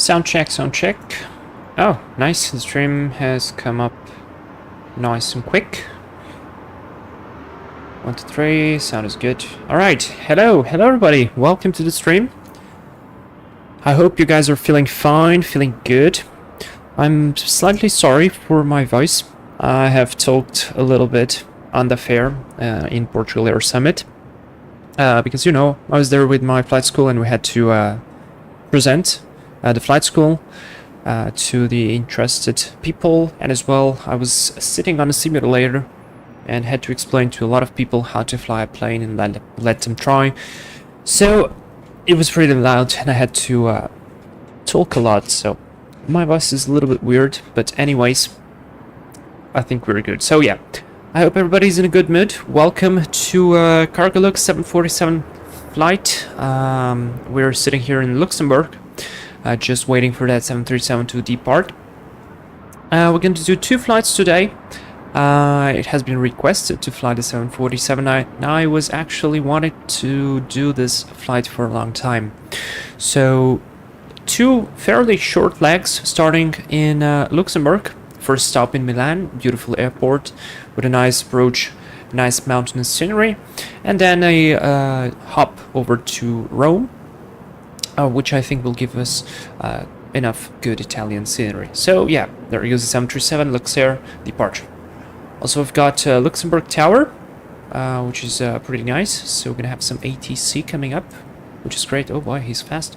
Sound check, sound check. Oh, nice. The stream has come up nice and quick. 1, 2, 3. Sound is good. Alright. Hello everybody. Welcome to the stream. I hope you guys are feeling fine, feeling good. I'm slightly sorry for my voice. I have talked a little bit on the fair in Portugal Air Summit. Because, you know, I was there with my flight school and we had to present the flight school to the interested people, and as well I was sitting on a simulator and had to explain to a lot of people how to fly a plane and let them try. So it was pretty loud and I had to talk a lot, so my voice is a little bit weird, but anyways, I think we're good. So yeah, I hope everybody's in a good mood. Welcome to CargoLux 747 flight. We're sitting here in Luxemburg, just waiting for that 737 to depart. We're going to do 2 flights today. It has been requested to fly the 747. I was actually wanted to do this flight for a long time. So 2 fairly short legs starting in Luxemburg. First stop in Milan, beautiful airport with a nice approach, nice mountainous scenery, and then a hop over to Rome, which I think will give us enough good Italian scenery. So yeah, there goes the 737 Luxair departure. Also, we've got Luxembourg Tower, which is pretty nice. So we're gonna have some ATC coming up, which is great. Oh boy, he's fast.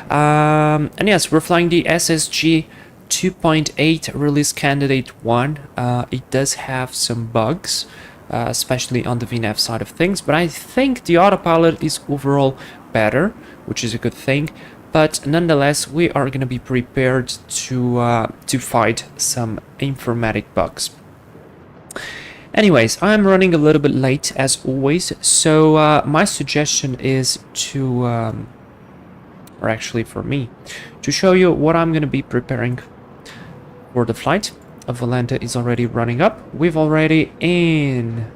And yes, we're flying the SSG 2.8 release candidate 1. It does have some bugs, especially on the VNAV side of things, but I think the autopilot is overall better, which is a good thing. But nonetheless, we are going to be prepared to fight some informatic bugs. Anyways, I'm running a little bit late as always, so my suggestion is to, or actually for me, to show you what I'm going to be preparing for the flight. Volante is already running up. We've already in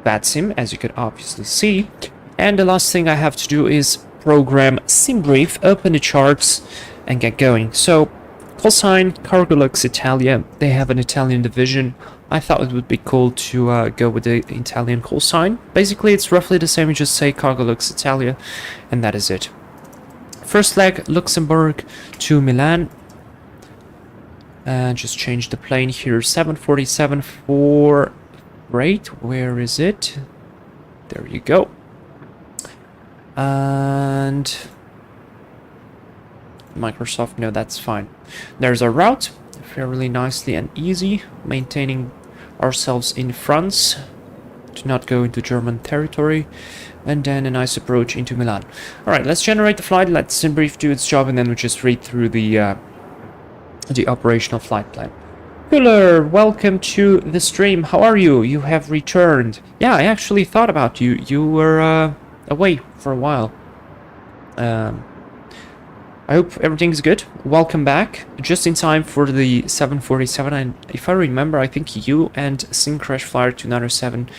VATSIM, as you could obviously see. And the last thing I have to do is program SimBrief, open the charts, and get going. So, call sign CargoLux Italia. They have an Italian division. I thought it would be cool to go with the Italian call sign. Basically, it's roughly the same. You just say CargoLux Italia, and that is it. First leg, Luxembourg to Milan. And just change the plane here. 747 for rate. Where is it? There you go. And Microsoft, no, that's fine. There's our route, fairly nicely and easy, maintaining ourselves in France to not go into German territory, and then a nice approach into Milan. All right, let's generate the flight. Let SimBrief do its job, and then we just read through the operational flight plan. Cooler, welcome to the stream. How are you? You have returned. Yeah, I actually thought about you. You were away for a while. I hope everything's good. Welcome back. Just in time for the 747. And if I remember, I think you and Syncrashflyer 297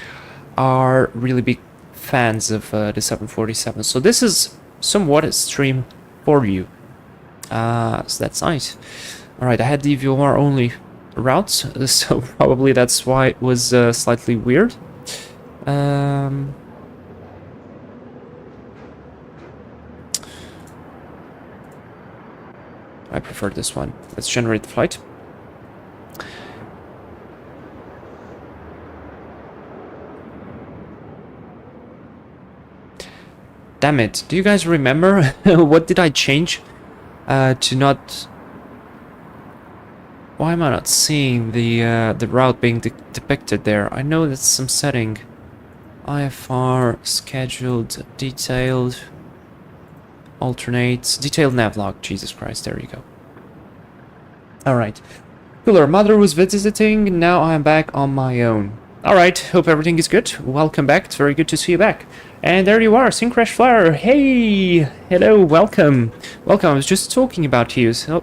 are really big fans of the 747. So this is somewhat a stream for you. So that's nice. Alright, I had the VOR only routes, so probably that's why it was slightly weird. I prefer this one. Let's generate the flight. Damn it, do you guys remember what did I change to not... Why am I not seeing the route being depicted there? I know that's some setting. IFR, scheduled, detailed, alternates, detailed navlog. Jesus Christ, there you go. Alright. Cooler, mother was visiting, now I am back on my own. Alright, hope everything is good. Welcome back, it's very good to see you back. And there you are, Syncrashflyer. Hey! Hello, welcome. Welcome, I was just talking about you, so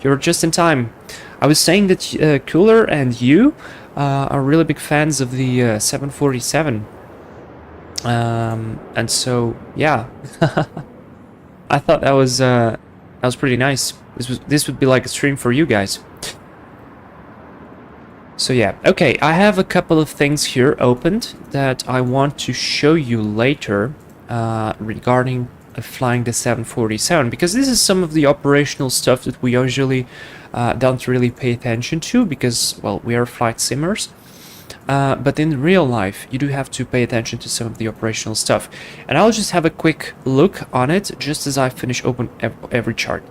you're just in time. I was saying that Cooler and you are really big fans of the 747. And so, yeah. I thought that was That was pretty nice. This would be like a stream for you guys. So yeah, okay, I have a couple of things here opened that I want to show you later regarding flying the 747, because this is some of the operational stuff that we usually don't really pay attention to because, well, we are flight simmers. But in real life, you do have to pay attention to some of the operational stuff. And I'll just have a quick look on it just as I finish open every chart.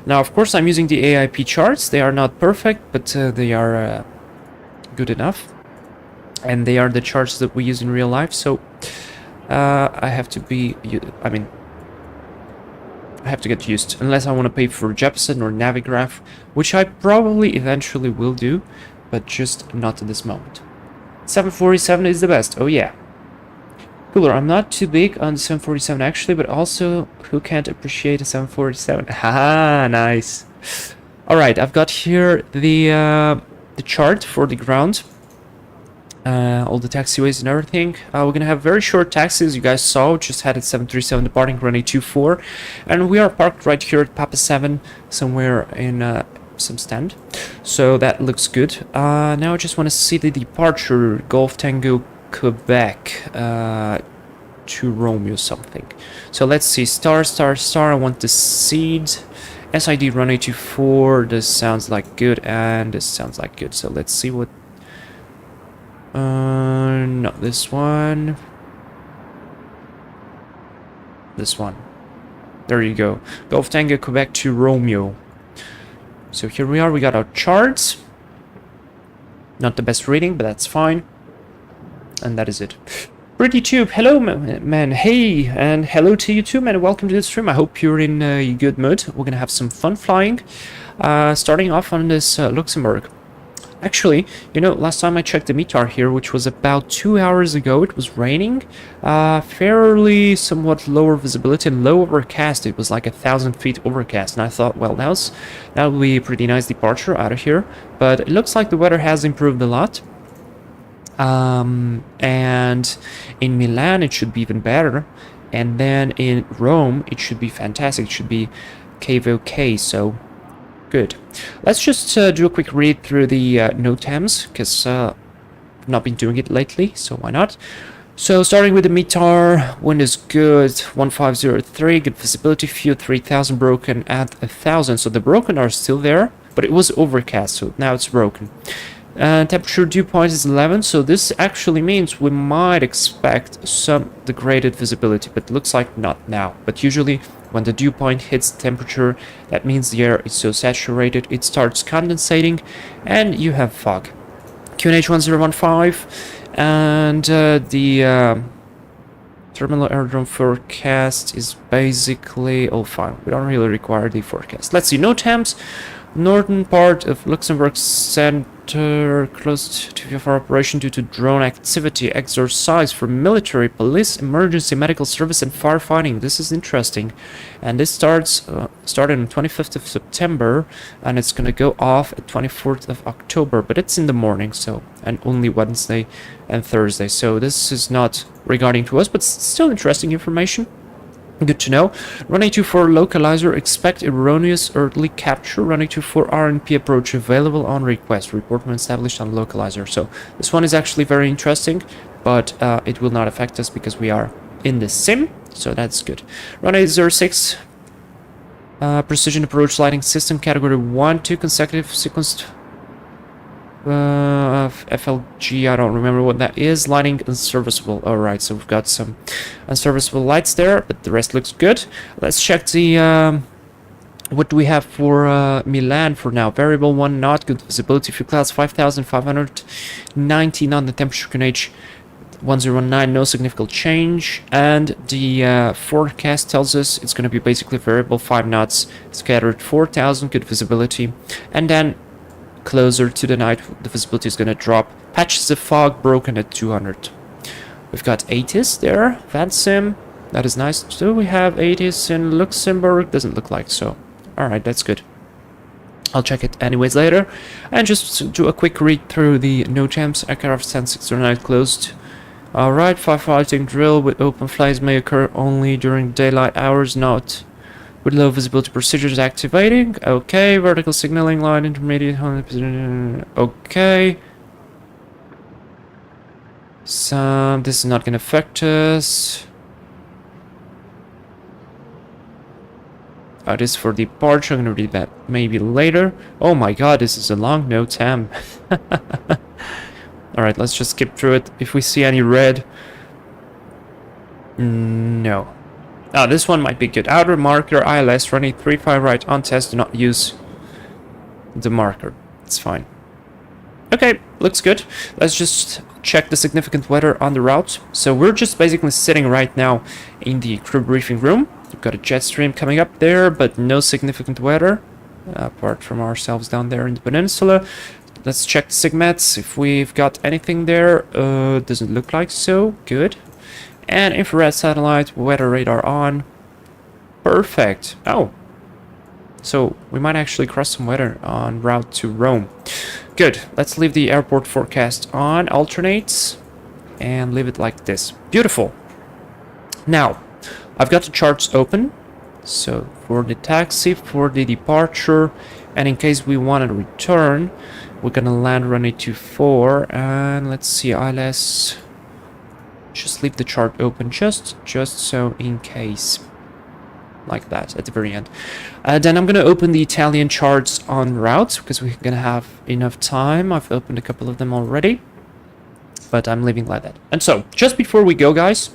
Now, of course, I'm using the AIP charts. They are not perfect, but they are good enough. And they are the charts that we use in real life. So I have to be... I mean... I have to get used, unless I want to pay for Jeppesen or Navigraph, which I probably eventually will do, but just not at this moment. 747 is the best, oh yeah. Cooler, I'm not too big on the 747 actually, but also, who can't appreciate a 747? Haha, nice. Alright, I've got here the chart for the ground. All the taxiways and everything. We're gonna have very short taxis. You guys saw, just had a 737 departing runway 24, and we are parked right here at Papa 7, somewhere in some stand. So that looks good. Now I just want to see the departure, Golf Tango Quebec to Romeo something. So let's see, star, star, star. I want the seed. SID runway 24. This sounds like good, and this sounds like good. So let's see what. Not this one. This one. There you go. Golf Tango Quebec to Romeo. So here we are. We got our charts. Not the best reading, but that's fine. And that is it. Pretty Tube, hello man. Hey, and hello to you too, man. Welcome to the stream. I hope you're in a good mood. We're gonna have some fun flying. Starting off on this Luxemburg. Actually, you know, last time I checked the METAR here, which was about 2 hours ago, it was raining. Fairly somewhat lower visibility and low overcast. It was like 1,000 feet overcast. And I thought, well, that would be a pretty nice departure out of here. But it looks like the weather has improved a lot. And in Milan, it should be even better. And then in Rome, it should be fantastic. It should be KVOK, so... good. Let's just do a quick read through the NOTAMs, because I've not been doing it lately, so why not? So starting with the METAR, wind is good, 1503, good visibility, few 3000 broken at 1000. So the broken are still there, but it was overcast, so now it's broken. Temperature dew point is 11, so this actually means we might expect some degraded visibility, but it looks like not now. But usually when the dew point hits the temperature, that means the air is so saturated it starts condensating and you have fog. QNH 1015, and the terminal airdrome forecast is basically all fine. We don't really require the forecast. Let's see, NOTAMs. Northern part of Luxembourg center closed to VFR operation due to drone activity exercise for military, police, emergency, medical service, and firefighting. This is interesting, and this started on 25th of September, and it's gonna go off at 24th of October. But it's in the morning, so, and only Wednesday and Thursday. So this is not regarding to us, but still interesting information. Good to know. Runway 24 localizer, expect erroneous early capture. Runway 24 RNP approach available on request. Report when established on localizer. So this one is actually very interesting, but it will not affect us because we are in the sim, so that's good. Runway 06 precision approach lighting system category 1, 2 consecutive sequenced FLG, I don't remember what that is. Lighting unserviceable. Alright, so we've got some unserviceable lights there, but the rest looks good. Let's check the what do we have for Milan for now. Variable 1 knot, good visibility, fuel clouds 5519 on the temperature QNH 1019, no significant change, and the forecast tells us it's going to be basically variable 5 knots, scattered 4000, good visibility, and then closer to the night the visibility is going to drop. Patches of fog broken at 200. We've got ATIS there, VADSIM, that is nice. Do we have ATIS in Luxembourg? Doesn't look like so. Alright, that's good. I'll check it anyways later. And just do a quick read through the NOTAMs. Aircraft 10609 closed. Alright, firefighting drill with open flames may occur only during daylight hours, not With low visibility procedures activating. Okay, vertical signaling line, intermediate. Okay. So this is not going to affect us. This is for departure. I'm going to read that maybe later. Oh my god, this is a long no tam. Alright, let's just skip through it. If we see any red... No. Oh, this one might be good. Outer marker, ILS, running 35 right on test. Do not use the marker. It's fine. Okay, looks good. Let's just check the significant weather on the route. So we're just basically sitting right now in the crew briefing room. We've got a jet stream coming up there, but no significant weather, apart from ourselves down there in the peninsula. Let's check the sigmets, if we've got anything there. Doesn't look like so. Good. And infrared satellite, weather radar on. Perfect. Oh. So we might actually cross some weather en route to Rome. Good. Let's leave the airport forecast on, alternates, and leave it like this. Beautiful. Now, I've got the charts open. So for the taxi, for the departure, and in case we want to return, we're gonna land runway 24, and let's see, ILS. Just leave the chart open, just so in case. Like that, at the very end. Then I'm going to open the Italian charts en route, because we're going to have enough time. I've opened a couple of them already, but I'm leaving like that. And so, just before we go, guys,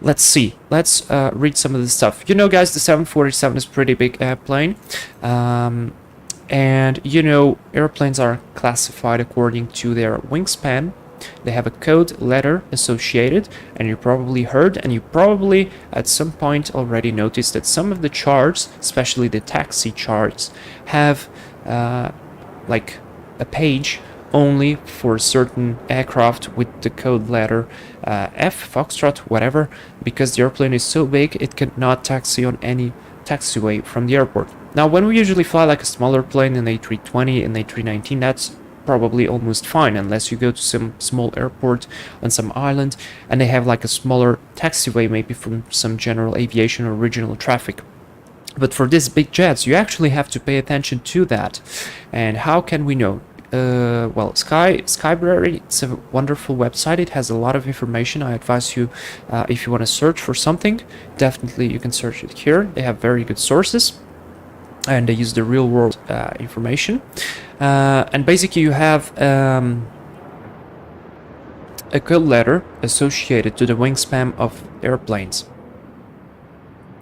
let's see. Let's read some of the stuff. You know, guys, the 747 is a pretty big airplane. And, you know, airplanes are classified according to their wingspan. They have a code letter associated, and you probably heard, and you probably at some point already noticed that some of the charts, especially the taxi charts, have like a page only for certain aircraft with the code letter F, Foxtrot, whatever, because the airplane is so big it cannot taxi on any taxiway from the airport. Now, when we usually fly like a smaller plane, an A320 and A319, that's probably almost fine, unless you go to some small airport on some island and they have like a smaller taxiway, maybe from some general aviation or regional traffic. But for these big jets, you actually have to pay attention to that. And how can we know? Well, Skybrary, it's a wonderful website. It has a lot of information. I advise you, if you want to search for something, definitely you can search it here. They have very good sources, and they use the real world information. And basically you have a code letter associated to the wingspan of airplanes.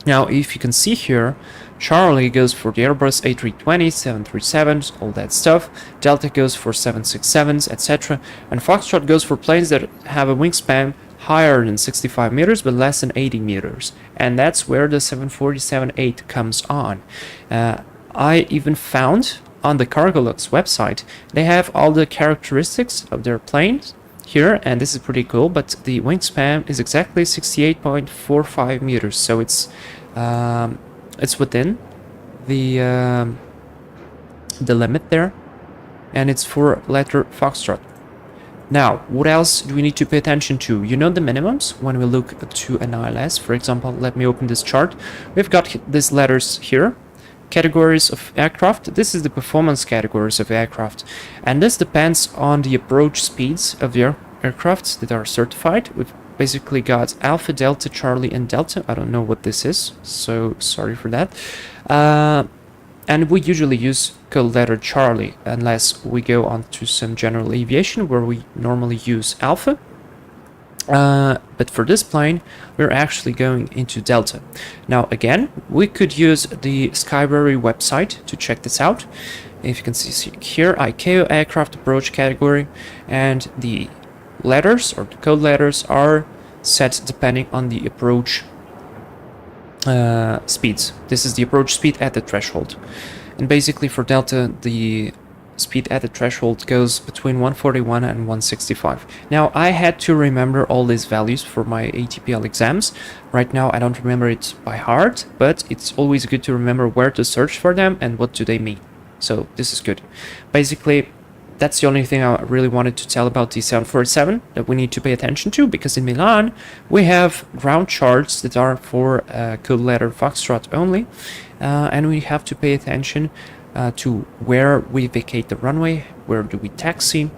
Now, if you can see here, Charlie goes for the Airbus A320, 737s, all that stuff. Delta goes for 767s, etc. And Foxtrot goes for planes that have a wingspan higher than 65 meters but less than 80 meters. And that's where the 747-8 comes on. I even found on the CargoLux website, they have all the characteristics of their planes here, and this is pretty cool, but the wingspan is exactly 68.45 meters, so it's within the limit there, and it's for letter Foxtrot. Now, what else do we need to pay attention to? You know the minimums when we look to an ILS. For example, let me open this chart. We've got these letters here. Categories of aircraft. This is the performance categories of aircraft, and this depends on the approach speeds of the aircrafts that are certified. We've basically got Alpha, Delta, Charlie, and Delta. I don't know what this is, so sorry for that. And we usually use code letter Charlie unless we go on to some general aviation where we normally use Alpha. But for this plane, we're actually going into Delta. Now, again, we could use the Skybrary website to check this out. If you can see here, ICAO aircraft approach category, and the letters or the code letters are set depending on the approach speeds. This is the approach speed at the threshold. And basically for Delta, the speed at the threshold goes between 141 and 165. Now, I had to remember all these values for my ATPL exams. Right now, I don't remember it by heart, but it's always good to remember where to search for them and what do they mean. So this is good. Basically, that's the only thing I really wanted to tell about the 747 that we need to pay attention to, because in Milan, we have ground charts that are for code letter Foxtrot only. and we have to pay attention to where we vacate the runway, where do we taxi,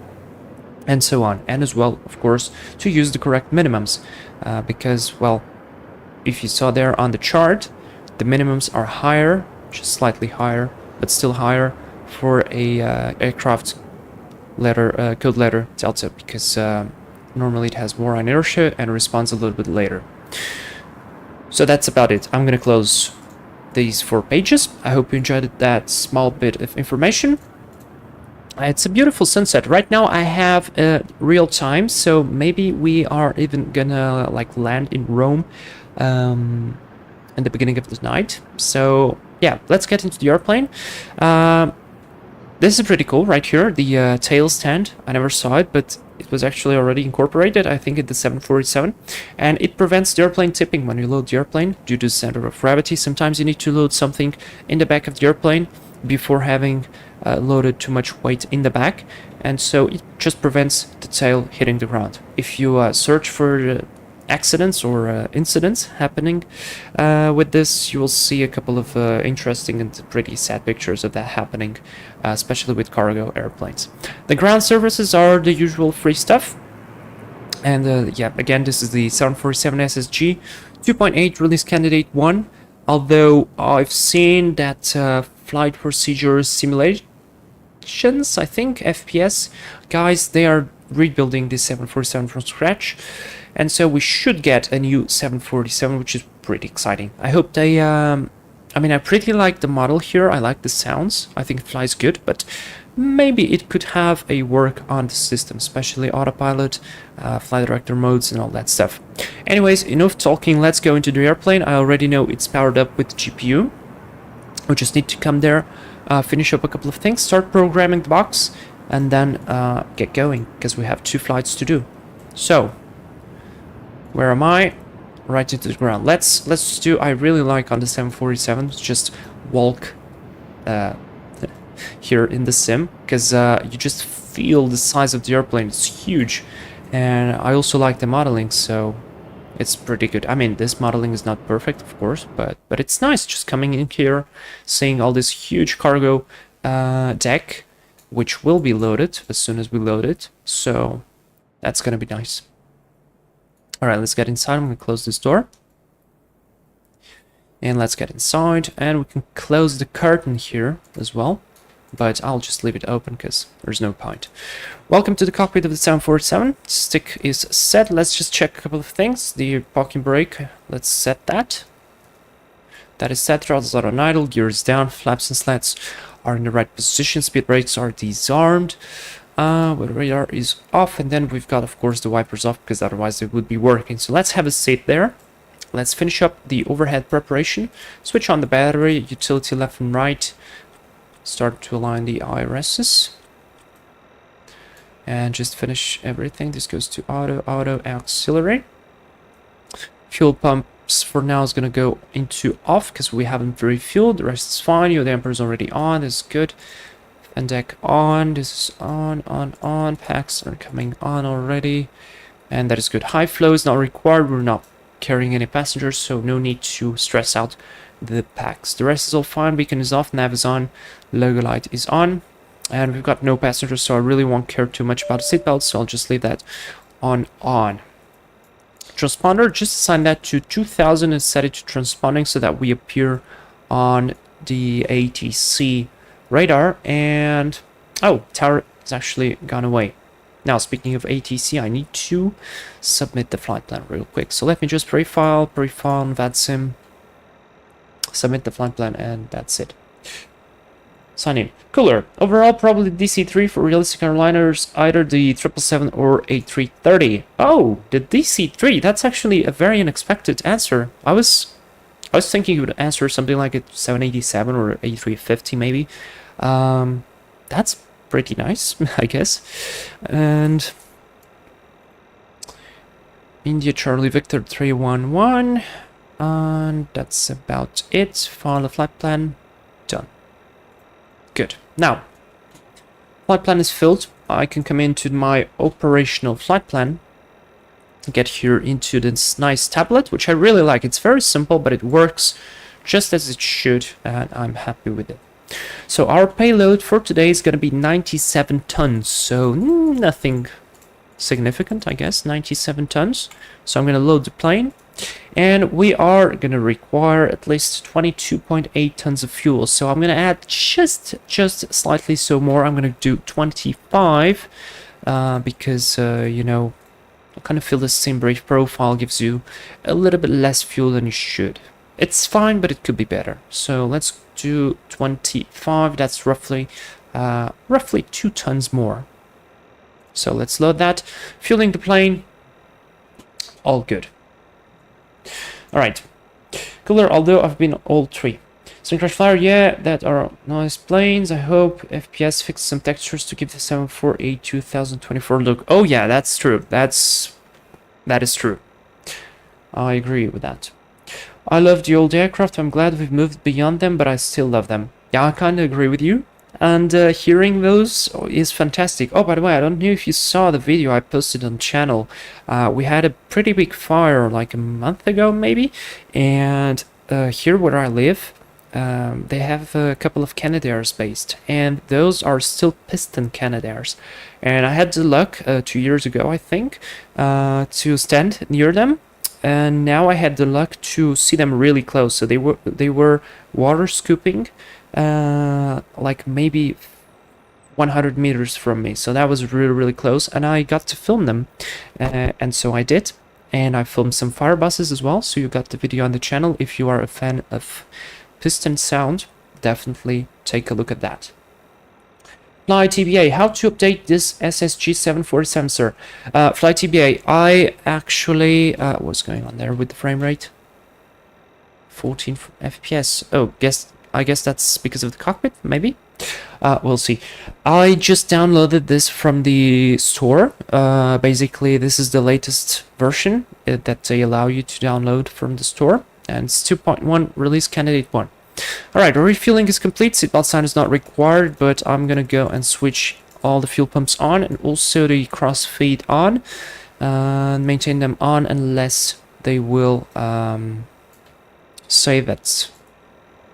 and so on. And as well, of course, to use the correct minimums, because, well, if you saw there on the chart, the minimums are higher, just slightly higher, but still higher for a aircraft letter code letter delta, because normally it has more inertia and responds a little bit later. So that's about it. I'm gonna close these 4 pages. I hope you enjoyed that small bit of information. It's a beautiful sunset. Right now I have real time, so maybe we are even gonna like land in Rome in the beginning of the night. So yeah, let's get into the airplane. This is pretty cool right here, the tail stand. I never saw it, but it was actually already incorporated, I think, in the 747. And it prevents the airplane tipping when you load the airplane due to the center of gravity. Sometimes you need to load something in the back of the airplane before having loaded too much weight in the back. And so it just prevents the tail hitting the ground. If you search for accidents or incidents happening with this, you will see a couple of interesting and pretty sad pictures of that happening, especially with cargo airplanes. The ground services are the usual free stuff, and yeah, again, this is the 747 SSG 2.8 release candidate 1, although I've seen that flight procedure simulations, I think FPS guys, they are rebuilding this 747 from scratch. And so we should get a new 747, which is pretty exciting. I hope they, I mean, I pretty like the model here. I like the sounds. I think it flies good, but maybe it could have a work on the system, especially autopilot, flight director modes, and all that stuff. Anyways, enough talking. Let's go into the airplane. I already know it's powered up with GPU. We just need to come there, finish up a couple of things, start programming the box, and then get going, because we have 2 flights to do. So, where am I? Right into the ground. Let's do. I really like on the 747 just walk here in the sim, because you just feel the size of the airplane. It's huge, and I also like the modeling, so it's pretty good. I mean, this modeling is not perfect, of course, but it's nice just coming in here, seeing all this huge cargo deck, which will be loaded as soon as we load it. So that's gonna be nice. Alright, let's get inside. I'm going to close this door. And let's get inside. And we can close the curtain here as well. But I'll just leave it open because there's no point. Welcome to the cockpit of the 747. Stick is set. Let's just check a couple of things. The parking brake, let's set that. That is set. Throttles are on idle. Gears down. Flaps and slats are in the right position. Speed brakes are disarmed. But radar is off, and then we've got, of course, the wipers off, because otherwise they would be working. So let's have a seat there. Let's finish up the overhead preparation. Switch on the battery, utility left and right. Start to align the IRSs. And just finish everything. This goes to auto, auxiliary. Fuel pumps for now is going to go into off, because we haven't refueled. The rest is fine. Your damper is already on. This is good. And deck on, this is on, packs are coming on already, and that is good. High flow is not required, we're not carrying any passengers, so no need to stress out the packs. The rest is all fine, beacon is off, nav is on, logo light is on, and we've got no passengers, so I really won't care too much about the seatbelt, so I'll just leave that on. Transponder, just assign that to 2000 and set it to transponding so that we appear on the ATC radar. And oh, tower has actually gone away. Now, speaking of ATC, I need to submit the flight plan real quick. So let me just prefile on VADSIM, submit the flight plan, and that's it. Sign in. Cooler. Overall, probably DC-3 for realistic airliners, either the 777 or A330. Oh, the DC-3. That's actually a very unexpected answer. I was thinking you would answer something like a 787 or A350 maybe. That's pretty nice, I guess. And India Charlie Victor 311, and that's about it. File the flight plan. Done. Good. Now, flight plan is filled. I can come into my operational flight plan. Get here into this nice tablet, which I really like. It's very simple, but it works just as it should, and I'm happy with it. So our payload for today is going to be 97 tons, so nothing significant, I guess, 97 tons. So I'm going to load the plane, and we are going to require at least 22.8 tons of fuel. So I'm going to add just slightly so more. I'm going to do 25 because, you know, I kind of feel the same brief profile gives you a little bit less fuel than you should. It's fine, but it could be better. So let's do 25. That's roughly 2 tons more. So let's load that. Fueling the plane. All good. All right. Cooler, although I've been all 3. Some crash flyer, yeah, that are nice planes. I hope FPS fixed some textures to give the 747 a 2024 look. Oh yeah, that's true. That is true. I agree with that. I love the old aircraft. I'm glad we've moved beyond them, but I still love them. Yeah, I kind of agree with you. And hearing those is fantastic. Oh, by the way, I don't know if you saw the video I posted on the channel. We had a pretty big fire like a month ago, maybe. And here where I live, they have a couple of Canadairs based. And those are still piston Canadairs. And I had the luck 2 years ago, I think, to stand near them. And now I had the luck to see them really close. So they were water scooping like maybe 100 meters from me. So that was really close, and I got to film them. And so I did. And I filmed some fire buses as well. So you got the video on the channel. If you are a fan of piston sound, definitely take a look at that. Fly TBA, how to update this SSG 747, sir? Fly TBA, I actually... what's going on there with the frame rate? 14 FPS. Oh, I guess that's because of the cockpit, maybe? We'll see. I just downloaded this from the store. Basically, this is the latest version that they allow you to download from the store. And it's 2.1, release candidate 1. Alright, refueling is complete. Seatbelt sign is not required, but I'm gonna go and switch all the fuel pumps on and also the crossfeed on. Maintain them on unless they will say that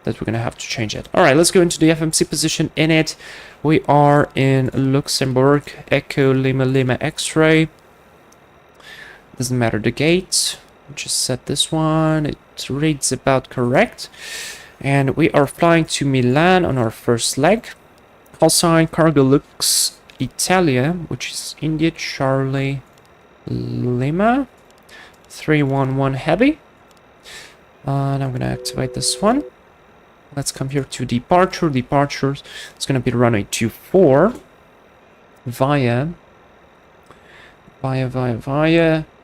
we're gonna have to change it. Alright, let's go into the FMC position in it. We are in Luxemburg, Echo Lima Lima X-ray. Doesn't matter the gate. Just set this one. It reads about correct. And we are flying to Milan on our first leg. Call sign CargoLux Italia, which is India Charlie Lima 311 Heavy. And I'm going to activate this one. Let's come here to departure. Departure is going to be runway 24 via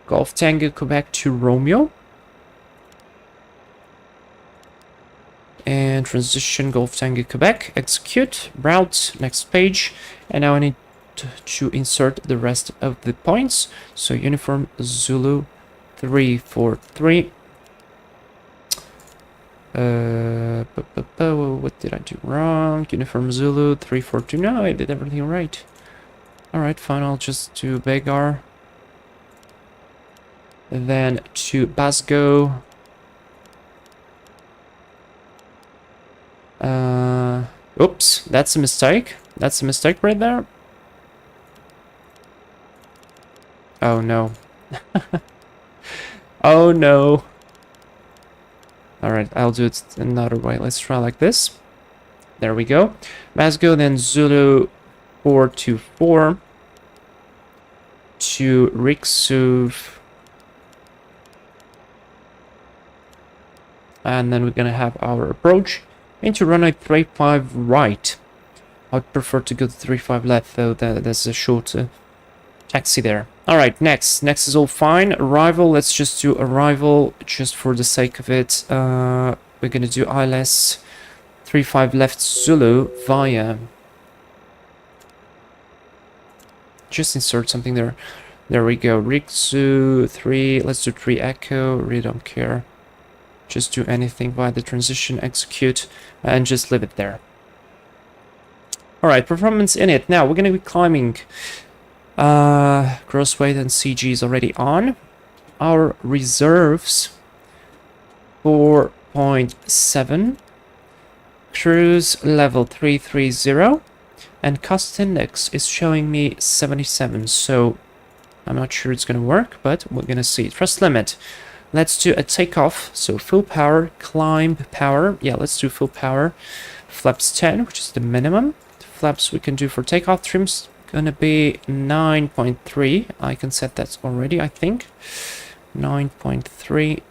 Golf Tango Quebec to Romeo. And transition Golf Tango Quebec, execute, route, next page. And now I need to insert the rest of the points. So uniform Zulu 343. What did I do wrong? Uniform Zulu 342. No, I did everything right. Alright, fine, I'll just do Begar. Then to Basgo. Oops, that's a mistake. That's a mistake right there. Oh no. Oh no. Alright, I'll do it another way. Let's try like this. There we go. Basgo, then Zulu 424 to Riksuv. And then we're gonna have our approach into runway 35 right. I'd prefer to go to 35 left though. There's a short taxi there. Alright, next is all fine. Arrival, let's just do arrival just for the sake of it. We're gonna do ILS 35 left Zulu via. Just insert something there. There we go. Riksu 3, let's do 3 Echo, really don't care. Just do anything via the transition, execute, and just leave it there. Alright, performance in it. Now, we're going to be climbing. Gross weight and CG is already on. Our reserves for 9.7. Cruise level 330. And cost index is showing me 77. So I'm not sure it's going to work, but we're going to see. Thrust limit. Let's do a takeoff. So full power, climb power. Yeah, let's do full power. Flaps 10, which is the minimum. The flaps we can do for takeoff trim's gonna be 9.3. I can set that already, I think. 9.3.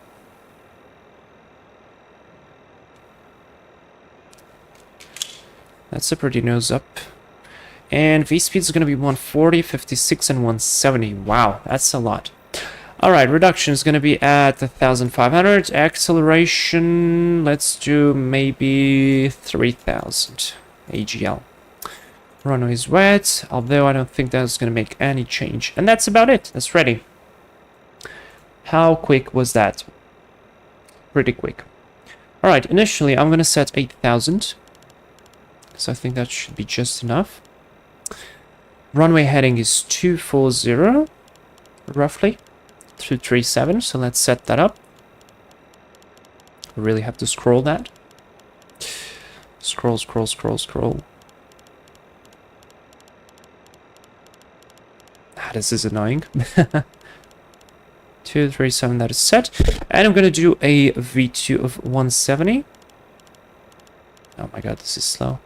That's a pretty nose up. And V-speed is gonna be 140, 56, and 170. Wow, that's a lot. Alright, reduction is gonna be at 1,500. Acceleration, let's do maybe 3,000 AGL. Runway is wet, although I don't think that's gonna make any change. And that's about it. That's ready. How quick was that? Pretty quick. Alright, initially I'm gonna set 8,000. So I think that should be just enough. Runway heading is 240, roughly. 237, so let's set that up. I really have to scroll that. Scroll, scroll, scroll, scroll. Ah, this is annoying. 237, that is set. And I'm gonna do a V2 of 170. Oh my god, this is slow.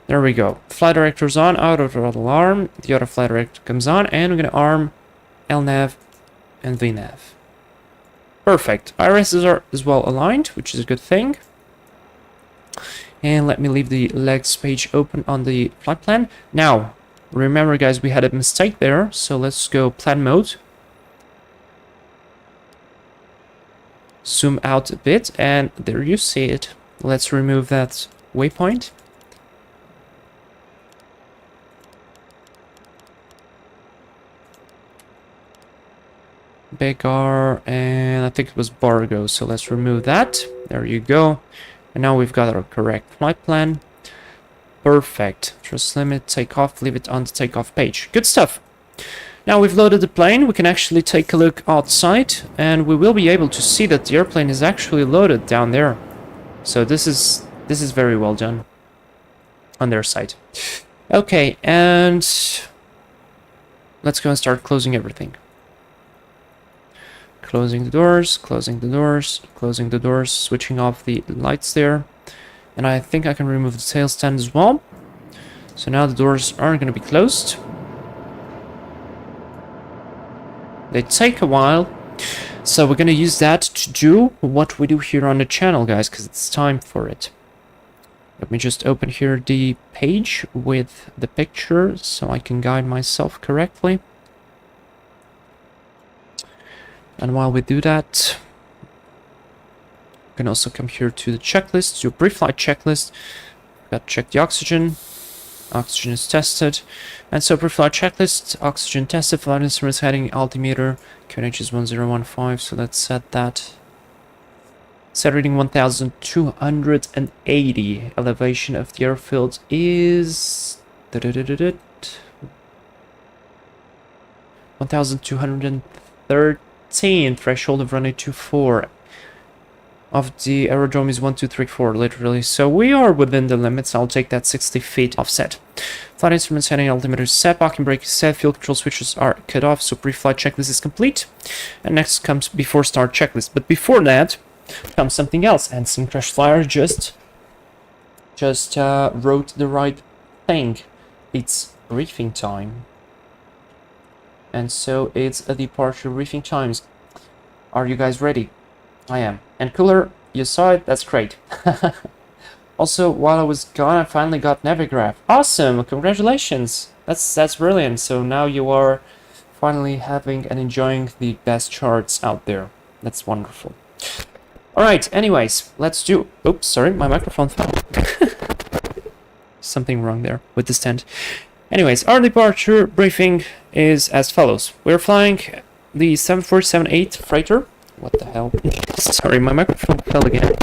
There we go. Flight director's on, auto throttle arm. The other flight director comes on, and we're gonna arm LNAV and VNAV. Perfect. IRSs are as well aligned, which is a good thing. And let me leave the legs page open on the flight plan. Now, remember guys, we had a mistake there, so let's go plan mode. Zoom out a bit, and there you see it. Let's remove that waypoint. Big R, and I think it was Bargo, so let's remove that. There you go. And now we've got our correct flight plan. Perfect. Thrust limit, takeoff, leave it on the takeoff page. Good stuff. Now we've loaded the plane, we can actually take a look outside, and we will be able to see that the airplane is actually loaded down there. So this is very well done on their side. Okay, and let's go and start closing everything. Closing the doors, closing the doors, closing the doors, switching off the lights there. And I think I can remove the tail stand as well. So now the doors aren't going to be closed. They take a while. So we're going to use that to do what we do here on the channel, guys, because it's time for it. Let me just open here the page with the picture so I can guide myself correctly. And while we do that, we can also come here to the checklist, to a pre-flight checklist. Got to check the oxygen. Oxygen is tested. And so pre-flight checklist, oxygen tested, flight instruments heading, altimeter, QNH is 1015, so let's set that. Set reading 1280. Elevation of the airfield is 1213. Threshold of runway 24 of the aerodrome is 1234, literally. So we are within the limits. I'll take that 60 feet offset. Flight instruments heading, altimeter is set, parking brake is set, fuel control switches are cut off, so pre-flight checklist is complete. And next comes before start checklist. But before that comes something else, and Sim Crash Flyer just wrote the right thing. It's briefing time. And so it's a departure briefing times. Are you guys ready? I am. And cooler, you saw it, that's great. Also, while I was gone, I finally got Navigraph. Awesome, congratulations. That's brilliant. So now you are finally having and enjoying the best charts out there. That's wonderful. Alright, anyways, let's do... Oops, sorry, my microphone fell. Something wrong there with the stand. Anyways, our departure briefing is as follows. We're flying the 7478 freighter. What the hell? Sorry, my microphone fell again.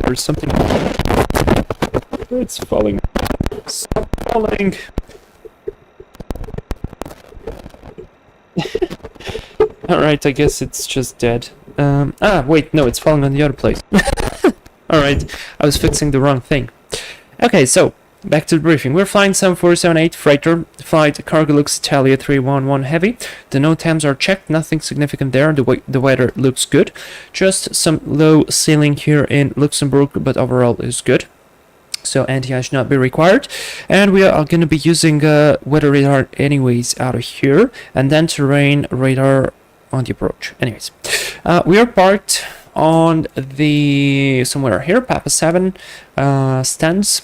There's something... It's falling. Stop falling! Alright, I guess it's just dead. Wait, no, it's falling on the other place. Alright, I was fixing the wrong thing. Okay, so, back to the briefing. We're flying 7478 freighter, flight CargoLux Italia 311 Heavy. The NOTAMs are checked, nothing significant there, the weather looks good. Just some low ceiling here in Luxemburg, but overall is good. So anti-eye should not be required. And we are going to be using weather radar anyways out of here, and then terrain radar on the approach. Anyways, we are parked on the somewhere here, Papa 7 stands.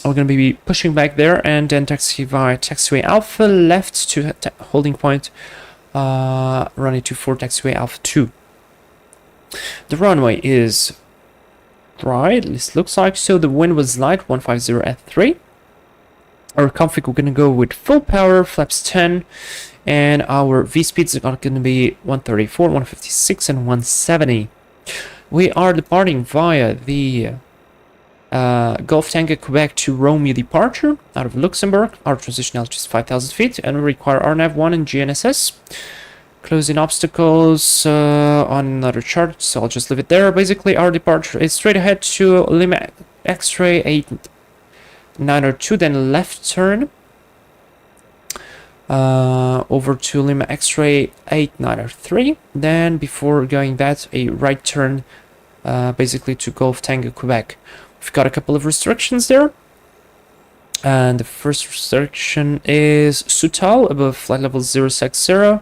We're going to be pushing back there and then taxi via taxiway Alpha left to holding point, running to 4 taxiway Alpha 2. The runway is right, at least looks like so. The wind was light, 150 at 3. Our config, we're going to go with full power, flaps 10, and our V-speeds are going to be 134, 156, and 170. We are departing via the Golf Tango Quebec to Romeo departure out of Luxembourg. Our transition altitude is 5,000 feet, and we require RNAV1 and GNSS. Closing obstacles on another chart, so I'll just leave it there. Basically, our departure is straight ahead to Lima X-ray 8902, then left turn over to Lima X-ray 8903. Then, before going that, a right turn basically to Golf Tango Quebec. We've got a couple of restrictions there. And the first restriction is Sutal above flight level 060,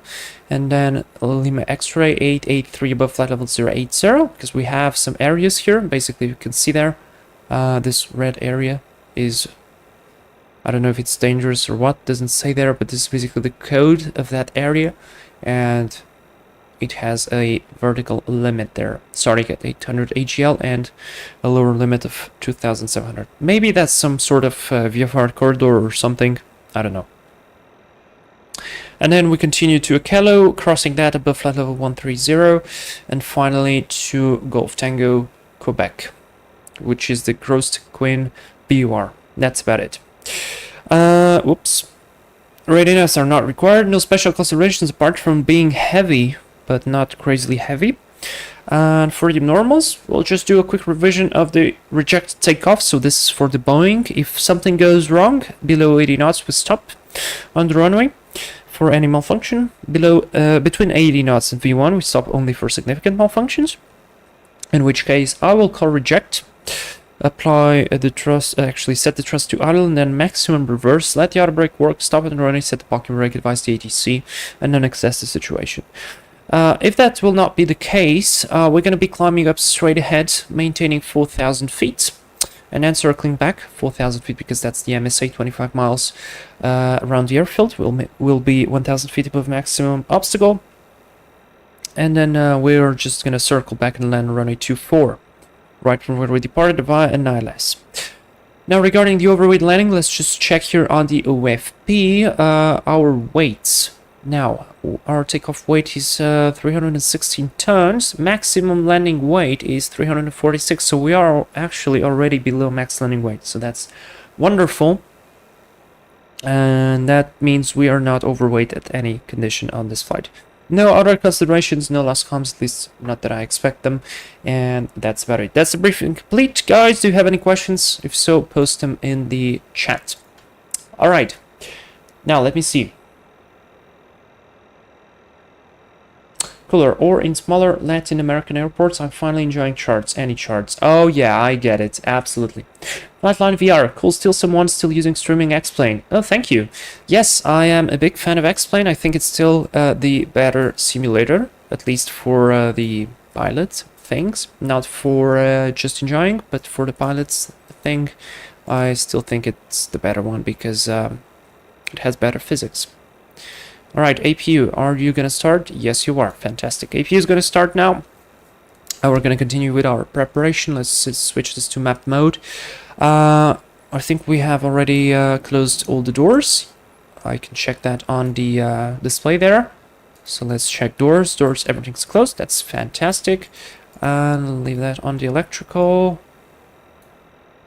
and then Lima X-ray 883 above flight level 080, because we have some areas here. Basically, you can see there, this red area is, I don't know if it's dangerous or what, doesn't say there, but this is basically the code of that area, and it has a vertical limit there, starting at 800 AGL and a lower limit of 2,700. Maybe that's some sort of VFR corridor or something, I don't know. And then we continue to Akello, crossing that above flight level 130, and finally to Golf Tango Quebec, which is the Grost Queen BUR. That's about it. Whoops. Readiness are not required, no special considerations apart from being heavy, but not crazily heavy. And for the normals, we'll just do a quick revision of the rejected takeoff. So this is for the Boeing. If something goes wrong, below 80 knots, we stop on the runway for any malfunction. Between 80 knots and V1, we stop only for significant malfunctions. In which case, I will call reject, apply the thrust, actually set the thrust to idle, and then maximum reverse, let the auto brake work, stop it on the runway, set the parking brake, advise the ATC, and then assess the situation. If that will not be the case, we're going to be climbing up straight ahead, maintaining 4,000 feet, and then circling back 4,000 feet, because that's the MSA, 25 miles around the airfield. We'll be 1,000 feet above maximum obstacle, and then we're just going to circle back and land runway 24, right from where we departed via NILS. Now, regarding the overweight landing, let's just check here on the OFP our weights. Now, our takeoff weight is 316 tons. Maximum landing weight is 346, so we are actually already below max landing weight. So that's wonderful. And that means we are not overweight at any condition on this flight. No other considerations, no lost comms, at least not that I expect them. And that's about it. That's the briefing complete. Guys, do you have any questions? If so, post them in the chat. Alright. Now, let me see. Cooler, or in smaller Latin American airports, I'm finally enjoying charts. Any charts? Oh yeah, I get it. Absolutely. Flightline VR. Cool, still someone still using streaming X-Plane. Oh, thank you. Yes, I am a big fan of X-Plane. I think it's still the better simulator, at least for the pilot things. Not for just enjoying, but for the pilots thing, I still think it's the better one because it has better physics. Alright, APU, are you going to start? Yes, you are. Fantastic. APU is going to start now. We're going to continue with our preparation. Let's switch this to map mode. I think we have already closed all the doors. I can check that on the display there. So let's check doors. Doors, everything's closed. That's fantastic. And leave that on the electrical.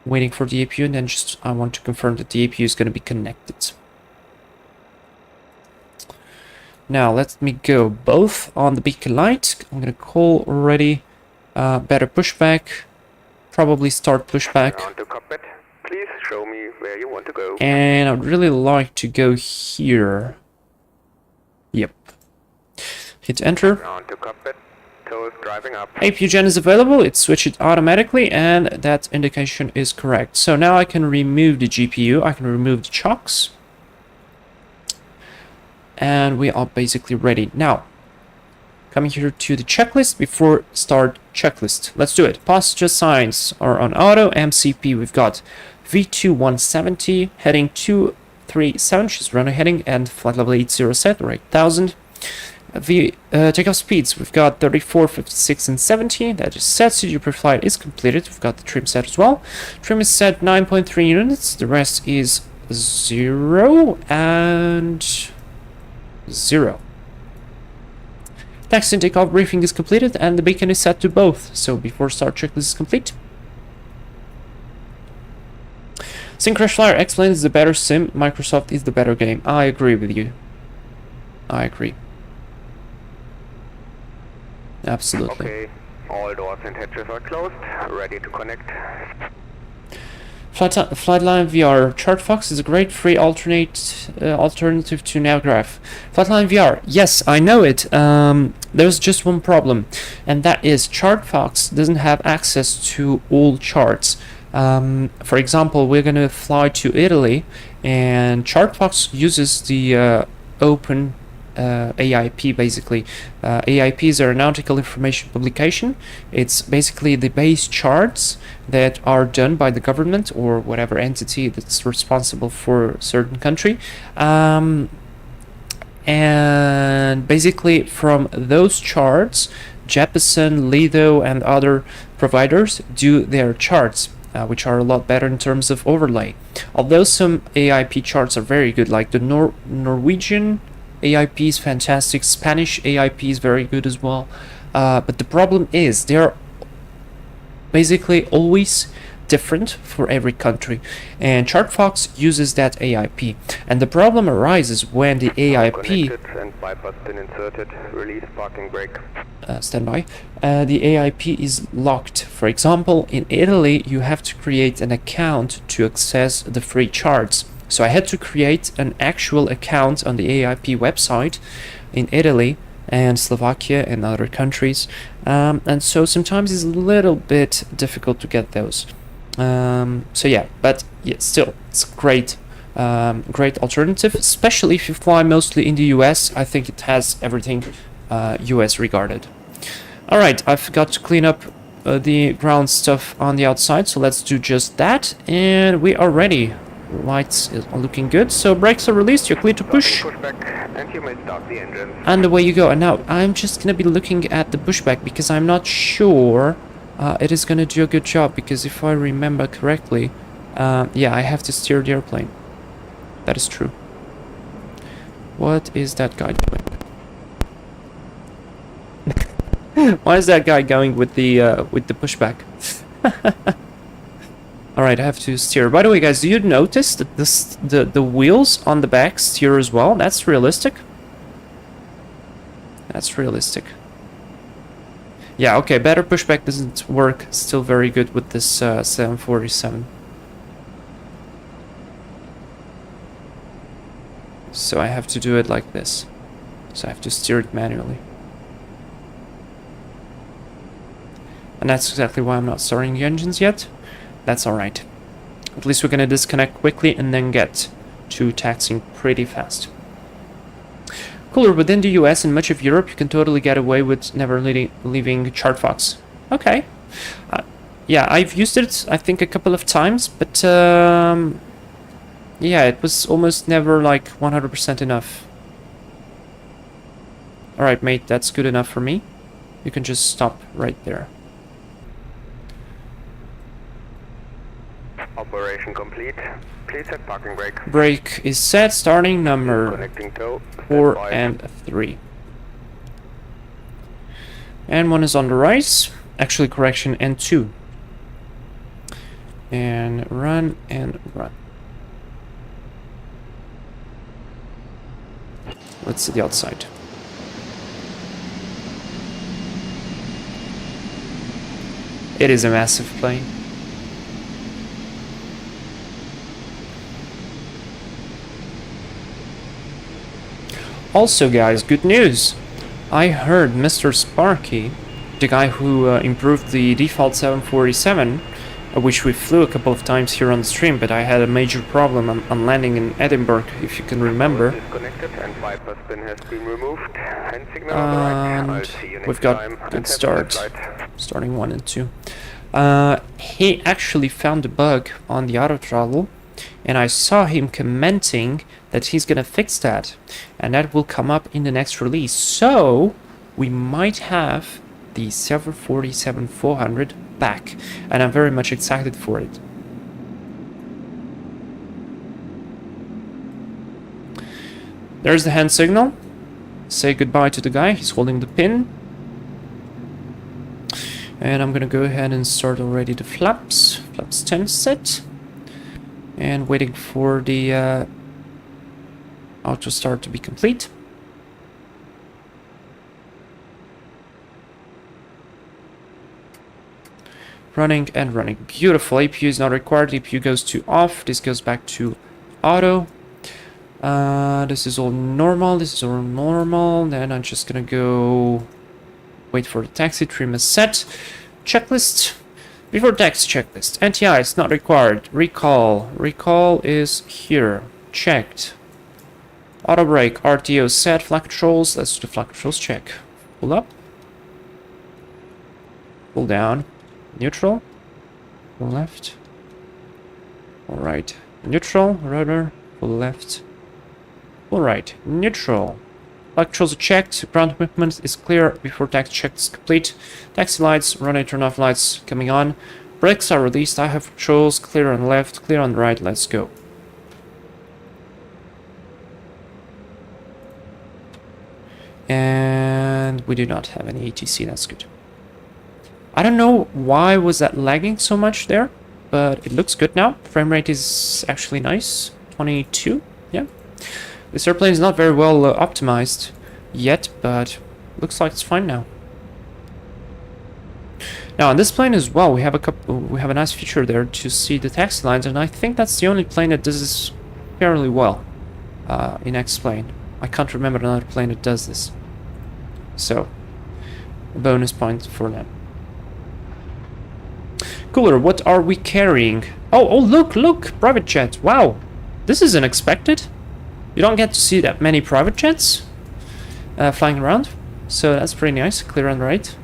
Waiting for the APU, and then just I want to confirm that the APU is going to be connected. Now let me go both on the beacon light. I'm gonna call already. Better pushback. Probably start pushback. On to cockpit. Please show me where you want to go. And I'd really like to go here. Yep. Hit enter. On to cockpit. Toes driving up. APU-gen is available. It switched it automatically, and that indication is correct. So now I can remove the GPU. I can remove the chocks. And we are basically ready. Now, coming here to the checklist before start checklist. Let's do it. Passenger signs are on auto. MCP, we've got V2 170, heading 237, she's runner heading, and flight level 80 set, or 8000. Takeoff speeds, we've got 34, 56, and 70. That is set. CG per flight is completed. We've got the trim set as well. Trim is set 9.3 units. The rest is 0 and 0. Taxi and takeoff briefing is completed, and the beacon is set to both. So before start checklist is complete. Crash Flyer X-Plane is the better sim. Microsoft is the better game. I agree with you. I agree. Absolutely. Okay, all doors and hatches are closed. Ready to connect. Flightline VR. ChartFox is a great free alternative to Navgraph. Flightline VR. Yes, I know it. There's just one problem, and that is ChartFox doesn't have access to all charts. For example, we're going to fly to Italy, and ChartFox uses the open AIP, basically. AIP is Aeronautical Information Publication. It's basically the base charts that are done by the government or whatever entity that's responsible for a certain country. And basically from those charts, Jeppesen, Lido, and other providers do their charts, which are a lot better in terms of overlay. Although some AIP charts are very good, like the Norwegian AIP is fantastic, Spanish AIP is very good as well. But the problem is they're basically always different for every country, and ChartFox uses that AIP, and the problem arises when the AIP and bypass pin inserted. Release parking brake. Standby. The AIP is locked. For example, in Italy you have to create an account to access the free charts. So I had to create an actual account on the AIP website in Italy and Slovakia and other countries, and so sometimes it's a little bit difficult to get those. So yeah, but yeah, still it's great, great alternative, especially if you fly mostly in the US. I think it has everything US regarded. All right, I forgot to clean up the ground stuff on the outside, so let's do just that, and we are ready. Lights are looking good, so brakes are released, you're clear to push. And you may start the engine. And away you go. And now I'm just gonna be looking at the pushback because I'm not sure it is gonna do a good job, because if I remember correctly, yeah, I have to steer the airplane. That is true. What is that guy doing? Why is that guy going with the pushback? Alright, I have to steer. By the way, guys, do you notice that the wheels on the back steer as well? That's realistic. That's realistic. Yeah, okay, better pushback doesn't work. Still very good with this 747. So I have to do it like this. So I have to steer it manually. And that's exactly why I'm not starting the engines yet. That's alright. At least we're gonna disconnect quickly and then get to taxiing pretty fast. Cooler, within the US and much of Europe, you can totally get away with never leaving ChartFox. Okay. Yeah, I've used it, I think, a couple of times, but yeah, it was almost never like 100% enough. Alright, mate, that's good enough for me. You can just stop right there. Operation complete. Please set parking brake. Brake is set, starting number Connecting tow. 4 and 3. And 1 is on the rise. Actually, correction, and 2. And run and run. Let's see the outside. It is a massive plane. Also, guys, good news. I heard Mr. Sparky, the guy who improved the default 747, which we flew a couple of times here on the stream, but I had a major problem on landing in Edinburgh, if you can remember. Disconnected and Viper spin has been removed. Hand signal on the right. I'll see you next We've got time. good start, starting 1 and 2. He actually found a bug on the auto throttle, and I saw him commenting that he's gonna fix that, and that will come up in the next release. So we might have the 747-400 back, and I'm very much excited for it. There's the hand signal. Say goodbye to the guy. He's holding the pin. And I'm gonna go ahead and start already the flaps. Flaps 10 set. And waiting for the auto start to be complete. Running and running. Beautiful. APU is not required. APU goes to off. This goes back to auto. This is all normal. This is all normal. Then I'm just gonna go wait for the taxi. Trim is set. Checklist. Before taxi checklist. NTI is not required. Recall. Recall is here. Checked. Auto brake. RTO set. Flag controls. Let's do the flag controls check. Pull up. Pull down. Neutral. Pull left. All right. Neutral. Rudder. Pull left. All right. Neutral. Flag controls are checked. Ground movement is clear before taxi check is complete. Taxi lights, runway turn off lights coming on. Brakes are released. I have controls. Clear on the left, clear on the right. Let's go. And we do not have any ATC. That's good. I don't know why was that lagging so much there, but it looks good now. Frame rate is actually nice. 22. Yeah. This airplane is not very well optimized yet, but looks like it's fine now. Now on this plane as well, we have a nice feature there to see the taxi lines, and I think that's the only plane that does this fairly well in X-plane. I can't remember another plane that does this. So, a bonus point for them. Cooler, what are we carrying? Oh, look, private jet. Wow, this is unexpected. You don't get to see that many private jets flying around, so that's pretty nice. Clear on the right.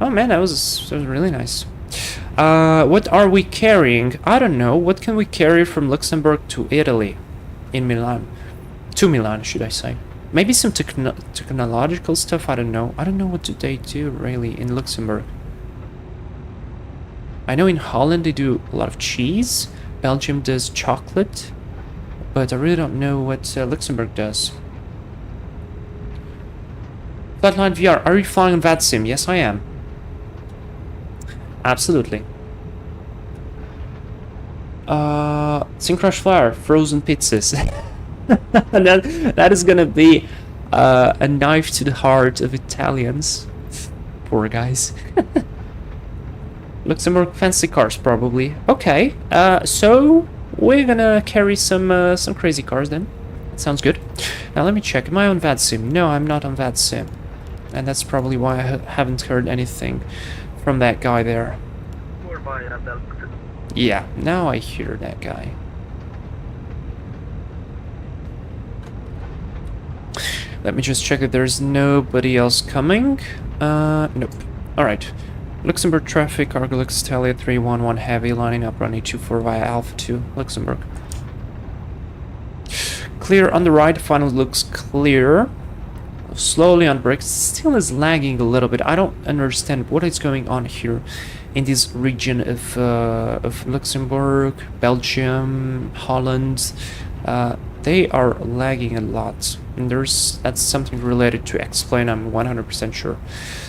Oh man, that was really nice. What are we carrying? I don't know. What can we carry from Luxembourg to Italy? In Milan. To Milan, should I say. Maybe some technological stuff, I don't know. I don't know what do they do, really, in Luxembourg. I know in Holland they do a lot of cheese. Belgium does chocolate. But I really don't know what Luxembourg does. Flatline VR, are you flying on VADSIM? Yes, I am. Absolutely. Syncrush Flower, frozen pizzas. that is gonna be a knife to the heart of Italians. Poor guys. Luxembourg fancy cars, probably. Okay, so we're gonna carry some crazy cars then. That sounds good. Now let me check. Am I on VADSIM? No, I'm not on VADSIM. And that's probably why I haven't heard anything from that guy there. Yeah, now I hear that guy. Let me just check that there's nobody else coming. Nope. Alright. Luxembourg traffic, CargoLux, Italia 311 heavy, lining up running 24 via Alpha 2, Luxembourg. Clear on the right, final looks clear. Slowly on brakes, still is lagging a little bit. I don't understand what is going on here in this region of Luxembourg, Belgium, Holland. They are lagging a lot. And that's something related to X-plane, I'm 100% sure.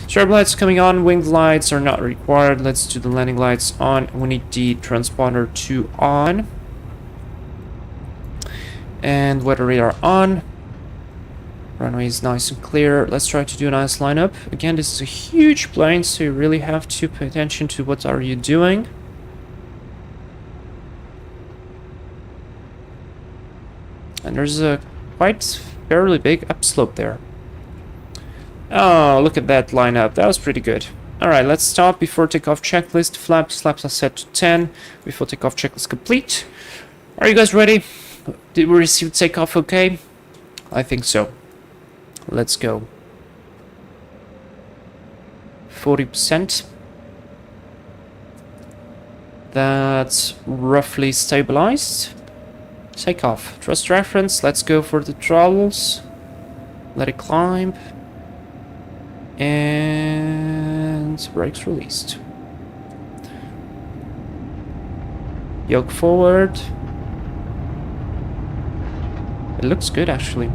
Strobe lights coming on, wing lights are not required. Let's do the landing lights on. We need the transponder 2 on. And weather radar on. Runway is nice and clear. Let's try to do a nice lineup. Again, this is a huge plane, so you really have to pay attention to what are you doing. And there's a quite fairly big upslope there. Oh, look at that lineup. That was pretty good. Alright, let's stop before takeoff checklist. Flaps are set to 10. Before takeoff checklist complete. Are you guys ready? Did we receive takeoff okay? I think so. Let's go. 40%. That's roughly stabilized. Take off. Thrust reference. Let's go for the throttles. Let it climb. And brakes released. Yoke forward. It looks good actually.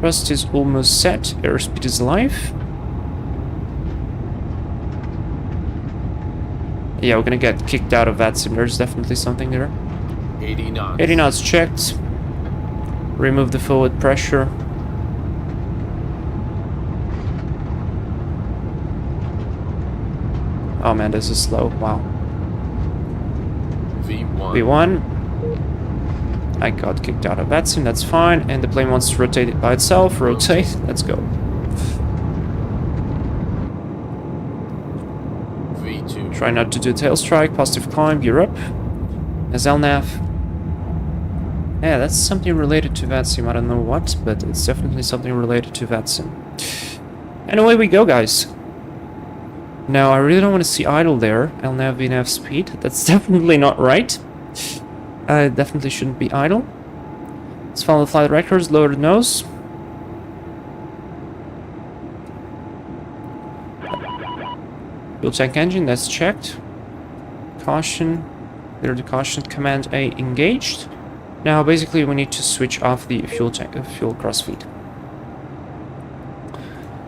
Thrust is almost set. Airspeed is alive. Yeah, we're gonna get kicked out of that sim. There's definitely something there. 80 knots. 80 knots checked. Remove the forward pressure. Oh man, this is slow. Wow. V1. V1. I got kicked out of that sim, that's fine. And the plane wants to rotate it by itself. Rotate. Let's go. V2. Try not to do tail strike. Positive climb. Gear up. As LNAV. Yeah, that's something related to VATSIM. I don't know what, but it's definitely something related to VATSIM. And away we go, guys. Now, I really don't want to see idle there. LNAV, VNAV speed. That's definitely not right. Definitely shouldn't be idle. Let's follow the flight records. Lower the nose. Fuel tank engine, that's checked. Caution. Clear the caution. Command A engaged. Now, basically, we need to switch off the fuel tank, fuel crossfeed.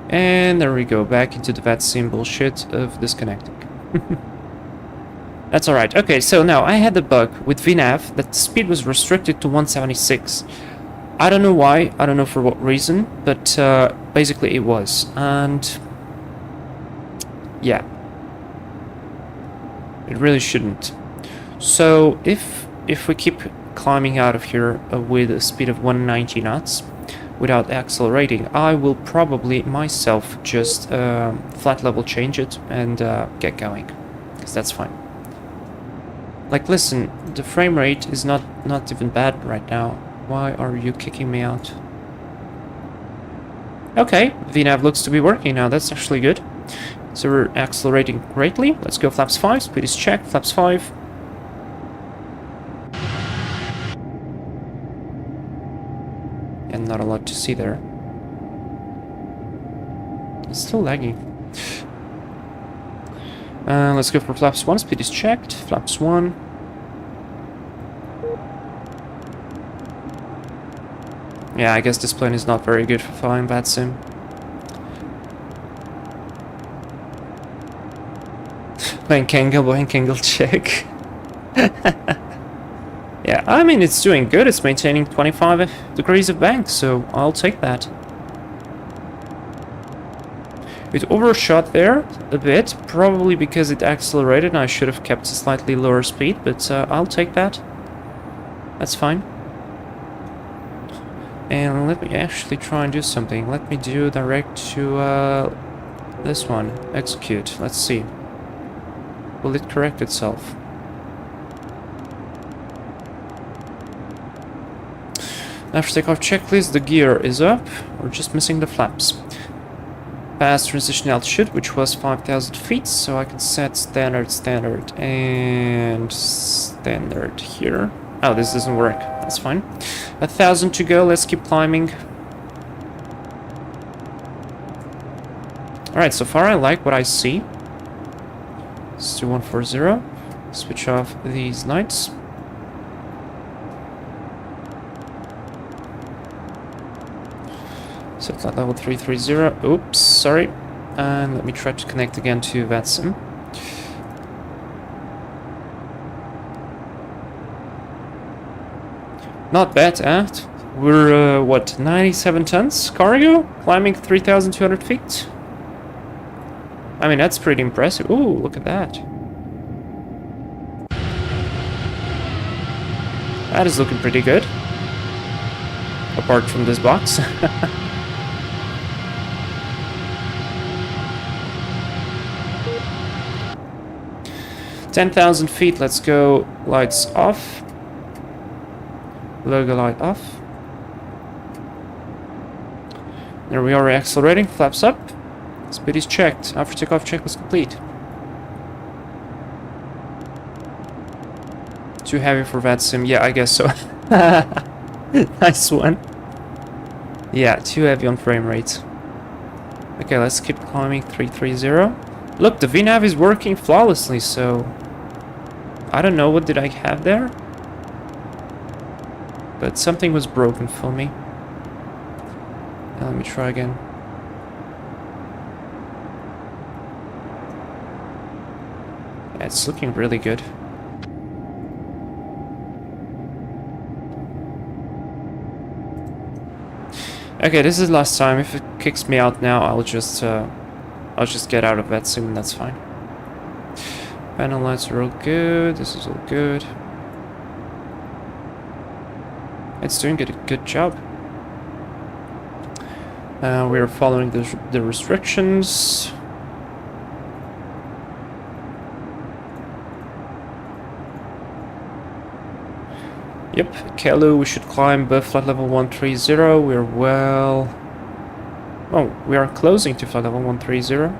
And there we go, back into the VATSIM bullshit of disconnecting. That's alright. Okay, so now I had the bug with VNAV that the speed was restricted to 176. I don't know why, I don't know for what reason, but basically it was. And yeah, it really shouldn't. So if we keep climbing out of here with a speed of 190 knots without accelerating, I will probably myself just flat level change it and get going, because that's fine. Like, listen, the frame rate is not even bad right now. Why are you kicking me out? Okay, VNAV looks to be working now. That's actually good. So we're accelerating greatly. Let's go flaps 5. Speed is checked. Flaps 5. And not a lot to see there. It's still lagging. Let's go for flaps 1. Speed is checked. Flaps 1. Yeah, I guess this plane is not very good for flying VATSIM. Boeing Kangle check. Yeah, I mean, it's doing good. It's maintaining 25 degrees of bank, so I'll take that. It overshot there a bit, probably because it accelerated and I should have kept a slightly lower speed, but I'll take that. That's fine. And let me actually try and do something. Let me do direct to this one. Execute. Let's see. Will it correct itself? After takeoff checklist, the gear is up. We're just missing the flaps. Past transition altitude, which was 5,000 feet, so I can set standard, and standard here. Oh, this doesn't work. That's fine. 1,000 to go. Let's keep climbing. Alright, so far I like what I see. Let's do 140. Switch off these lights. So flight level 330. Oops, sorry. And let me try to connect again to VATSIM. Not bad, We're, what, 97 tons cargo? Climbing 3,200 feet? I mean, that's pretty impressive. Ooh, look at that. That is looking pretty good. Apart from this box. 10,000 feet, let's go. Lights off. Logo light off. There we are, accelerating, flaps up. Speed is checked. After takeoff, checklist complete. Too heavy for VATSIM. Yeah, I guess so. Nice one. Yeah, too heavy on frame rate. Okay, let's keep climbing. 330. Look, the VNav is working flawlessly, so... I don't know what did I have there. But something was broken for me. Let me try again. Yeah, it's looking really good. Okay, this is last time. If it kicks me out now, I'll just get out of that soon. That's fine. Panel lights are all good. This is all good. It's doing a good job. We are following the restrictions. Yep, Kelu, we should climb above flight level 130. We're well... Oh, we are closing to flight level 130.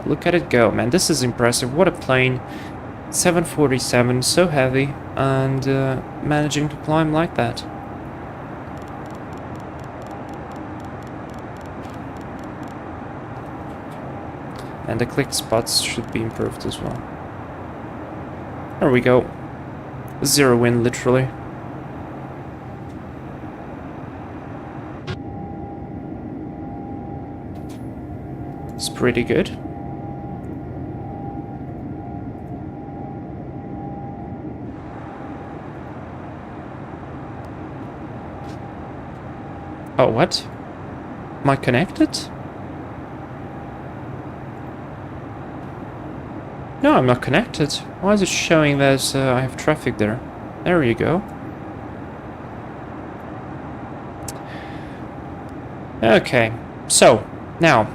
Look at it go, man. This is impressive. What a plane. 747, so heavy, and managing to climb like that. And the click spots should be improved as well. There we go. Zero wind, literally. It's pretty good. Oh, what? Am I connected? No, I'm not connected. Why is it showing that I have traffic there? There you go. Okay, so, now.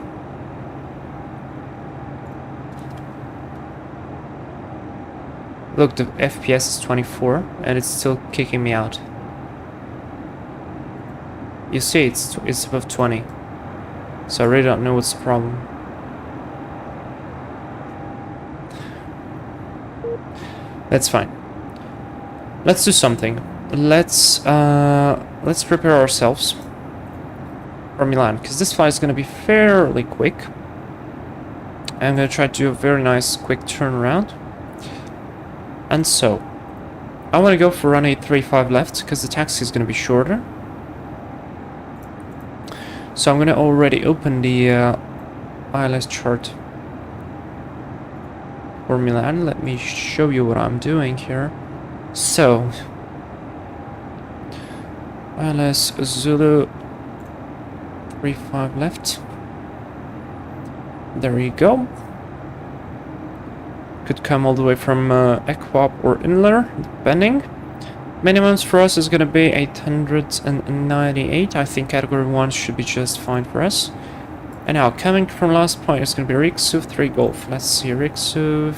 Look, the FPS is 24, and it's still kicking me out. You see, it's above 20. So I really don't know what's the problem. That's fine. Let's do something. Let's prepare ourselves for Milan, because this flight is going to be fairly quick. I'm going to try to do a very nice quick turnaround. And so, I want to go for run 835 left, because the taxi is going to be shorter. So I'm going to already open the ILS chart for Milan. Let me show you what I'm doing here. So, ILS Zulu 35 left. There you go. Could come all the way from Equap or Inler, depending. Minimums for us is going to be 898. I think category 1 should be just fine for us. And now, coming from last point, it's going to be Rixuf 3 Golf. Let's see, Rixuf.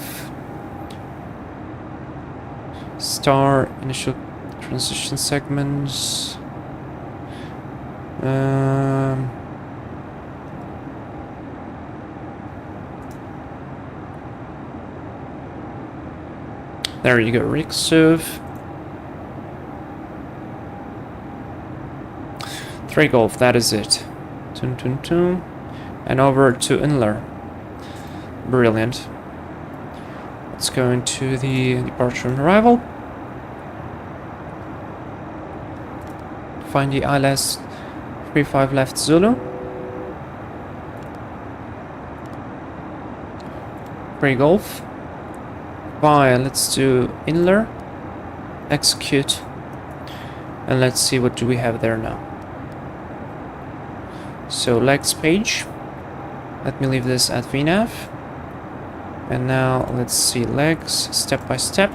Star, initial transition segments. There you go, Rixuf. 3 Golf, that is it. Tun, tun, tun. And over to Inler. Brilliant. Let's go into the departure and arrival. Find the ILS 35 left Zulu. Osprey Golf. Via, let's do Inler. Execute. And let's see what do we have there now. So legs page. Let me leave this at VNav. And now let's see legs step by step.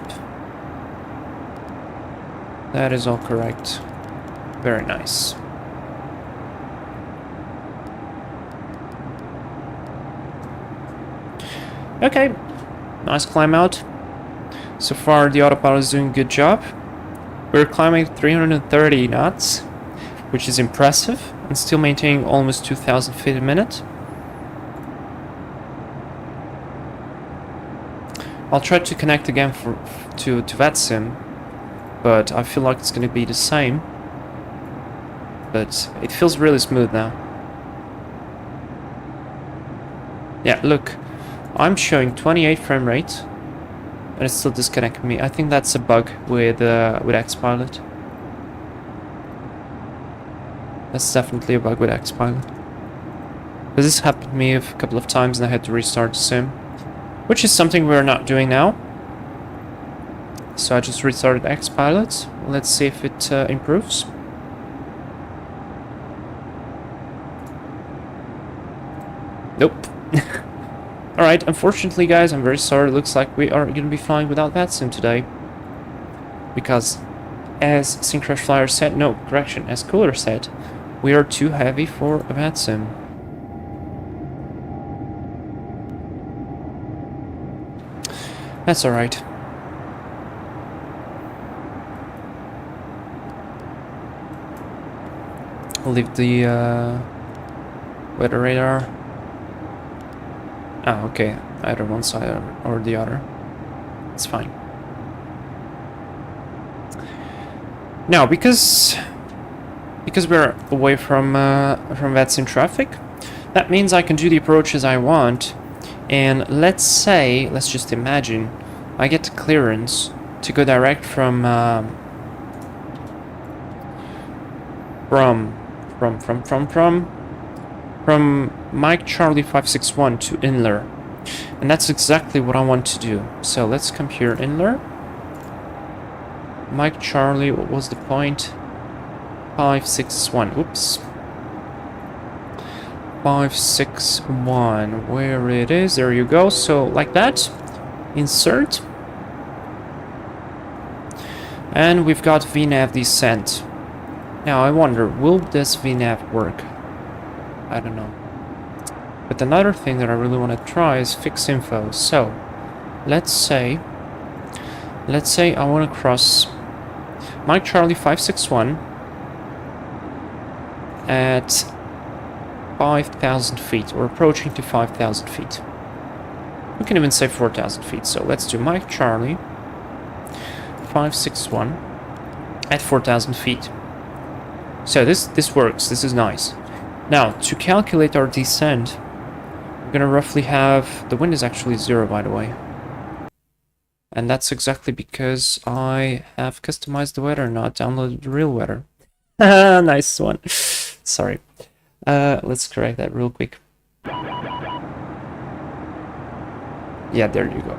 That is all correct. Very nice. Okay, nice climb out. So far the autopilot is doing a good job. We're climbing 330 knots, which is impressive, and still maintaining almost 2,000 feet a minute. I'll try to connect again to VATSIM, but I feel like it's going to be the same. But it feels really smooth now. Yeah, look, I'm showing 28 frame rate, and it's still disconnecting me. I think that's a bug with Xpilot. That's definitely a bug with Xpilot. Because this happened to me a couple of times, and I had to restart the sim. Which is something we're not doing now. So I just restarted Xpilot. Let's see if it improves. Nope. Alright, unfortunately guys, I'm very sorry. It looks like we are going to be flying without VATSIM today. Because, as Syncrash Flyer said, no, correction, as Cooler said, we are too heavy for a VATSIM. That's alright. I'll leave the weather radar. Ah, okay. Either one side or the other. It's fine. Now, because we're away from VATSIM traffic, that means I can do the approaches I want. And let's just imagine, I get clearance to go direct from Mike Charlie 561 to Inler. And that's exactly what I want to do. So let's compare Inler. Mike Charlie, what was the point? 561, oops. 561, where it is, there you go. So like that, insert, and we've got VNav descent. Now I wonder, will this VNav work? I don't know. But another thing that I really want to try is fix info. So let's say I want to cross Mike Charlie 561 at 5,000 feet, or approaching to 5,000 feet. We can even say 4,000 feet. So let's do Mike Charlie 561 at 4,000 feet. So this works. This is nice. Now to calculate our descent, we're gonna roughly have, the wind is actually 0, by the way, and that's exactly because I have customized the weather, not downloaded the real weather. Nice one. Sorry. Let's correct that real quick. Yeah, there you go.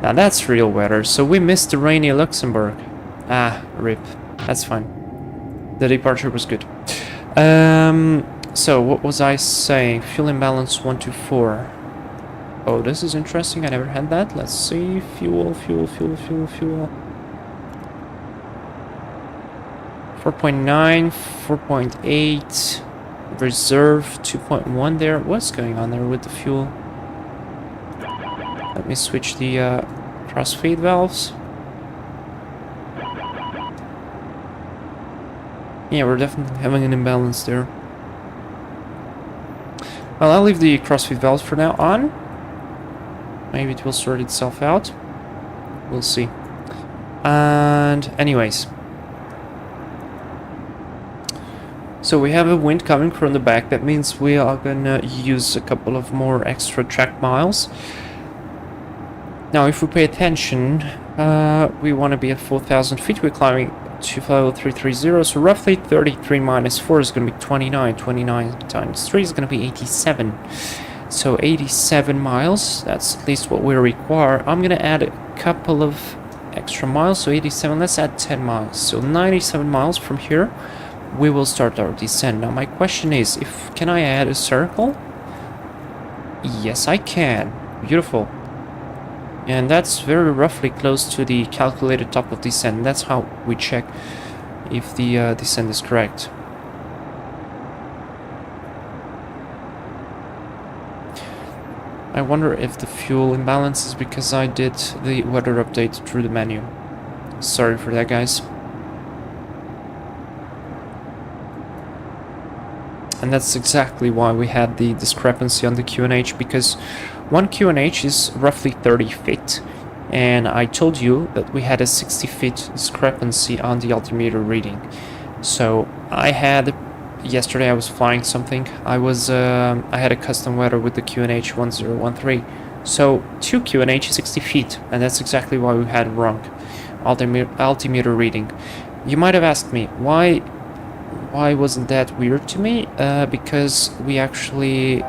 Now that's real weather. So we missed the rainy Luxemburg. Ah, rip. That's fine. The departure was good. So what was I saying? Fuel imbalance 124. Oh, this is interesting. I never had that. Let's see. Fuel. 4.9, 4.8. Reserve 2.1 there. What's going on there with the fuel? Let me switch the crossfeed valves. Yeah, we're definitely having an imbalance there. Well, I'll leave the crossfeed valves for now on. Maybe it will sort itself out. We'll see. And anyways. So we have a wind coming from the back. That means we are gonna use a couple of more extra track miles. Now, if we pay attention, we want to be at 4,000 feet. We're climbing to level 330, so roughly 33 minus 4 is going to be 29. 29 times 3 is going to be 87. So 87 miles, that's at least what we require. I'm gonna add a couple of extra miles, so 87, let's add 10 miles. So 97 miles from here, we will start our descent. Now my question is, can I add a circle? Yes, I can. Beautiful. And that's very roughly close to the calculated top of descent. That's how we check if the descent is correct. I wonder if the fuel imbalance is because I did the weather update through the menu. Sorry for that, guys. And that's exactly why we had the discrepancy on the QNH, because one QNH is roughly 30 feet. And I told you that we had a 60 feet discrepancy on the altimeter reading. So yesterday I was flying something. I had a custom weather with the QNH 1013. So 2 QNH 60 feet, and that's exactly why we had wrong altimeter reading. You might have asked me, why wasn't that weird to me? Because we actually,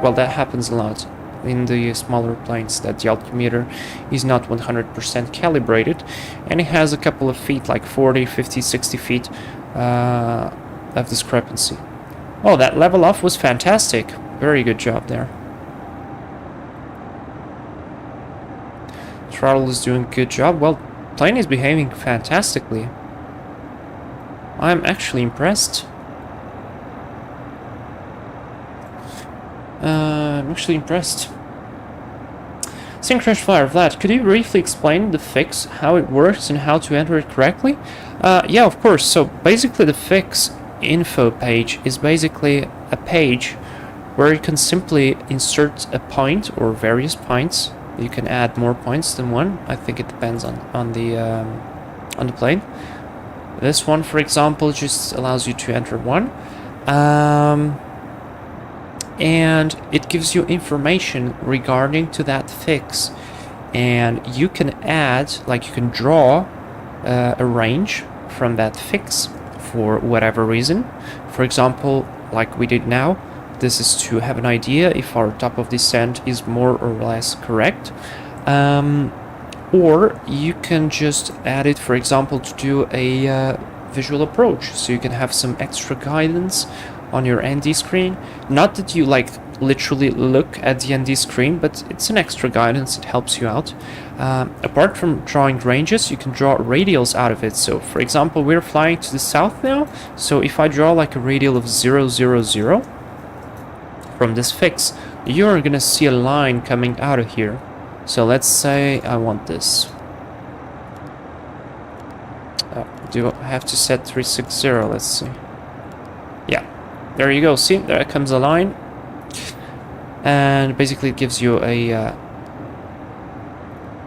well, that happens a lot in the smaller planes, that the altimeter is not 100% calibrated, and it has a couple of feet, like 40, 50, 60 feet of discrepancy. Oh, that level off was fantastic. Very good job there. Throttle is doing a good job. Well, plane is behaving fantastically. I'm actually impressed. I'm actually impressed. Synchronous Flyer, Vlad, could you briefly explain the fix, how it works, and how to enter it correctly? Yeah, of course. So basically the fix info page is basically a page where you can simply insert a point or various points. You can add more points than one. I think it depends on the plane. This one, for example, just allows you to enter one. And it gives you information regarding to that fix. And you can add, like you can draw a range from that fix for whatever reason. For example, like we did now, this is to have an idea if our top of descent is more or less correct. Or you can just add it, for example, to do a visual approach. So you can have some extra guidance on your ND screen. Not that you like literally look at the ND screen, but it's an extra guidance. It helps you out. Apart from drawing ranges, you can draw radials out of it. So for example, we're flying to the south now. So if I draw like a radial of 000 from this fix, you're gonna see a line coming out of here. So let's say I want this. Do I have to set 360? Let's see. Yeah, there you go. See, there comes a line. And basically it gives you a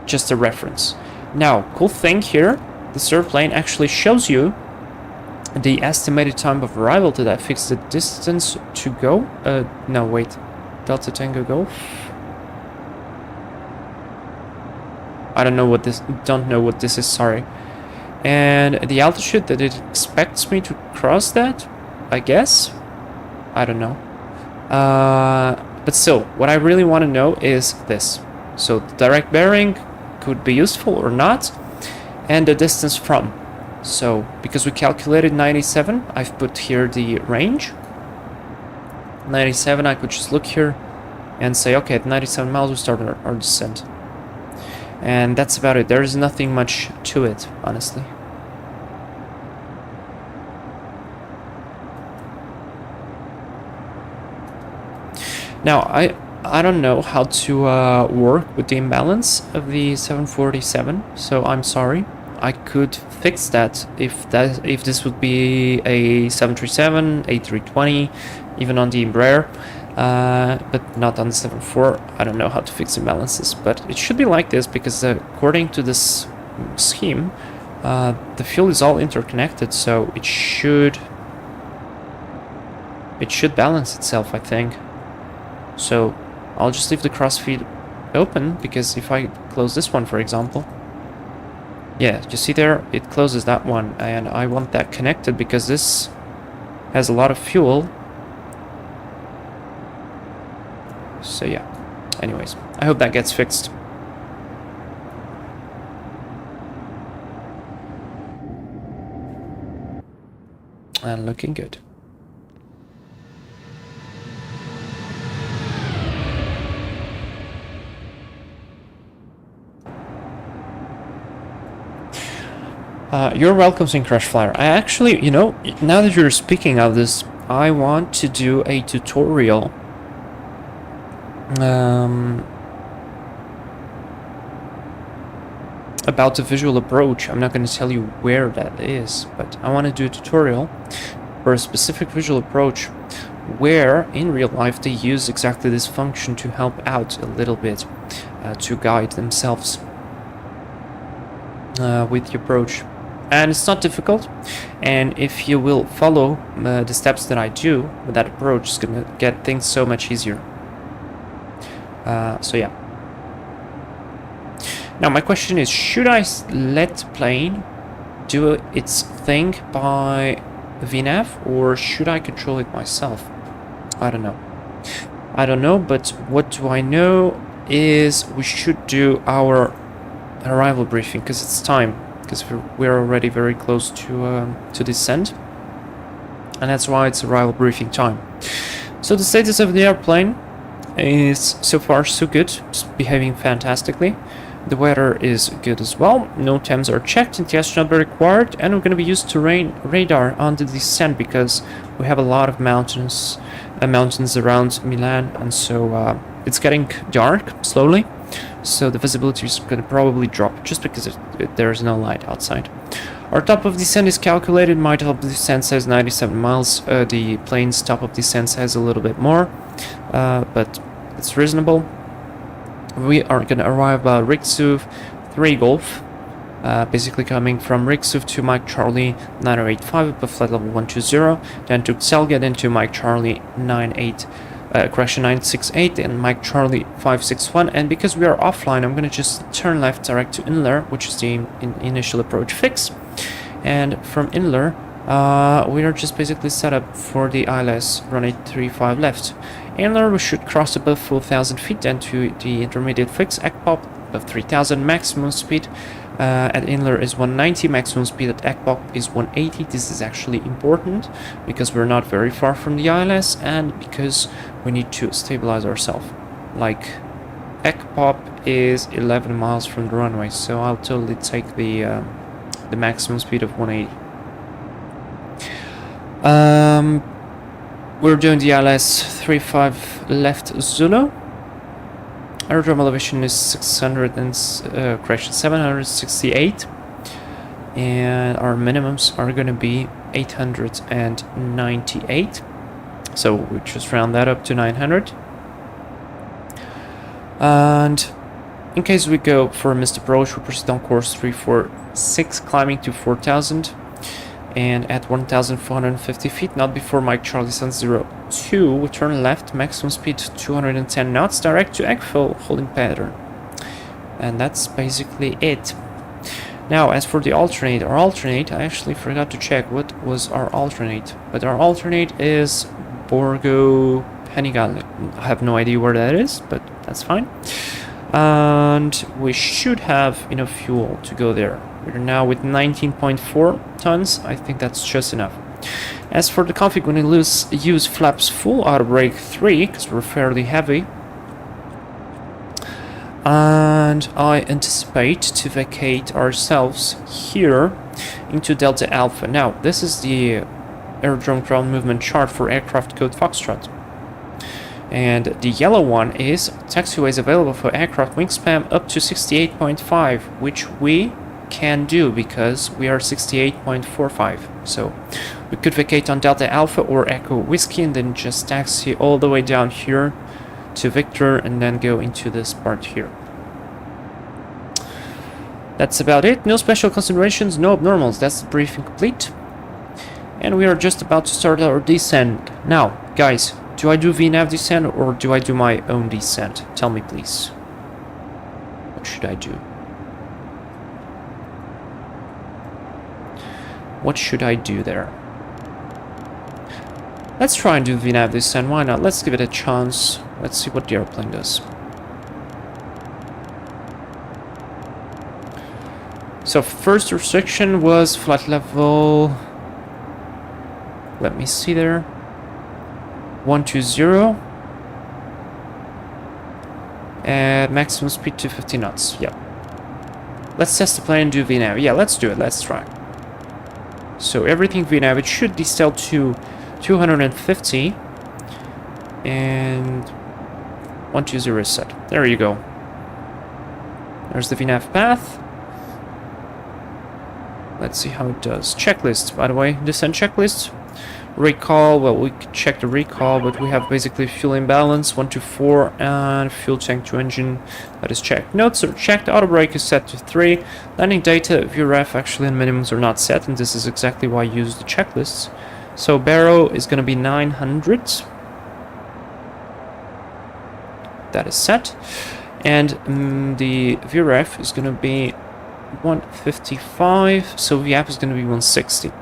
just a reference. Now, cool thing here, the server plane actually shows you the estimated time of arrival to that fix, the distance to go. No, wait. Delta Tango Golf. I don't know what this is, sorry. And the altitude that it expects me to cross that, I guess. I don't know. But still, what I really want to know is this. So the direct bearing could be useful or not, and the distance from. So because we calculated 97, I've put here the range. 97, I could just look here and say, okay, at 97 miles we start our descent. And that's about it. There is nothing much to it, honestly. Now, I don't know how to work with the imbalance of the 747, so I'm sorry. I could fix that if this would be a 737, A320, even on the Embraer, but not on the 74. I don't know how to fix imbalances, but it should be like this because according to this scheme, the fuel is all interconnected, so it should balance itself, I think. So I'll just leave the crossfeed open, because if I close this one, for example, yeah, you see there, it closes that one, and I want that connected because this has a lot of fuel. So yeah, anyways, I hope that gets fixed. And looking good. You're welcome, Sync Crash Flyer. I actually, you know, now that you're speaking of this, I want to do a tutorial about the visual approach. I'm not going to tell you where that is, but I want to do a tutorial for a specific visual approach where in real life they use exactly this function to help out a little bit, to guide themselves with the approach. And it's not difficult, and if you will follow the steps that I do with that approach, it's going to get things so much easier. So yeah. Now my question is, should I let the plane do its thing by VNAV, or should I control it myself? I don't know. I don't know, but what do I know is we should do our arrival briefing, because it's time. Because we're already very close to descent, and that's why it's arrival briefing time. So the status of the airplane is so far so good, it's behaving fantastically. The weather is good as well. No temps are checked, and tests not be required, and we're going to be used terrain radar on the descent because we have a lot of mountains around Milan, and so it's getting dark slowly. So the visibility is going to probably drop just because there's no light outside. Our top of descent is calculated. My top of descent says 97 miles. The plane's top of descent says a little bit more, but it's reasonable. We are going to arrive at Riksuv 3 Golf, basically coming from Riksuv to Mike Charlie 9085 above flight level 120, then to Xelga, then to Mike Charlie 968 and Mike Charlie 561. And because we are offline, I'm going to just turn left direct to Inler, which is the initial approach fix. And from Inler, we are just basically set up for the ILS run 835 left. Inler, we should cross above 4,000 feet, then to the intermediate fix, ECPOP above 3,000, maximum speed at Inler is 190, maximum speed at ECPOP is 180. This is actually important because we're not very far from the ILS and because we need to stabilize ourselves. Like, ECPOP is 11 miles from the runway, so I'll totally take the maximum speed of 180. We're doing the ILS 35 left Zulu. Aerodrome elevation is 768, and our minimums are going to be 898. So we just round that up to 900. And in case we go for a missed approach, we proceed on course 346, climbing to 4,000. And at 1,450 feet, not before Mike Charlie Sun 02, we turn left, maximum speed 210 knots, direct to ECFO holding pattern. And that's basically it. Now, as for the alternate, our alternate, I actually forgot to check what was our alternate. But our alternate is Borgo Panigale. I have no idea where that is, but that's fine. And we should have enough fuel to go there. We're now with 19.4 tons. I think that's just enough. As for the config, we're going to use flaps full out of brake 3 because we're fairly heavy. And I anticipate to vacate ourselves here into Delta Alpha. Now, this is the aerodrome ground movement chart for aircraft code Foxtrot. And the yellow one is taxiways available for aircraft wingspan up to 68.5, which we can do because we are 68.45. So we could vacate on Delta Alpha or Echo Whiskey and then just taxi all the way down here to Victor and then go into this part here. That's about it. No special considerations, no abnormals. That's the briefing complete. And we are just about to start our descent. Now, guys, do I do VNAV descent or do I do my own descent? Tell me, please. What should I do? What should I do there? Let's try and do VNAV descent. Why not? Let's give it a chance. Let's see what the airplane does. So first restriction was flight level, let me see there, 120, and maximum speed 250 knots. Yep. Let's test the plane and do VNAV. Yeah, let's do it. Let's try. So everything VNAV, it should descend to 250, and 120 is set. There you go. There's the VNAV path. Let's see how it does. Checklist, by the way, descent checklist. Recall, well, we could check the recall, but we have basically fuel imbalance, 1 to 4, and fuel tank to engine, that is checked. Notes are checked, auto brake is set to 3, landing data, VREF actually and minimums are not set, and this is exactly why I use the checklists. So barrow is going to be 900, that is set, and the VREF is going to be 155, so VAP is going to be 160.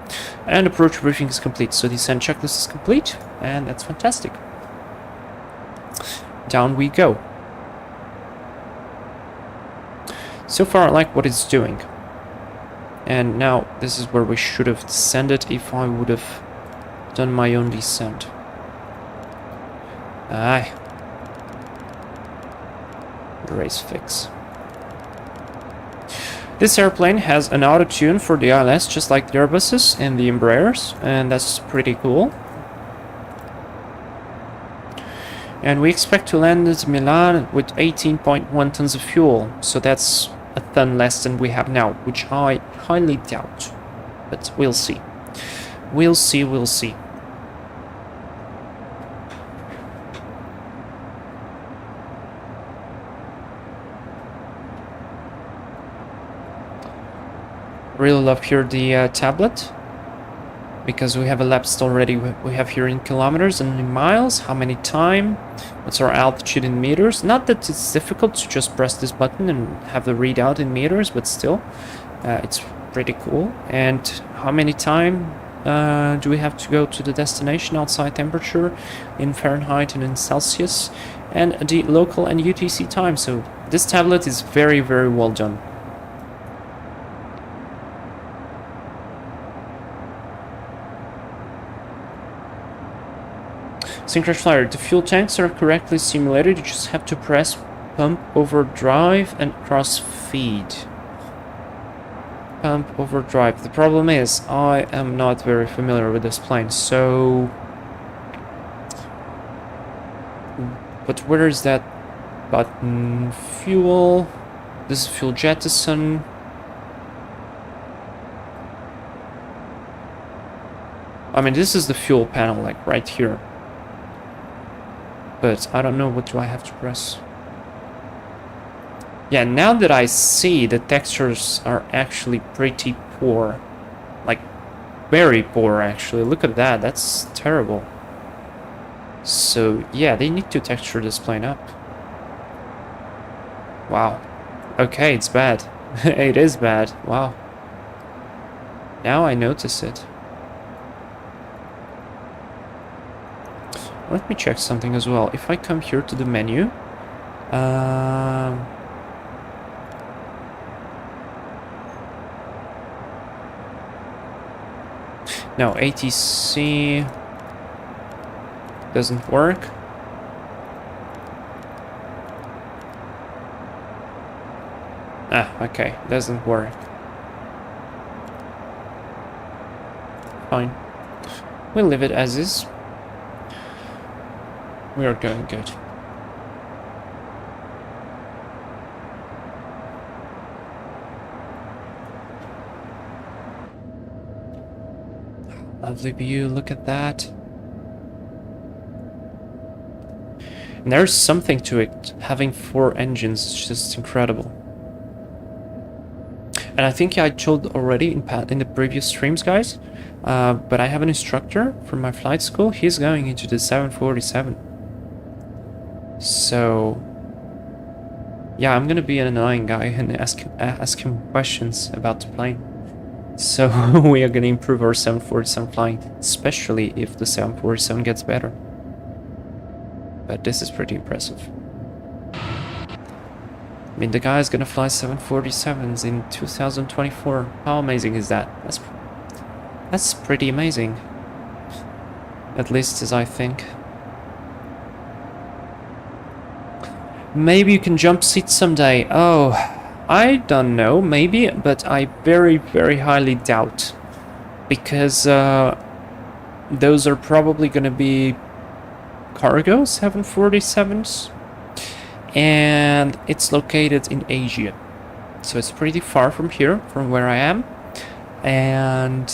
And approach briefing is complete, so the descent checklist is complete, and that's fantastic. Down we go. So far I like what it's doing. And now this is where we should have descended if I would have done my own descent. Aye. Race fix. This airplane has an auto-tune for the ILS, just like the Airbuses and the Embraers, and that's pretty cool. And we expect to land at Milan with 18.1 tons of fuel, so that's a ton less than we have now, which I highly doubt. But we'll see. We'll see, we'll see. Really love here the tablet, because we have elapsed already. We have here in kilometers and in miles, how many time, what's our altitude in meters. Not that it's difficult to just press this button and have the readout in meters, but still, it's pretty cool. And how many time do we have to go to the destination, outside temperature in Fahrenheit and in Celsius, and the local and UTC time. So this tablet is very, very well done. Synchronous Flyer, the fuel tanks are correctly simulated, you just have to press pump overdrive and cross feed. Pump overdrive. The problem is, I am not very familiar with this plane, so... But where is that button? Fuel... This is fuel jettison. I mean, this is the fuel panel, like right here. But I don't know, what do I have to press? Yeah, now that I see, the textures are actually pretty poor. Like, very poor actually. Look at that, that's terrible. So yeah, they need to texture this plane up. Wow. Okay, it's bad. It is bad. Wow. Now I notice it. Let me check something as well. If I come here to the menu, no, ATC doesn't work. Ah, okay, doesn't work. Fine. We'll leave it as is. We are going good. Lovely view, look at that. And there's something to it, having 4 engines, it's just incredible. And I think I told already in the previous streams, guys, but I have an instructor from my flight school, he's going into the 747. So, yeah, I'm gonna be an annoying guy and ask him questions about the plane. So we are gonna improve our 747 flying, especially if the 747 gets better. but this is pretty impressive. I mean, the guy is gonna fly 747s in 2024. How amazing is that? That's pretty amazing. At least as I think. Maybe you can jump seats someday. Oh, I don't know, maybe, but I very, very highly doubt. Because those are probably gonna be cargo 747s. And it's located in Asia. So it's pretty far from here, from where I am. And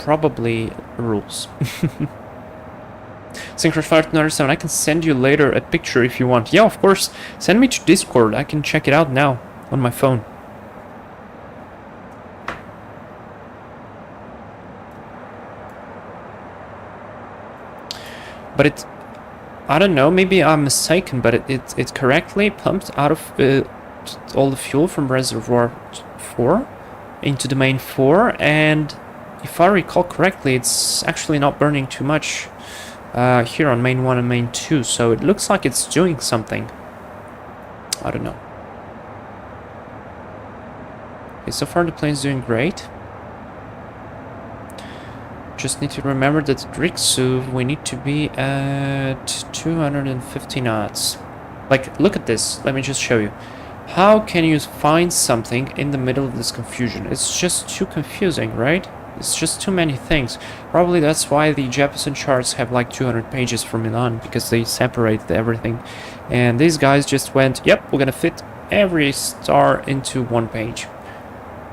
probably rules. Synchro597, I can send you later a picture if you want. Yeah, of course. Send me to Discord. I can check it out now on my phone. But it... I don't know, maybe I'm mistaken, but it correctly pumped out of all the fuel from Reservoir 4 into the main 4, and if I recall correctly, it's actually not burning too much here on main 1 and main 2, so it looks like it's doing something. I don't know. Okay, so far the plane's doing great. Just need to remember that at Riksuv we need to be at 250 knots. Like, look at this. Let me just show you. How can you find something in the middle of this confusion? It's just too confusing, right? It's just too many things. Probably that's why the Jeppesen charts have like 200 pages for Milan, because they separate everything. And these guys just went, yep, we're gonna fit every star into one page.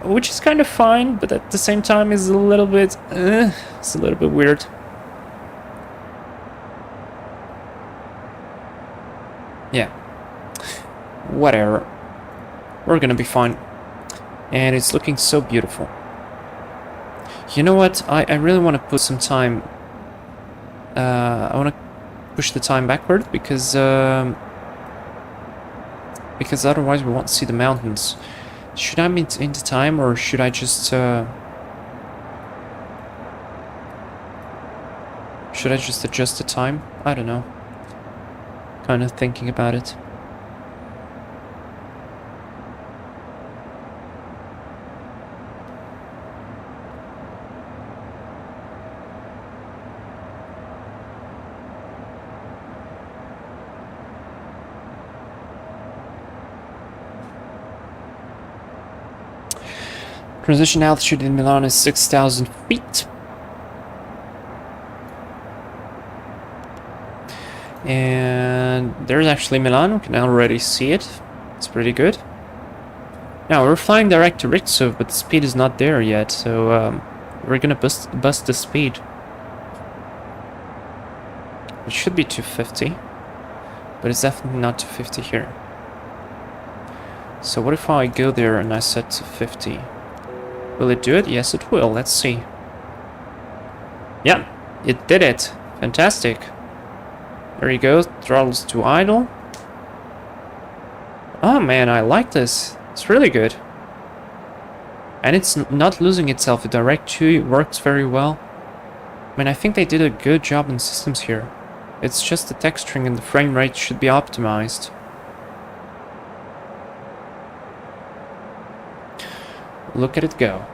Which is kind of fine, but at the same time is a little bit... it's a little bit weird. Yeah. Whatever. We're gonna be fine. And it's looking so beautiful. You know what? I really want to put some time... I want to push the time backward, because otherwise we won't see the mountains. Should I be into time, or should I just adjust the time? I don't know. Kind of thinking about it. Transition altitude in Milan is 6,000 feet. And there's actually Milan. We can already see it. It's pretty good. Now, we're flying direct to Riksuv, but the speed is not there yet, so we're gonna bust the speed. It should be 250, but it's definitely not 250 here. So what if I go there and I set to 50? Will it do it? Yes, it will. Let's see. Yeah, it did it. Fantastic. There you go. Throttles to idle. Oh man, I like this. It's really good. And it's not losing itself. The direct 2 works very well. I mean, I think they did a good job in systems here. It's just the texturing and the frame rate should be optimized. Look at it go.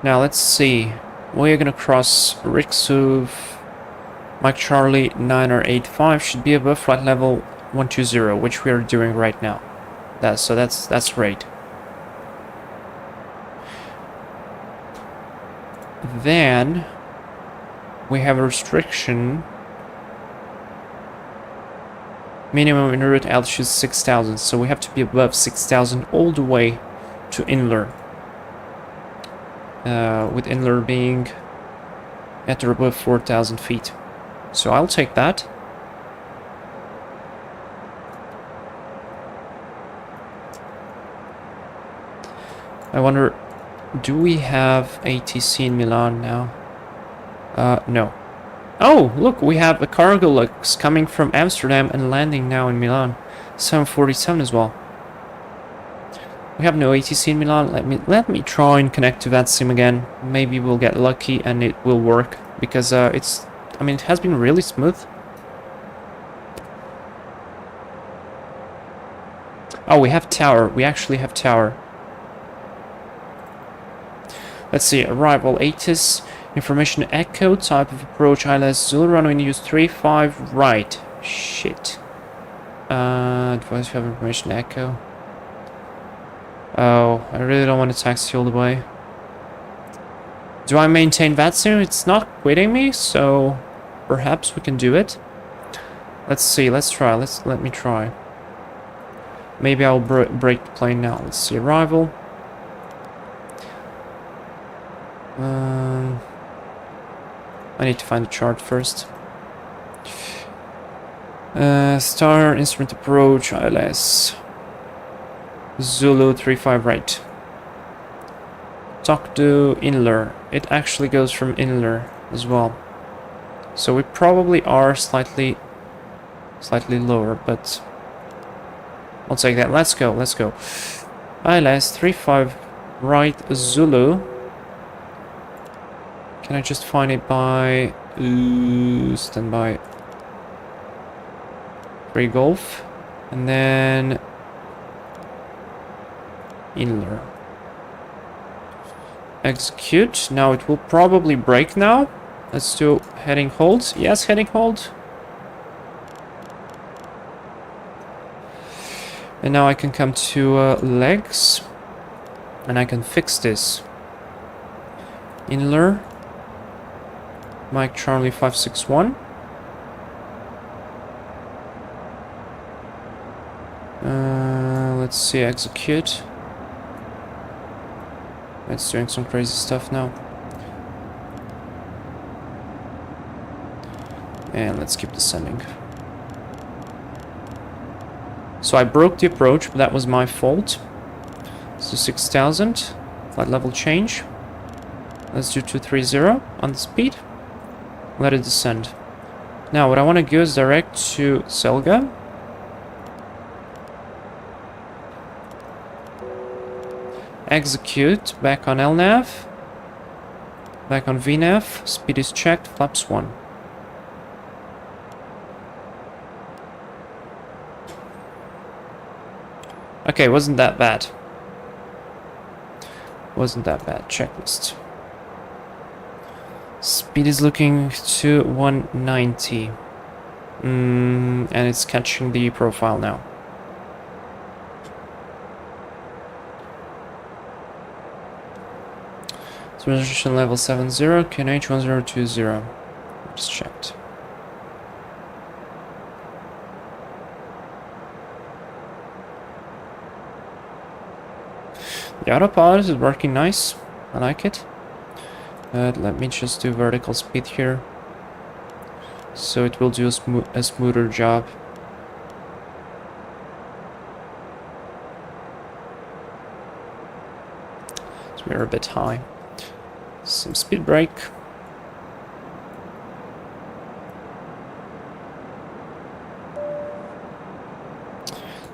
Now let's see. We're gonna cross Riksuv. Mike Charlie 985 should be above flight level 120, which we are doing right now. That's great. Then we have a restriction. Minimum en route altitude 6,000, so we have to be above 6,000 all the way to Inler. With Inler being at or above 4,000 feet. So I'll take that. I wonder, do we have ATC in Milan now? No. Oh, look, we have a CargoLux coming from Amsterdam and landing now in Milan. 747 as well. We have no ATC in Milan. Let me try and connect to that sim again. Maybe we'll get lucky and it will work because it has been really smooth. Oh, we have tower. We actually have tower. Let's see. Arrival ATIS. Information echo. Type of approach ILS Zulu. Runway use 35 right. Shit. Advice have information echo. Oh, I really don't want to taxi all the way. Do I maintain VATSU? It's not quitting me, so perhaps we can do it. Let's see. Let's try. Let me try. Maybe I'll break the plane now. Let's see. Arrival. I need to find the chart first. Star instrument approach ILS Zulu 35 right. Talk to Inler. It actually goes from Inler as well. So we probably are slightly lower, but I'll take that. Let's go. ILS 35 right Zulu. Can I just find it by standby 3 Golf and then Inler. Execute. Now it will probably break now. Let's do heading hold. Yes, heading hold. And now I can come to legs and I can fix this. Inler. Mike Charlie 561. Let's see, execute. It's doing some crazy stuff now. And let's keep descending. So I broke the approach, but that was my fault. Let's do 6,000. Flight level change. Let's do 230 on the speed. Let it descend. Now what I want to go is direct to Selga. Execute. Back on LNAV. Back on VNAV. Speed is checked. Flaps 1. Okay, wasn't that bad. Wasn't that bad. Checklist. Speed is looking to 190. And it's catching the profile now. Transition level 70, QNH 1020. Just checked. The autopilot is working nice. I like it. Let me just do vertical speed here. So it will do a smoother job. So we're a bit high. Some speed brake.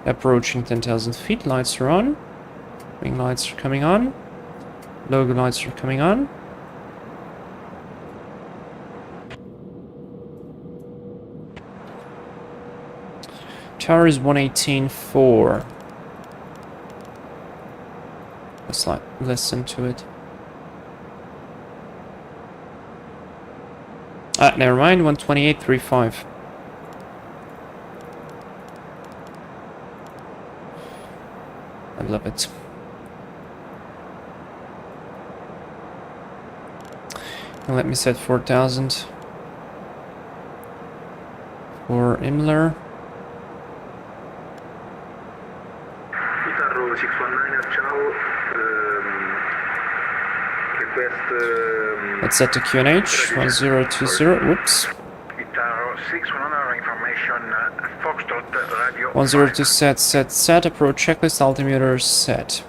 Approaching 10,000 feet. Lights are on. Wing lights are coming on. Logo lights are coming on. Tower is 118.4. Let's listen to it. Ah, never mind. 128.35. I love it. And let me set 4,000 for Imler. Let's set to QNH 1020. Whoops. 102 set. Approach checklist altimeter set.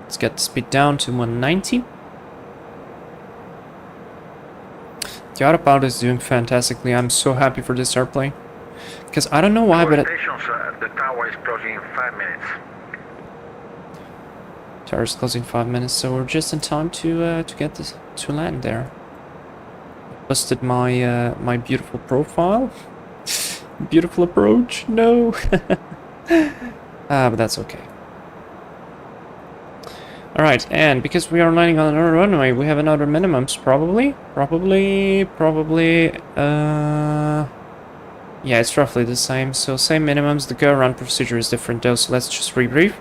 Let's get the speed down to 190. The autopilot is doing fantastically. I'm so happy for this airplane. Because I don't know why, but Stations, the tower is closing in 5 minutes. tower is closing 5 minutes, so we're just in time to get this to land there. Busted my my beautiful profile. Beautiful approach. No. But that's okay. Alright, and because we are landing on another runway, we have another minimums, probably. Yeah, it's roughly the same. So same minimums. The go-around procedure is different though, so let's just rebrief.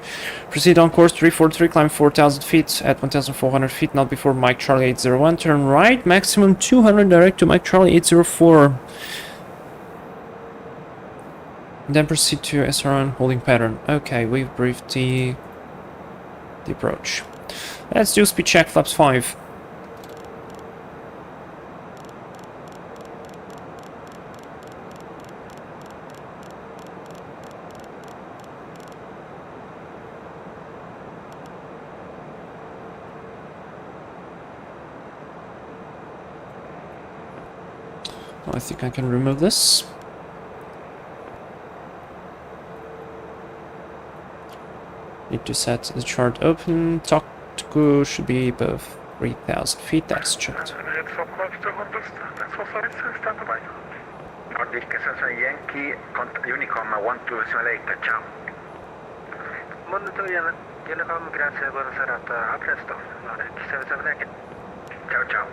Proceed on course 343, climb 4,000 feet at 1,400 feet, not before Mike Charlie 801. Turn right, maximum 200 direct to Mike Charlie 804. And then proceed to SRN holding pattern. Okay, we've briefed the approach. Let's do speed check, flaps 5. I think I can remove this. Need to set the chart open. Talk to go should be above 3,000 feet. That's checked. Nordic Station Yankee, Unicom 1278, ciao. Monitor Unicom, grazie, buona serata, a presto. Nordic 778. Ciao, ciao.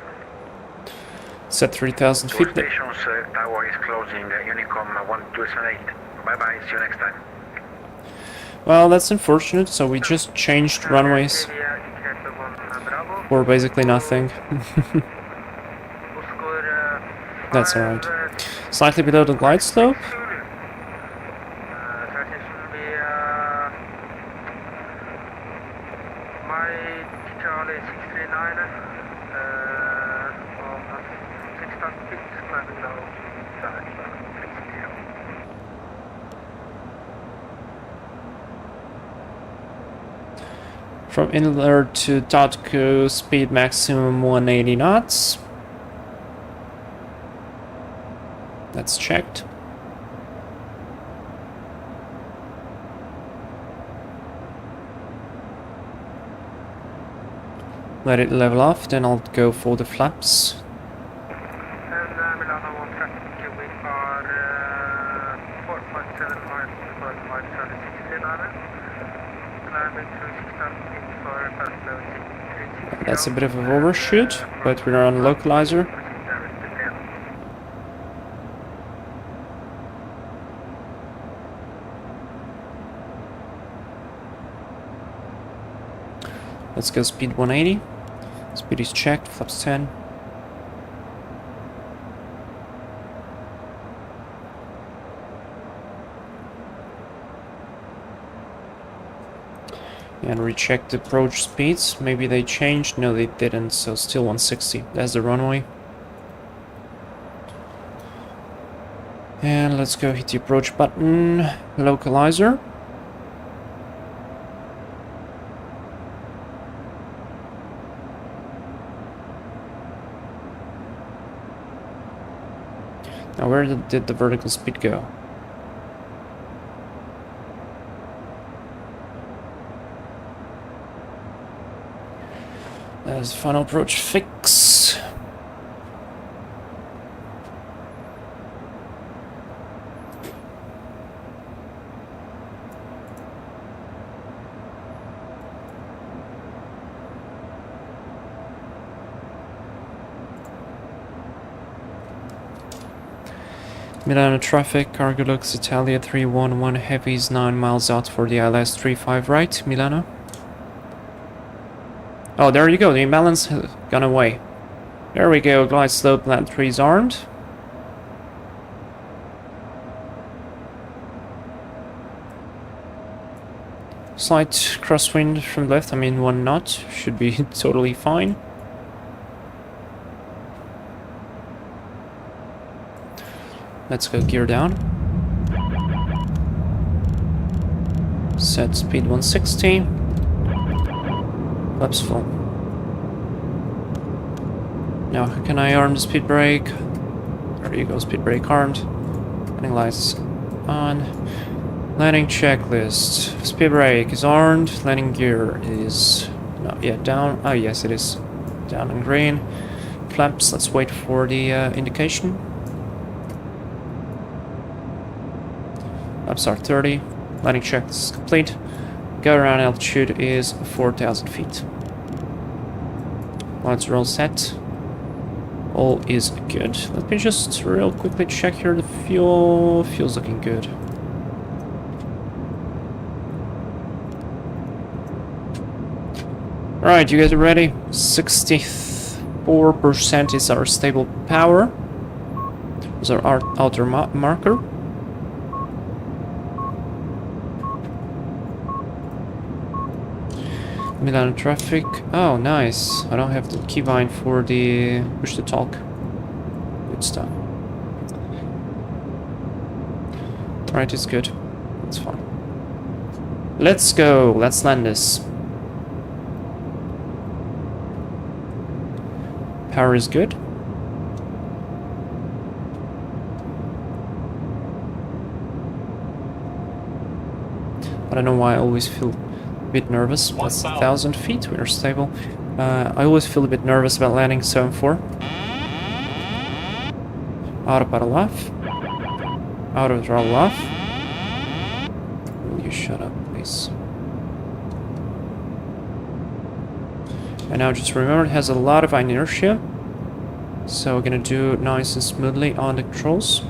Set 3,000 feet. Stations, tower is closing, Unicom 1278. Bye-bye, see you next time. Well, that's unfortunate, so we just changed runways for basically nothing. That's alright. Slightly below the glide slope. From inlet to Totco, speed maximum 180 knots. That's checked. Let it level off, then I'll go for the flaps. And Milan 1 traffic, we are 4.7 miles before Mike Charlie 69. Climbing through 6,000 feet for first level 6. That's a bit of an overshoot, but we're on localizer. Let's go speed 180. Speed is checked, flaps 10. And recheck the approach speeds. Maybe they changed. No, they didn't. So still 160. That's the runway. And let's go hit the approach button. Localizer. Now where did the vertical speed go? There's final approach fix. Milan traffic, CargoLux Italia 311 heavies 9 miles out for the ILS 35 right, Milano. Oh, there you go, the imbalance has gone away. There we go, glide slope, land 3 is armed. Slight crosswind from left, I mean 1 knot, should be totally fine. Let's go gear down. Set speed 160. Flaps full. Now, how can I arm the speed brake? There you go, speed brake armed. Landing lights on. Landing checklist. Speed brake is armed. Landing gear is not yet down. Oh, yes, it is down in green. Flaps, let's wait for the indication. Flaps are 30. Landing check is complete. Go around altitude is 4,000 feet. Lights are all set. All is good. Let me just real quickly check here the fuel. Fuel's looking good. Alright, you guys are ready? 64% is our stable power. Is our outer marker. Milan traffic. Oh, nice. I don't have the keybind for the push to talk. Good stuff. Alright, it's good. It's fine. Let's go. Let's land this. Power is good. I don't know why I always feel a bit nervous. That's 1,000 feet. We are stable. I always feel a bit nervous about landing 7-4. Autopilot off. Auto throttle off. Will you shut up, please? And now just remember, it has a lot of inertia. So we're gonna do it nice and smoothly on the controls.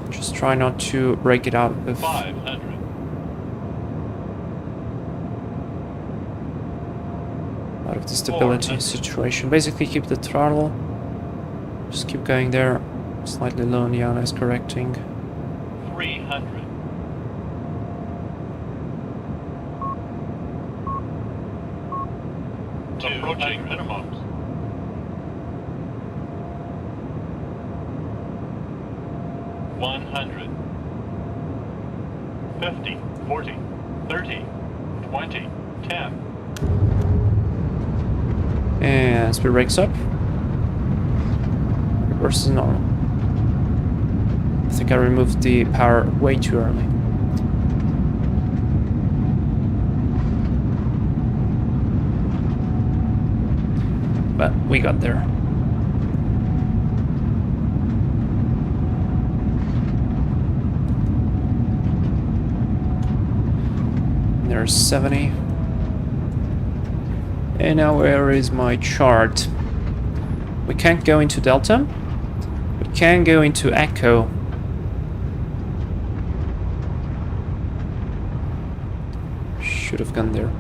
Just try not to break it out of 500. out of the stability situation. Basically keep the throttle. Just keep going there. Slightly low, Niana is correcting. 300. Approaching minimums. 100. 50, 40, 30, 20, 10. And speed brakes up. Reverse is normal. I think I removed the power way too early. But we got there. There's 70. And now where is my chart? We can't go into Delta. We can go into Echo. Should have gone there.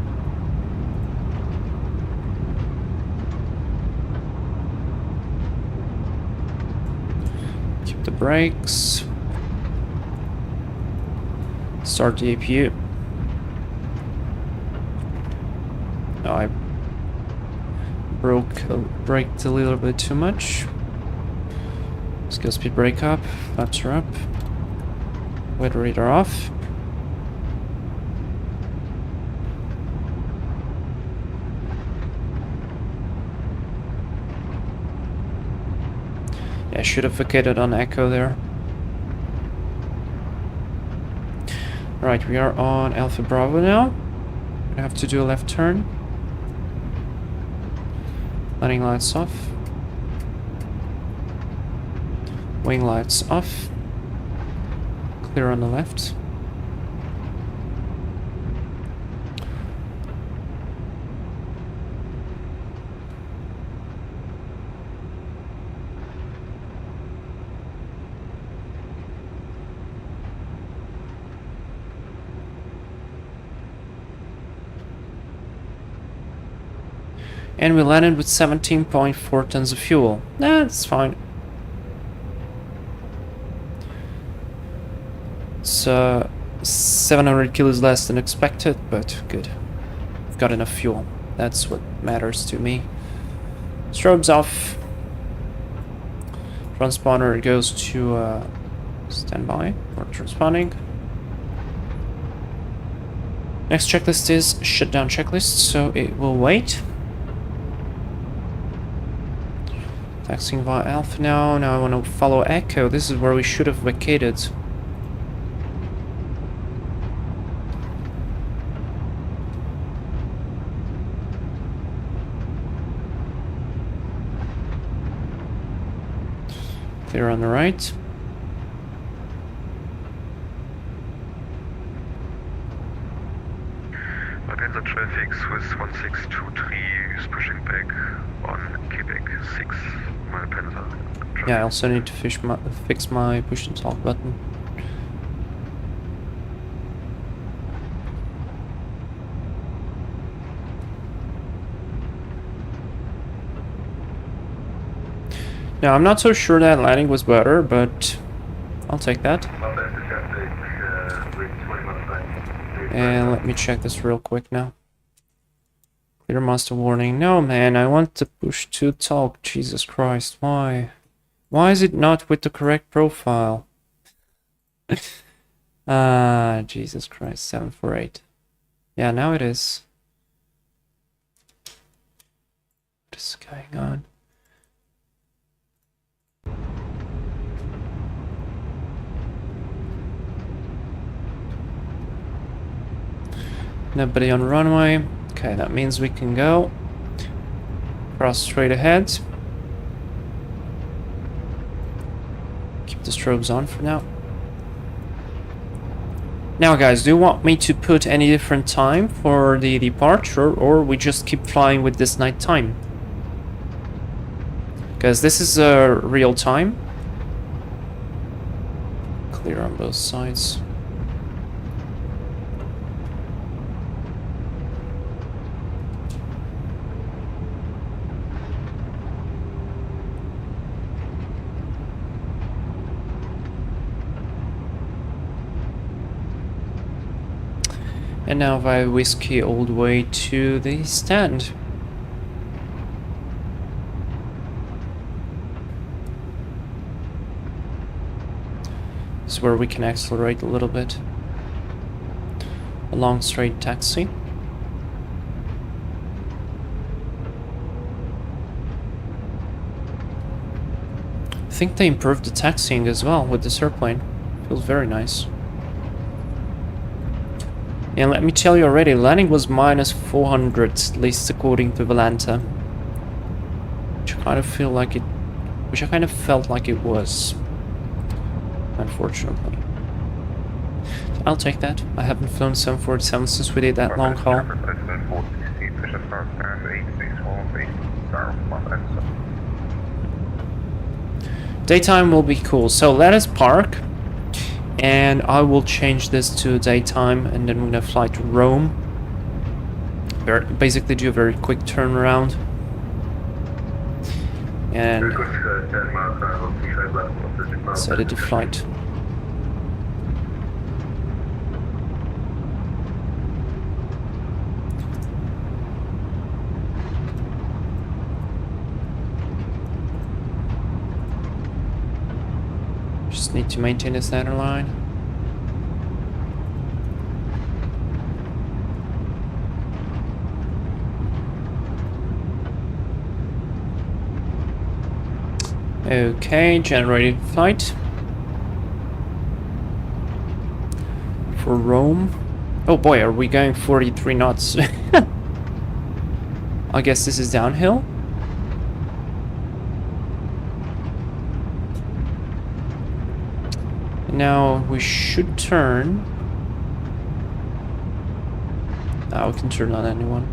Keep the brakes. Start the APU. Oh, I braked a little bit too much. Let's go speed brake up. Flaps are up. Weather radar off. Yeah, I should have vacated on Echo there. Alright, we are on Alpha Bravo now. We have to do a left turn. Landing lights off. Wing lights off. Clear on the left. And we landed with 17.4 tons of fuel. That's fine. It's 700 kilos less than expected, but good. We've got enough fuel. That's what matters to me. Strobes off. Transponder goes to standby or transponding. Next checklist is shutdown checklist, so it will wait. Taxiing via Alpha now. Now I want to follow Echo. This is where we should have vacated. Clear on the right. The traffic Swiss 1623 is pushing back on Quebec 6 mile Panther. Yeah, I also need to fix my push and talk button. Now, I'm not so sure that landing was better, but I'll take that. And let me check this real quick now. Clear master warning. No, man, I want to push to talk. Jesus Christ, why? Why is it not with the correct profile? Ah, Jesus Christ, 748. Yeah, now it is. What is going on? Nobody on runway. Okay, that means we can go. Cross straight ahead. Keep the strobes on for now. Now guys, do you want me to put any different time for the departure, or we just keep flying with this night time? Because this is real time. Clear on both sides. And now via whiskey all the way to the stand. This is where we can accelerate a little bit. A long straight taxi. I think they improved the taxiing as well with this airplane. Feels very nice. And let me tell you already, landing was minus 400, at least according to Valenta. Which I kind of feel like it... Which I kind of felt like it was. Unfortunately. I'll take that. I haven't flown 747 since we did that long haul. Daytime will be cool, so let us park. And I will change this to daytime, and then we're gonna fly to Rome. Basically do a very quick turnaround. And set it to flight. Just need to maintain the center line. Okay, generating flight. For Rome. Oh boy, are we going 43 knots? I guess this is downhill. Now we should turn. Now we can turn on anyone.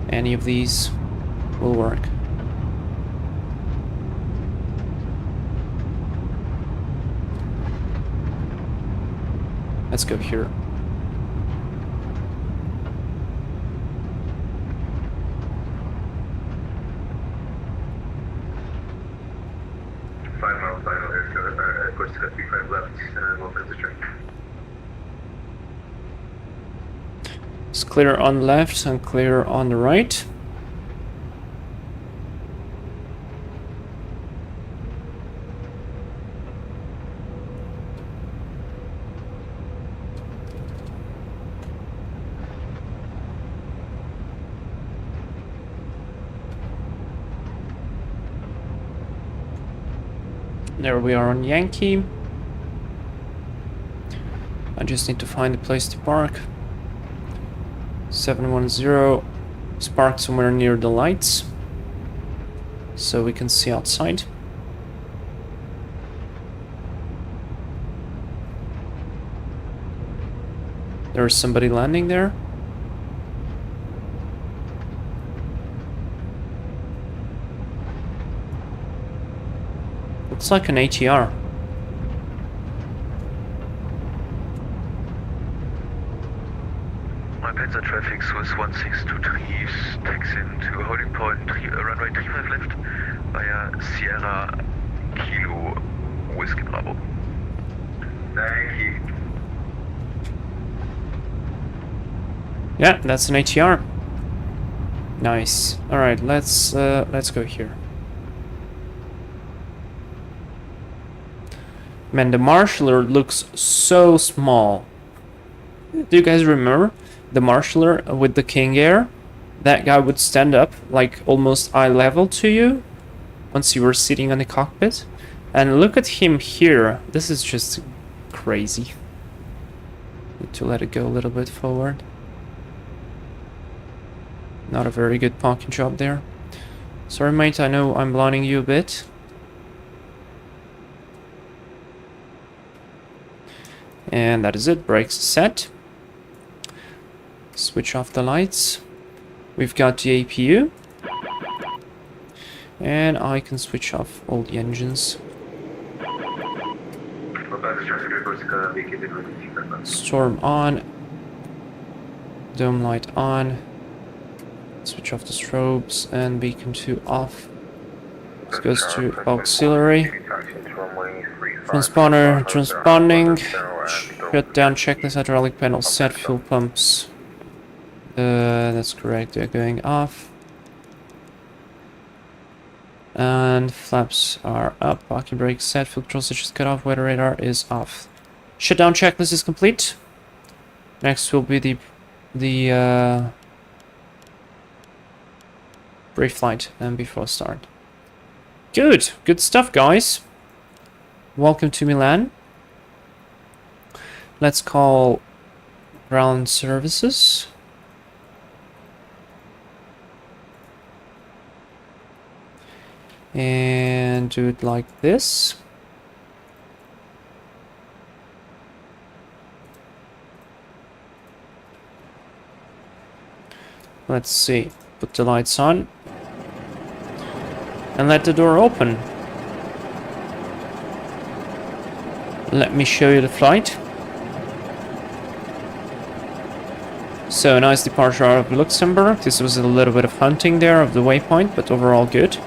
Any of these will work. Let's go here. It's clear on the left and clear on the right. There we are on Yankee. I just need to find a place to park. 710. Let's park somewhere near the lights so we can see outside. There's somebody landing there. Looks like an ATR. My Panzer traffic Swiss 1623 takes into holding point runway 35 left via Sierra Kilo Whiskey Bravo. Thank you. Yeah, that's an ATR. Nice. All right, let's go here. Man, the marshaller looks so small. Do you guys remember the marshaller with the King Air? That guy would stand up like almost eye level to you once you were sitting on the cockpit. And look at him here. This is just crazy. Need to let it go a little bit forward. Not a very good parking job there. Sorry, mate, I know I'm blinding you a bit. And that is it. Brakes set. Switch off the lights. We've got the APU. And I can switch off all the engines. Storm on. Dome light on. Switch off the strobes and beacon 2 off. This goes to auxiliary. Transponder transponding. Shut down checklist, hydraulic panel set, fuel pumps. That's correct, they're going off. And flaps are up, parking brake set, fuel control switch is cut off, weather radar is off. Shutdown checklist is complete. Next will be the brief flight and before start. Good stuff, guys. Welcome to Milan. Let's call ground services. And do it like this. Let's see. Put the lights on. And let the door open. Let me show you the flight. So, nice departure out of Luxemburg. This was a little bit of hunting there of the waypoint, but overall good.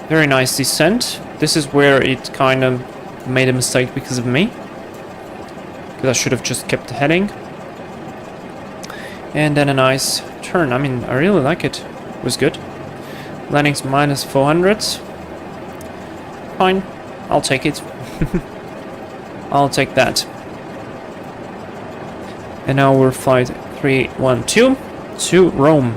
Very nice descent. This is where it kind of made a mistake because of me. Because I should have just kept the heading. And then a nice turn. I mean, I really like it. It was good. Landing's minus 400. Fine. I'll take it. I'll take that. And now we're flight 312 to Rome.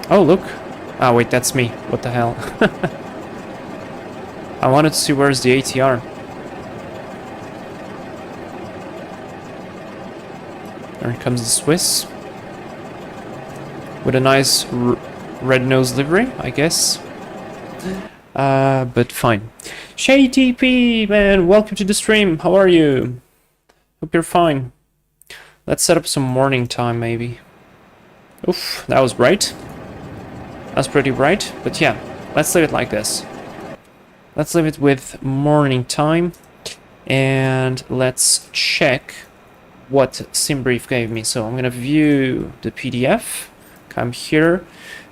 Oh, look. Ah, wait, that's me. What the hell? I wanted to see where's the ATR. There comes the Swiss. With a nice red nose livery, I guess. But fine. Shay TP, man, welcome to the stream. How are you? Hope you're fine. Let's set up some morning time, maybe. Oof, that was bright. That's pretty bright, but yeah, let's leave it like this. Let's leave it with morning time, and let's check what SimBrief gave me. So I'm gonna view the PDF. Come here.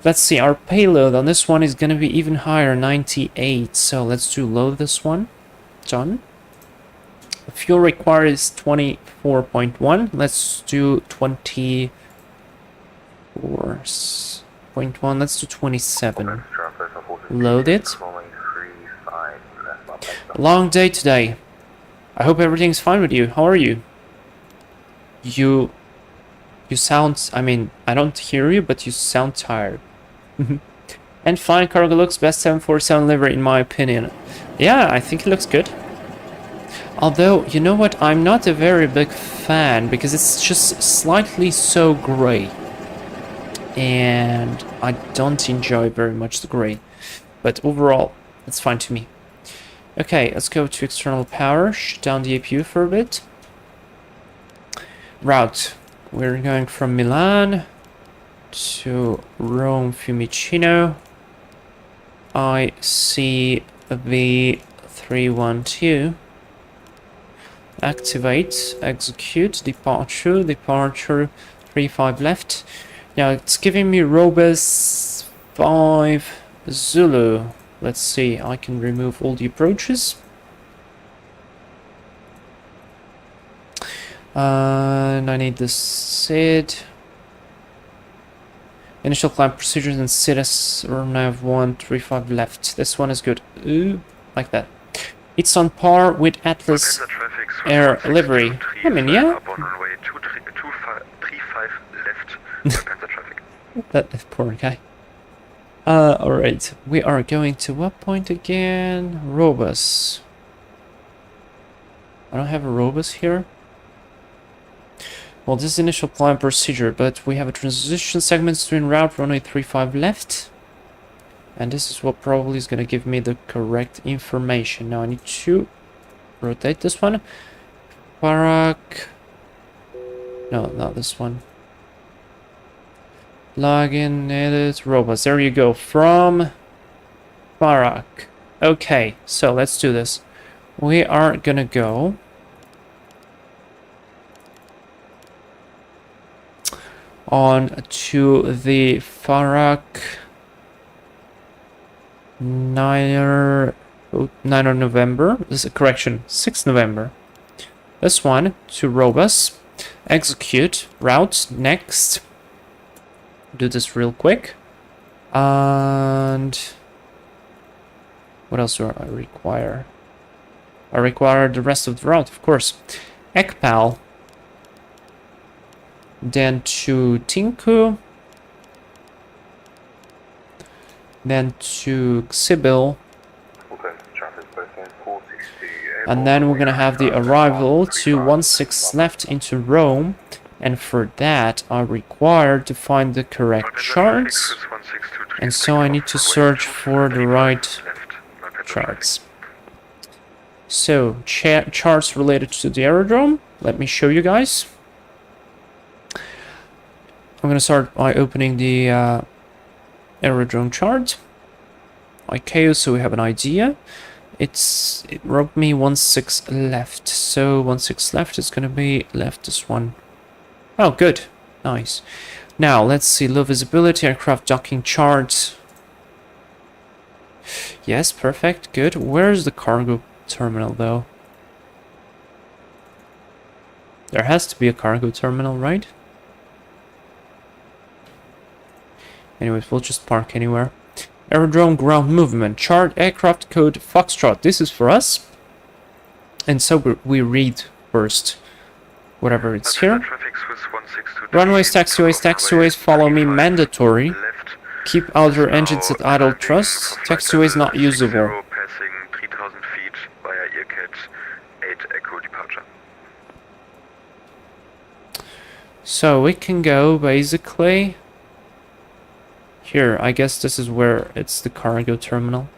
Let's see, our payload on this one is gonna be even higher, 98. So let's do load this one. Done. The fuel required is 24.1. Let's do 24.1. Let's do 27. Load it. Long day today. I hope everything's fine with you. How are you? You You sound, I mean, I don't hear you, but you sound tired. And fine, CargoLux, best 747 livery in my opinion. Yeah, I think it looks good. Although, you know what, I'm not a very big fan because it's just slightly so grey. And I don't enjoy very much the grey. But overall, it's fine to me. Okay, let's go to external power, shut down the APU for a bit. Route. We're going from Milan to Rome Fiumicino. I see V312. Activate, execute, departure, 35 left. Now it's giving me Robus 5 Zulu. Let's see, I can remove all the approaches. And I need the SID. Initial climb procedures and SID as nav 135 left. This one is good. Ooh, like that. It's on par with Atlas Air livery. I mean, yeah. Up on runway 235 left. Panzer traffic. That poor guy. Alright. We are going to what point again? Robus. I don't have a Robus here. Well, this is initial climb procedure, but we have a transition segment between route runway 35 left. And this is what probably is going to give me the correct information. Now I need to rotate this one. Barak. No, not this one. Login, edit, robots. There you go. From Barak. Okay, so let's do this. We are going to go on to the Farak 9 November. This is a correction, 6 November. This one to Robus. Execute. Route. Next. Do this real quick. And what else do I require? I require the rest of the route, of course. Ekpal. Then to Tinku. Then to Xibil. And then we're gonna have the arrival to 16 left into Rome. And for that, I require to find the correct charts. And so I need to search for the right charts. So, charts related to the aerodrome. Let me show you guys. I'm going to start by opening the aerodrome chart. ICAO, so we have an idea. It wrote me 16 left. So 16 left is going to be left this one. Oh, good. Nice. Now, let's see. Low visibility, aircraft docking chart. Yes, perfect. Good. Where's the cargo terminal, though? There has to be a cargo terminal, right? Anyways, we'll just park anywhere. Aerodrome ground movement. Chart aircraft code Foxtrot. This is for us. And so we read first whatever it's here. Runways, taxiways, follow me, mandatory. Keep outer engines at idle thrust. Taxiways not usable. Passing 3,000 feet via EarCat 8 Echo departure. So we can go basically here. I guess this is where it's the cargo terminal.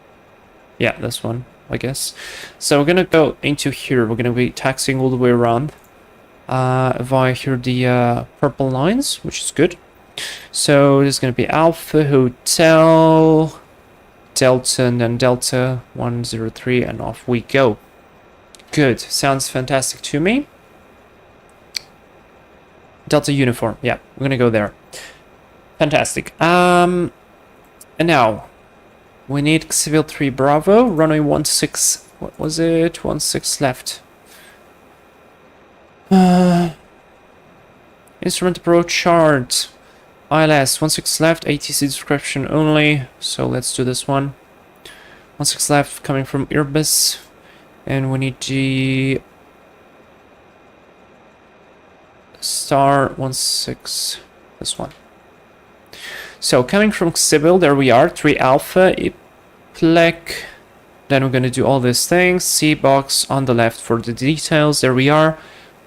Yeah, this one, I guess. So we're gonna go into here. We're gonna be taxiing all the way around via here the purple lines, which is good. So this is gonna be Alpha Hotel Delta and then Delta 103, and off we go. Good, sounds fantastic to me. Delta uniform, yeah, we're gonna go there. Fantastic. And now we need Civil 3 Bravo, runway 16. What was it? 16 left. Instrument approach chart. ILS 16 left, ATC description only. So let's do this one. 16 left coming from Airbus, and we need the star 16, this one. So coming from Sibyl, there we are, 3 Alpha, Iplek. Then we're gonna do all these things. C box on the left for the details. There we are.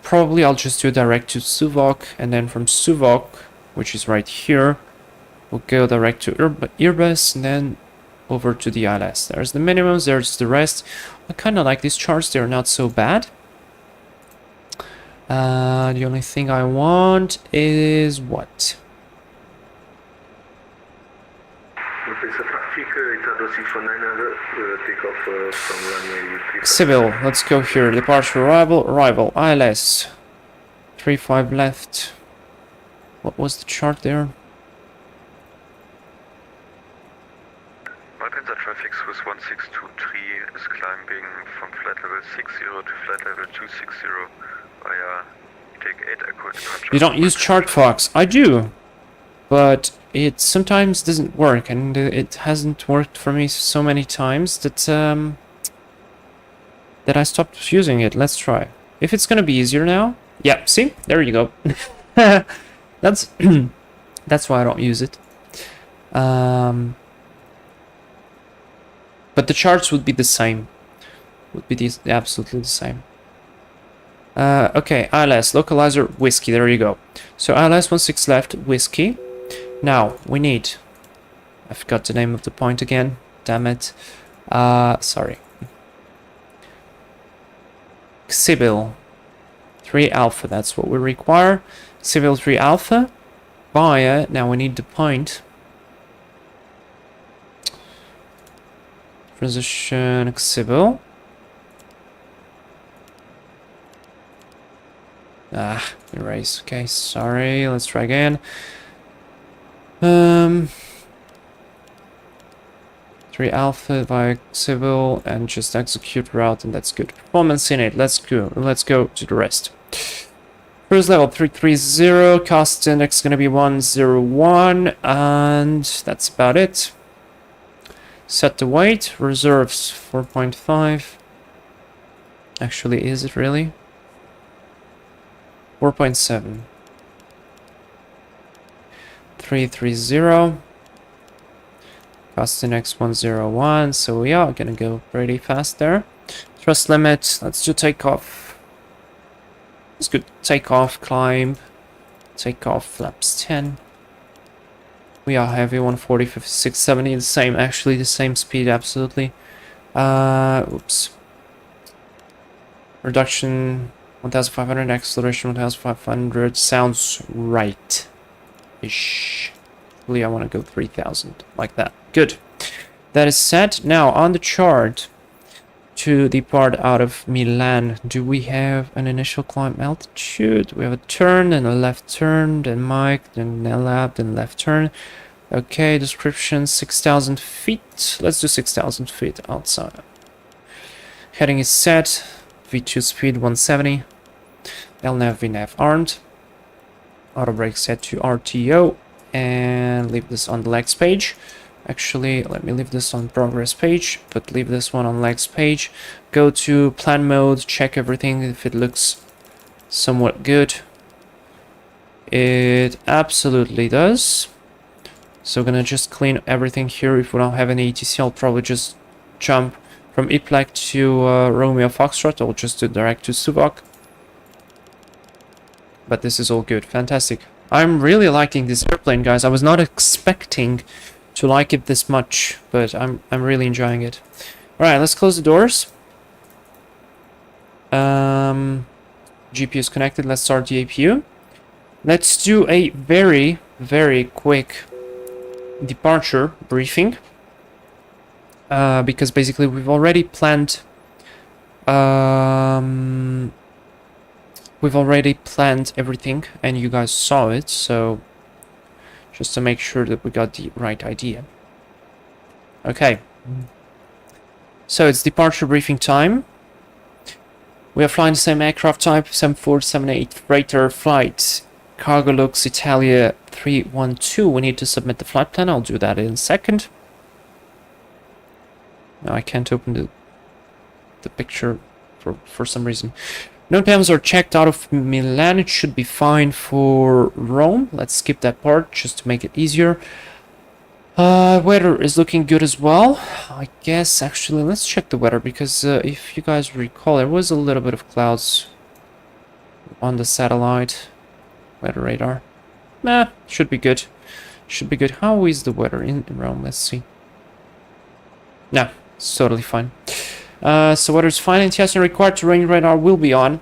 Probably I'll just do direct to Suvok, and then from Suvok, which is right here, we'll go direct to Airbus, and then over to the ILS. There's the minimums, there's the rest. I kind of like these charts, they're not so bad. The only thing I want is what? Civil, let's go here. Departure, arrival, ILS. 35 left. What was the chart there? Malpensa traffic Swiss 1623 is climbing from flight level 60 to flight level 260 via take 8 Echo departure. You don't use chart, Fox. I do, but it sometimes doesn't work, and it hasn't worked for me so many times that that I stopped using it. Let's try. If it's gonna be easier now. Yeah, see? There you go. That's that's why I don't use it. But the charts would be the same. Would be absolutely the same. Okay, ILS, localizer, whiskey, there you go. So ILS 16 left, whiskey. Now, we need... I forgot the name of the point again. Damn it. Sorry. Sibyl 3 Alpha, that's what we require. Sibyl 3 Alpha. Via, now we need the point. Transition Sibyl. Erase. Okay, sorry. Let's try again. 3 Alpha via Civil and just execute route, and that's good. Performance in it. Let's go to the rest. Cruise level 330. Cost index gonna be 101, and that's about it. Set the weight. Reserves 4.5. Actually, is it really? 4.7. 330. Cost index 101. So we are gonna go pretty fast there. Thrust limit. Let's do takeoff. Let's go takeoff, climb, takeoff, flaps 10. We are heavy, 140, 56, 70. The same, actually the same speed, absolutely. Oops. Reduction 1500, acceleration 1500. Sounds right ish. Really, I want to go 3000 like that. Good. That is set. Now on the chart to depart out of Milan, do we have an initial climb altitude? We have a turn and a left turn, then mic, then lap, then left turn. Okay, description 6000 feet. Let's do 6000 feet outside. Heading is set. V2 speed 170. LNAV, VNAV armed. Auto brake set to RTO. And leave this on the legs page. Actually, let me leave this on progress page, but leave this one on legs page. Go to plan mode, check everything if it looks somewhat good. It absolutely does. So gonna just clean everything here. If we don't have any ETC, I'll probably just jump from Iplek to Romeo Foxtrot. I'll just do direct to Suvok. But this is all good. Fantastic. I'm really liking this airplane, guys. I was not expecting to like it this much, but I'm really enjoying it. Alright, let's close the doors. GPU is connected. Let's start the APU. Let's do a very, very quick departure briefing. Because basically we've already planned everything, and you guys saw it, so just to make sure that we got the right idea. Okay. So it's departure briefing time. We are flying the same aircraft type, 7478 freighter flight, CargoLux Italia 312. We need to submit the flight plan. I'll do that in a second. No, I can't open the picture for some reason. No times are checked out of Milan. It should be fine for Rome. Let's skip that part just to make it easier. Weather is looking good as well. I guess, actually, let's check the weather, because if you guys recall, there was a little bit of clouds on the satellite weather radar. Nah, should be good. Should be good. How is the weather in Rome? Let's see. Nah, it's totally fine. So weather is fine. Anti-aircraft required terrain radar will be on.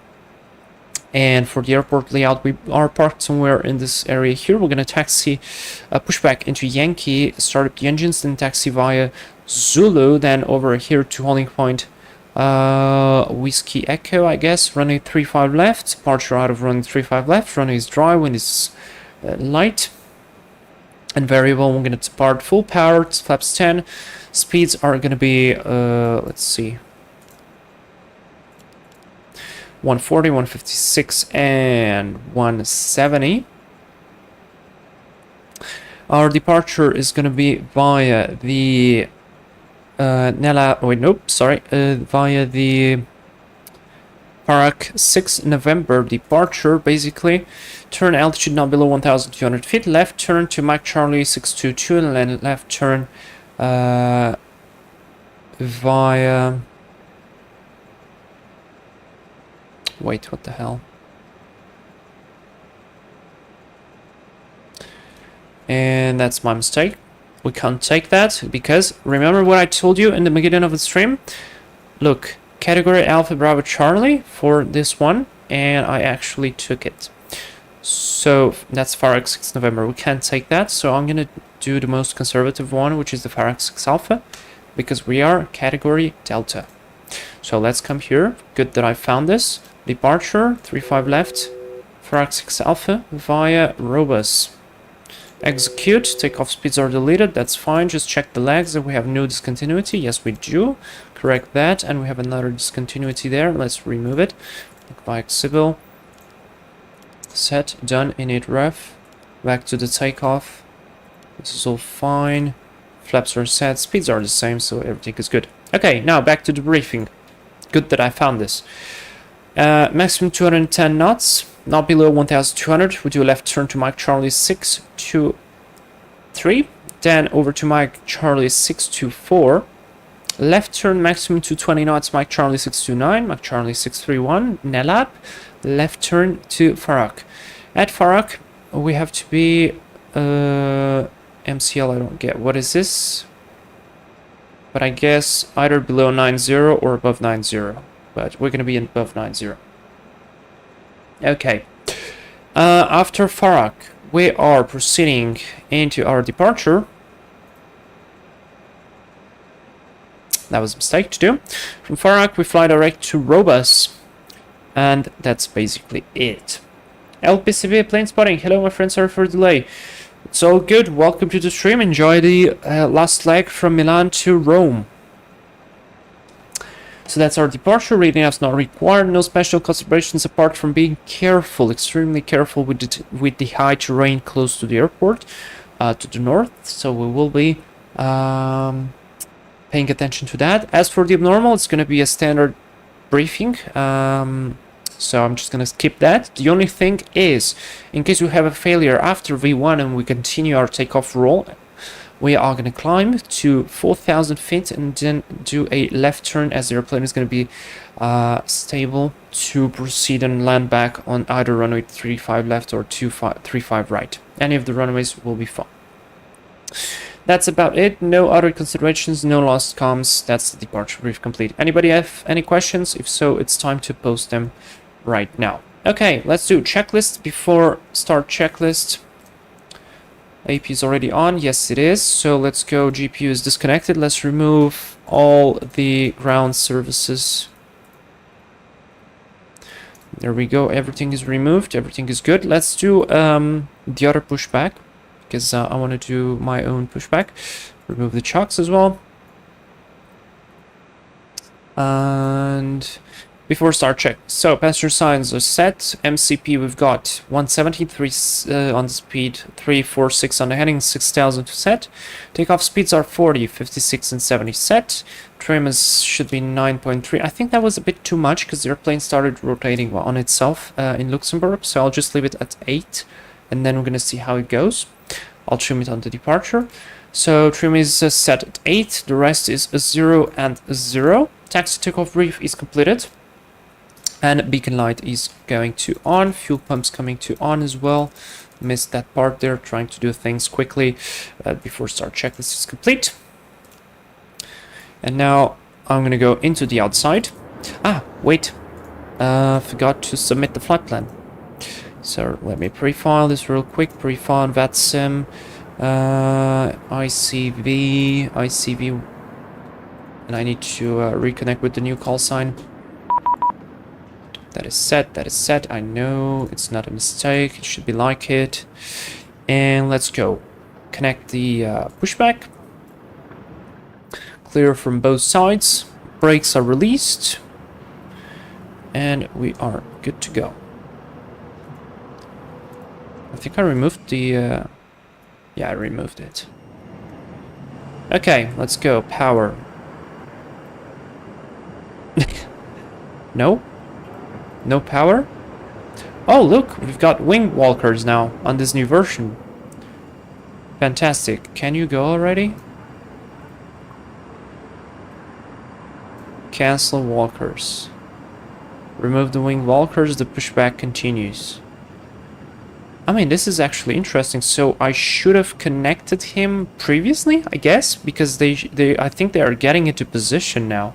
And for the airport layout, we are parked somewhere in this area here. We're going to taxi, push back into Yankee, start up the engines, then taxi via Zulu, then over here to holding point Whiskey Echo, I guess. Runway 35 left, departure out of runway 35 left. Runway is dry, wind is light and variable. We're going to depart full power, flaps 10. Speeds are going to be, let's see, 140, 156, and 170. Our departure is going to be via the via the Parak 6 November departure, basically. Turn altitude not below 1,200 feet. Left turn to Mike Charlie 622, and then left turn via... Wait, what the hell? And that's my mistake. We can't take that because remember what I told you in the beginning of the stream? Look, category Alpha Bravo Charlie for this one, and I actually took it. So that's Farak 6 November. We can't take that, so I'm gonna do the most conservative one, which is the Farak 6 Alpha, because we are category Delta. So let's come here. Good that I found this. Departure, 35 left, Farak 6 Alpha via Robus. Execute, takeoff speeds are deleted, that's fine, just check the legs that we have no discontinuity. Yes, we do. Correct that, and we have another discontinuity there. Let's remove it. Like civil. Set, done, init ref. Back to the takeoff. This is all fine. Flaps are set, speeds are the same, so everything is good. Okay, now back to the briefing. Good that I found this. Maximum 210 knots, not below 1,200. We do a left turn to Mike Charlie 623, then over to Mike Charlie 624. Left turn maximum 220 knots, Mike Charlie 629, Mike Charlie 631, Nelab. Left turn to Farak. At Farak, we have to be MCL. I don't get what is this, but I guess either below 90 or above 90. But we're going to be above 90. Okay. After Farak, we are proceeding into our departure. That was a mistake to do. From Farak, we fly direct to Robus. And that's basically it. LPCV plane spotting. Hello, my friends. Sorry for the delay. It's all good. Welcome to the stream. Enjoy the last leg from Milan to Rome. So that's our departure. Reading apps not required. No special considerations apart from being careful, extremely careful with the high terrain close to the airport, to the north. So we will be paying attention to that. As for the abnormal, it's going to be a standard briefing. So I'm just going to skip that. The only thing is, in case we have a failure after V1 and we continue our takeoff roll, we are going to climb to 4,000 feet and then do a left turn as the airplane is going to be stable to proceed and land back on either runway 35 left or 35 right. Any of the runways will be fine. That's about it. No other considerations, no lost comms. That's the departure brief complete. Anybody have any questions? If so, it's time to post them right now. Okay, let's do checklist before start checklist. AP is already on. Yes, it is. So let's go. GPU is disconnected. Let's remove all the ground services. There we go. Everything is removed. Everything is good. Let's do the other pushback, because I want to do my own pushback. Remove the chocks as well. And before start check. So passenger signs are set. MCP we've got 173 on the speed, 346 on the heading, 6000 set. Takeoff speeds are 40, 56 and 70 set. Trim should be 9.3. I think that was a bit too much because the airplane started rotating on itself in Luxembourg. So I'll just leave it at 8 and then we're going to see how it goes. I'll trim it on the departure. So trim is set at 8. The rest is a 0 and a 0. Taxi takeoff brief is completed. And beacon light is going to on. Fuel pumps coming to on as well. Missed that part there, trying to do things quickly before start check. This is complete. And now I'm going to go into the outside. Ah, wait. Forgot to submit the flight plan. So let me pre-file this real quick. Pre-file VATSIM, ICV. And I need to reconnect with the new call sign. That is set, I know, it's not a mistake, it should be like it. And let's go. Connect the pushback. Clear from both sides. Brakes are released. And we are good to go. I think I removed the... yeah, I removed it. Okay, let's go. Power. No? No power? Oh, look, we've got wing walkers now on this new version. Fantastic. Can you go already? Cancel walkers. Remove the wing walkers, the pushback continues. I mean, this is actually interesting. So I should have connected him previously, I guess, because I think they are getting into position now.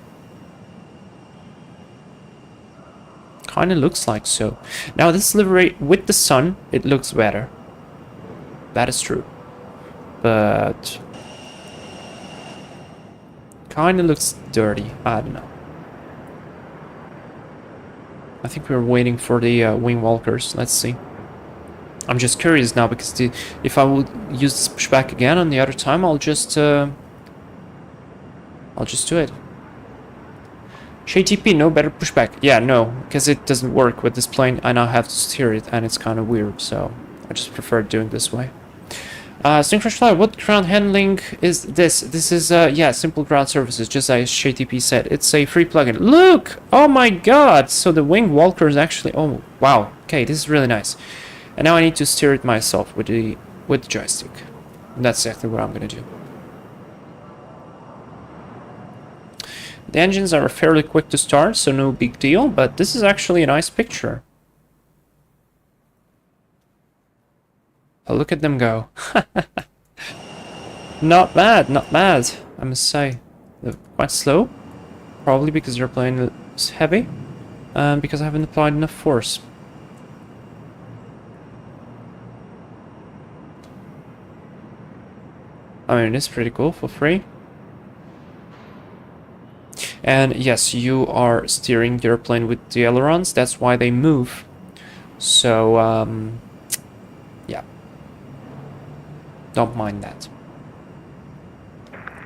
Kind of looks like so. Now this livery with the sun, it looks better. That is true. But kind of looks dirty. I don't know. I think we're waiting for the wing walkers. Let's see. I'm just curious now because if I would use this pushback again on the other time, I'll just do it. JTP, no better pushback. Yeah, no, because it doesn't work with this plane. I now have to steer it, and it's kind of weird, so I just prefer doing this way. Synchronous flight, what ground handling is this? This is, yeah, simple ground services, just as JTP said. It's a free plugin. Look! Oh my god! So the wing walker is actually... Oh, wow. Okay, this is really nice. And now I need to steer it myself with the joystick. And that's exactly what I'm going to do. The engines are fairly quick to start, so no big deal, but this is actually a nice picture. Oh, look at them go. Not bad, not bad, I must say. They're quite slow, probably because their plane is heavy, and because I haven't applied enough force. I mean, it's pretty cool for free. And yes, you are steering the airplane with the ailerons. That's why they move. So, yeah. Don't mind that.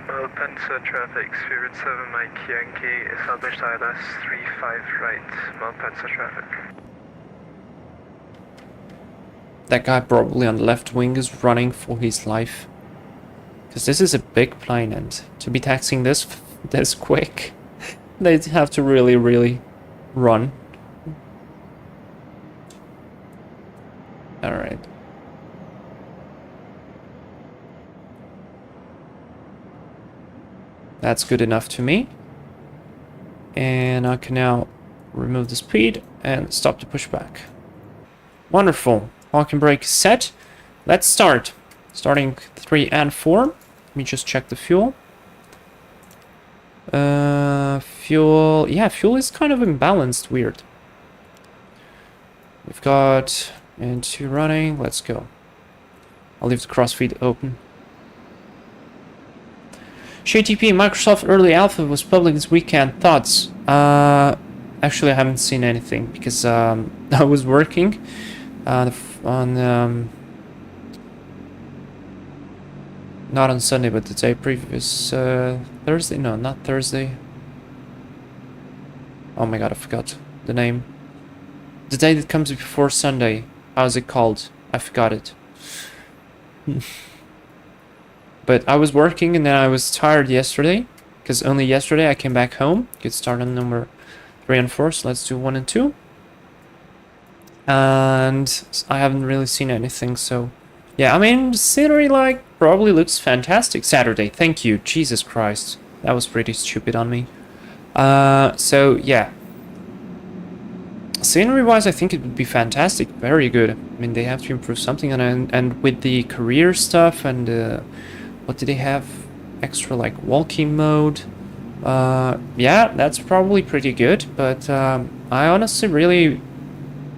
Malpensa traffic, Spirit 7 Mike Yankee, establish ILS 35 right, Malpensa traffic. That guy probably on the left wing is running for his life. Because this is a big plane, and to be taxiing this quick, they'd have to really, really run. Alright. That's good enough to me. And I can now remove the speed and stop the pushback. Wonderful. Parking brake is set. Let's start. Starting 3 and 4. Let me just check the fuel. Fuel... Yeah, fuel is kind of imbalanced. Weird. We've got... and 2 running. Let's go. I'll leave the crossfeed open. ShareTP Microsoft Early Alpha was public this weekend. Thoughts? Actually, I haven't seen anything because I was working on not on Sunday, but the day previous Thursday. No, not Thursday. Oh my god, I forgot the name. The day that comes before Sunday. How's it called? I forgot it. But I was working and then I was tired yesterday. Because only yesterday I came back home. Get started on number 3 and 4. So let's do 1 and 2. And I haven't really seen anything, so... Yeah, I mean, the scenery, like, probably looks fantastic. Saturday, thank you. Jesus Christ. That was pretty stupid on me. So, yeah. Scenery-wise, I think it would be fantastic. Very good. I mean, they have to improve something. And with the career stuff and... what do they have? Extra, like, walking mode. Yeah, that's probably pretty good. But I honestly really...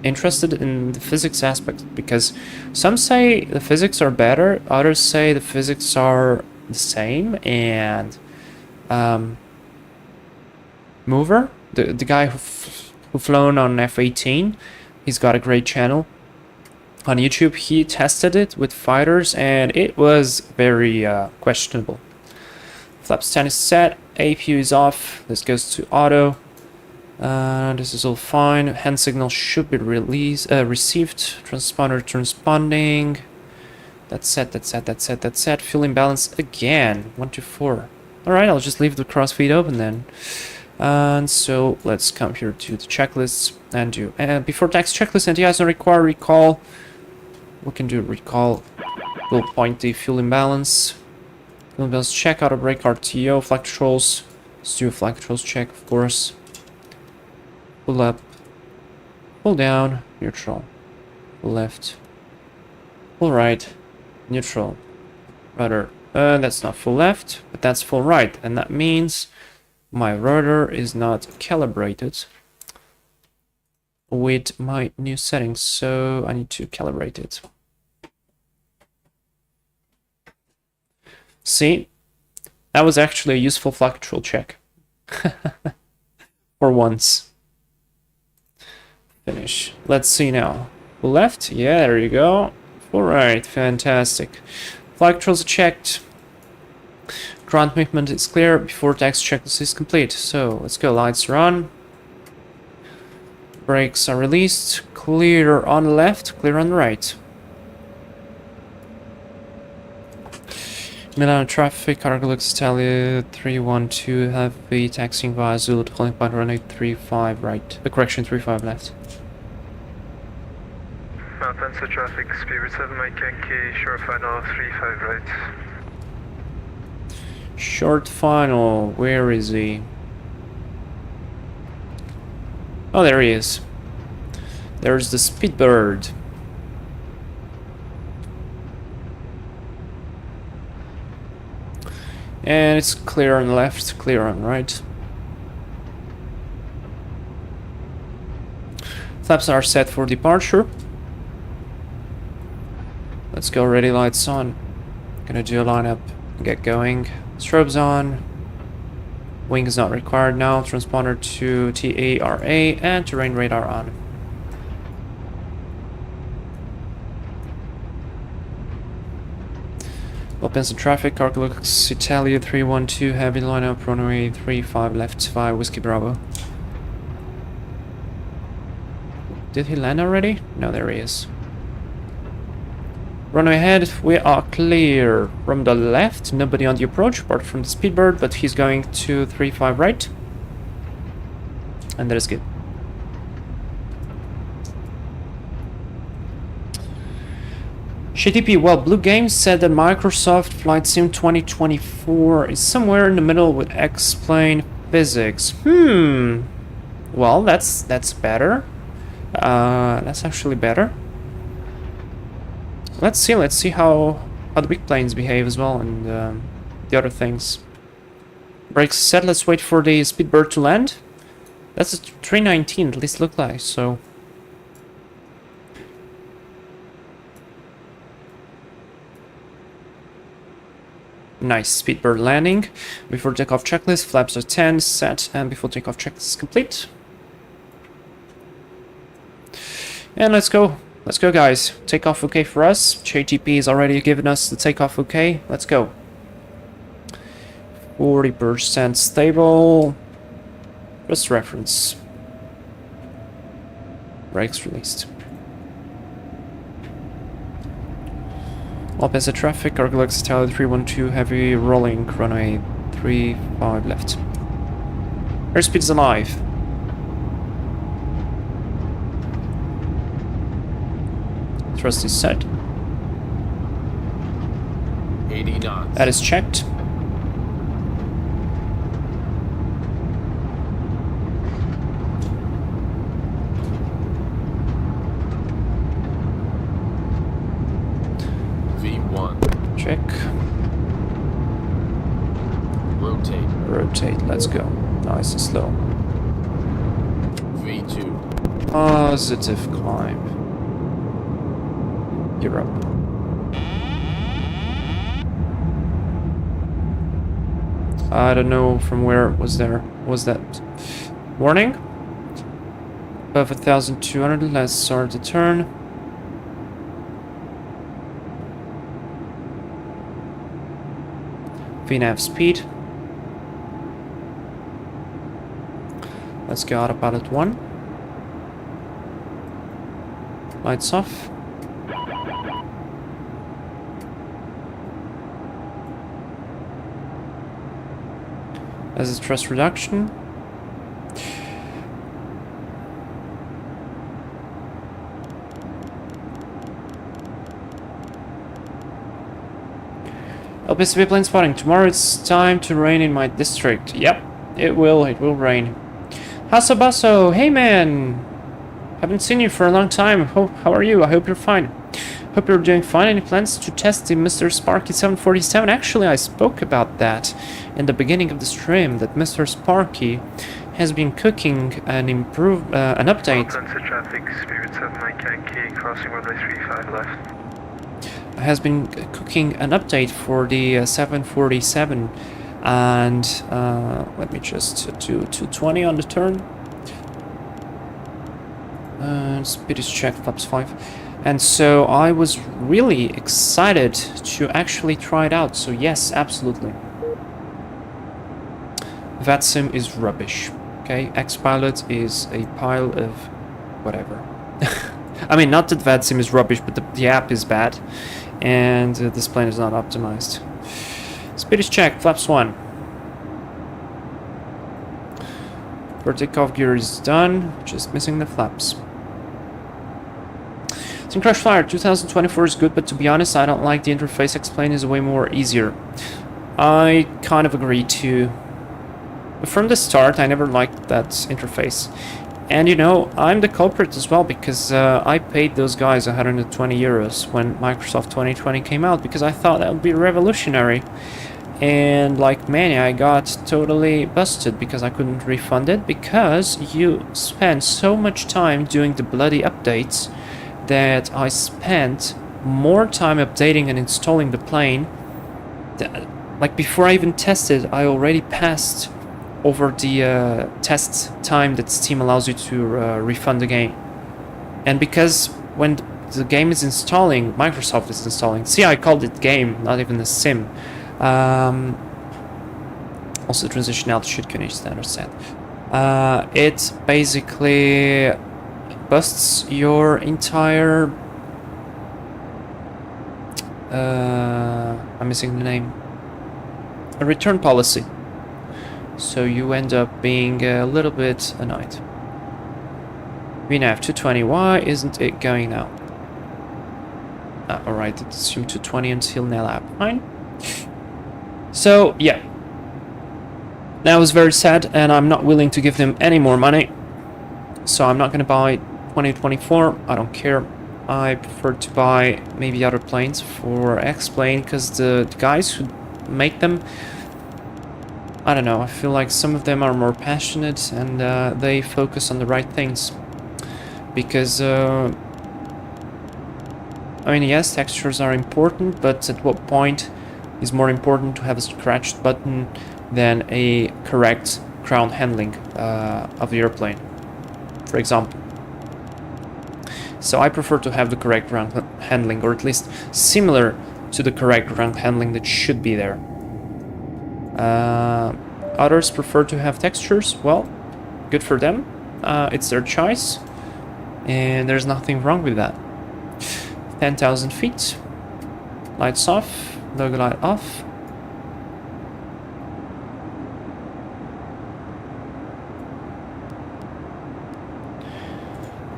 interested in the physics aspect, because some say the physics are better, others say the physics are the same, and Mover, the guy who flown on F-18, he's got a great channel on YouTube. He tested it with fighters and it was very questionable. Flap stand is set, APU is off, this goes to auto. This is all fine. Hand signal should be received. Transponder transponding. That's set, that's set, that's set, that's set. Fuel imbalance again. 1 to 4. Alright, I'll just leave the crossfeed open then. And so let's come here to the checklists and do. And before tax checklist, and yes, no require recall. We can do recall. We'll point the fuel imbalance. Fuel imbalance check, auto brake, RTO, flight controls. Let's do a flight controls check, of course. Pull up, pull down, neutral, pull left, full right, neutral, rudder. That's not full left, but that's full right, and that means my rudder is not calibrated with my new settings, so I need to calibrate it. See, that was actually a useful flight control check. For once. Finish. Let's see now. Full left? Yeah, there you go. Full right. Fantastic. Flight controls are checked. Ground movement is clear before tax checklist is complete. So, let's go. Lights are on. Brakes are released. Clear on the left, clear on the right. Milan traffic, CargoLux Italia 312, heavy taxiing via Zulu, calling point runway 35 right. Correction, 35 left. Mountain traffic, Spirit 7, Mike Yankee, short final 35 right. Short final, where is he? Oh, there he is. There's the Speedbird. And it's clear on the left, clear on the right. Flaps are set for departure. Let's go, ready, lights on. Gonna do a lineup, get going. Strobes on. Wing is not required now. Transponder to TARA and terrain radar on. Opens the traffic, CargoLux Italia 312, heavy lineup, runway 35 left via Whiskey Bravo. Did he land already? No, there he is. Runway ahead, we are clear. From the left, nobody on the approach apart from the Speedbird, but he's going to 35 right. And that is good. SHTP, well, Blue Games said that Microsoft Flight Sim 2024 is somewhere in the middle with X-Plane Physics. Well, that's better. That's actually better. Let's see how the big planes behave as well, and the other things. Brakes set, let's wait for the Speedbird to land. That's a 319, at least look like, so... Nice, Speedbird landing. Before takeoff checklist, flaps are 10, set, and before takeoff checklist is complete. And let's go. Let's go, guys. Takeoff okay for us. JTP has already given us the takeoff okay. Let's go. 40% stable. Just reference. brakes released. All passenger traffic, CargoLux Tower 312, heavy rolling, runway 35 left. Airspeed is alive. Thrust is set. 80 knots. That is checked. V1. Check. Rotate. Rotate. Let's go. Nice and slow. V2. Positive climb. You're up. I don't know from where was that warning? Above 1,200, let's start the turn. VNAV speed. Let's go autopilot 1. Lights off. As a thrust reduction. LPCB plane spotting. Tomorrow it's time to rain in my district. Yep, it will rain. Hasabaso, hey man! Haven't seen you for a long time. How are you? I hope you're fine. Hope you're doing fine. Any plans to test the Mr. Sparky 747? Actually, I spoke about that in the beginning of the stream, that Mr. Sparky has been cooking an update. Traffic, Spirit 79 Yankee, crossing runway 35 left. Has been cooking an update for the 747, and let me just do 220 on the turn. Speed is checked, flaps 5. And so I was really excited to actually try it out. So yes, absolutely. VATSIM is rubbish. Okay, Xpilot is a pile of whatever. I mean, not that VATSIM is rubbish, but the app is bad, and this plane is not optimized. Speed is checked, flaps 1. For takeoff gear is done, just missing the flaps. Crash Flyer 2024 is good, but to be honest, I don't like the interface. Explain is way more easier. I kind of agree too. From the start, I never liked that interface. And you know, I'm the culprit as well, because I paid those guys 120 euros when Microsoft 2020 came out, because I thought that would be revolutionary. And like many, I got totally busted because I couldn't refund it, because you spend so much time doing the bloody updates that I spent more time updating and installing the plane. Like before I even tested, I already passed over the test time that Steam allows you to refund the game. And because when the game is installing, Microsoft is installing. See, I called it game, not even a sim. Also, transition altitude König standard set. It basically busts your entire I'm missing the name, a return policy, so you end up being a little bit annoyed. VNAV 220, why isn't it going now? Alright, it's assumed 220 until NLAB, fine. So yeah, that was very sad, and I'm not willing to give them any more money, so I'm not gonna buy 2024. I don't care. I prefer to buy maybe other planes for X-Plane, because the guys who make them, I don't know, I feel like some of them are more passionate, and they focus on the right things. Because I mean, yes, textures are important, but at what point is more important to have a scratched button than a correct ground handling of the airplane, for example? So I prefer to have the correct ground handling, or at least similar to the correct ground handling that should be there. Others prefer to have textures. Well, good for them. It's their choice. And there's nothing wrong with that. 10,000 feet. Lights off. Logo light off.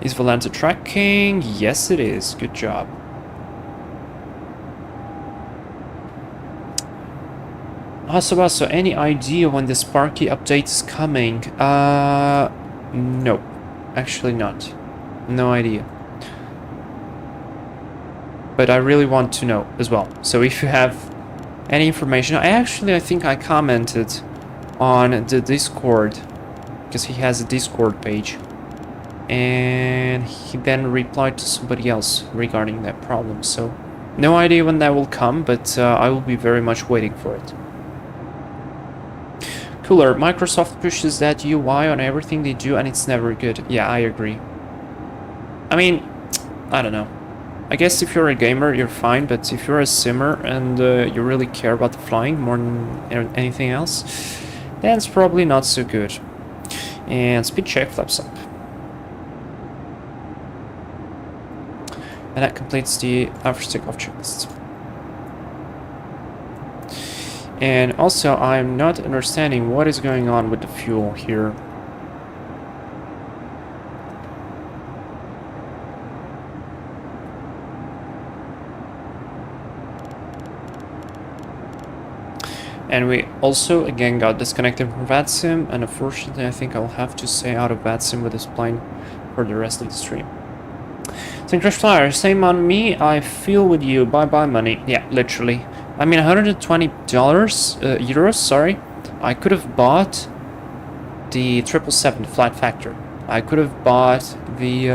Is Volanta tracking? Yes, it is. Good job. So any idea when the Sparky update is coming? No. Actually not. No idea. But I really want to know as well. So if you have any information, I think I commented on the Discord, because he has a Discord page. And he then replied to somebody else regarding that problem. So no idea when that will come, but I will be very much waiting for it. Cooler, Microsoft pushes that UI on everything they do and it's never good. Yeah, I agree. I mean, I don't know. I guess if you're a gamer, you're fine, but if you're a simmer and you really care about the flying more than anything else, then it's probably not so good. And speed check flaps up. And that completes the after takeoff checklist. And also, I'm not understanding what is going on with the fuel here. And we also, again, got disconnected from VATSIM, and unfortunately, I think I'll have to stay out of VATSIM with this plane for the rest of the stream. Crash Flyer, same on me, I feel with you, bye-bye money. Yeah, literally. I mean, $120, euros, sorry. I could have bought the 777 flight factor. I could have bought the,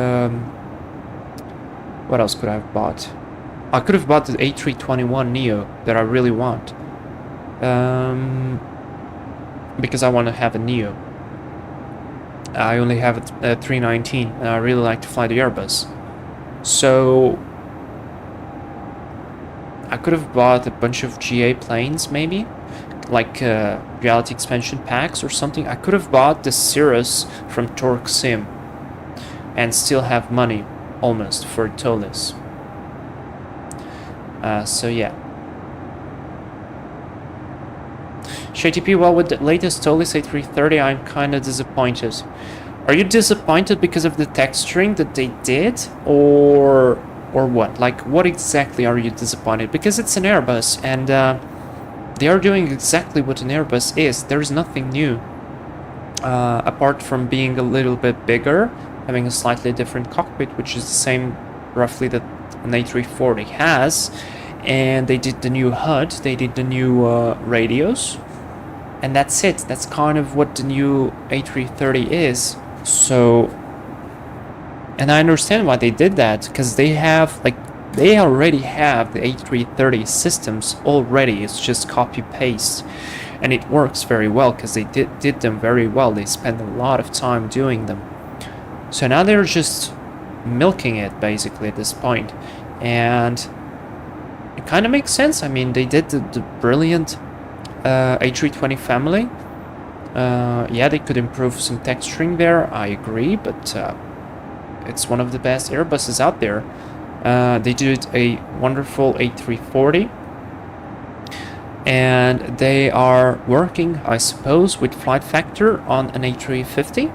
what else could I have bought? I could have bought the A321neo that I really want. Because I want to have a neo. I only have a 319, and I really like to fly the Airbus. So I could have bought a bunch of GA planes, maybe, like reality expansion packs or something. I could have bought the Cirrus from Torque Sim and still have money almost for TOLIS. So yeah. ShayTP, well, with the latest TOLIS A330, I'm kind of disappointed. Are you disappointed because of the texturing that they did, or what? Like, what exactly are you disappointed? Because it's an Airbus, and they are doing exactly what an Airbus is. There is nothing new, apart from being a little bit bigger, having a slightly different cockpit, which is the same, roughly, that an A340 has. And they did the new HUD, they did the new radios, and that's it. That's kind of what the new A330 is. So, and I understand why they did that, because they have, like, they already have the A330 systems already. It's just copy paste, and it works very well because they did them very well. They spent a lot of time doing them. So now they're just milking it basically at this point, and it kind of makes sense. I mean, they did the brilliant A320 family. Yeah, they could improve some texturing there, I agree, but it's one of the best Airbuses out there. They did a wonderful A340, and they are working, I suppose, with flight factor on an A350.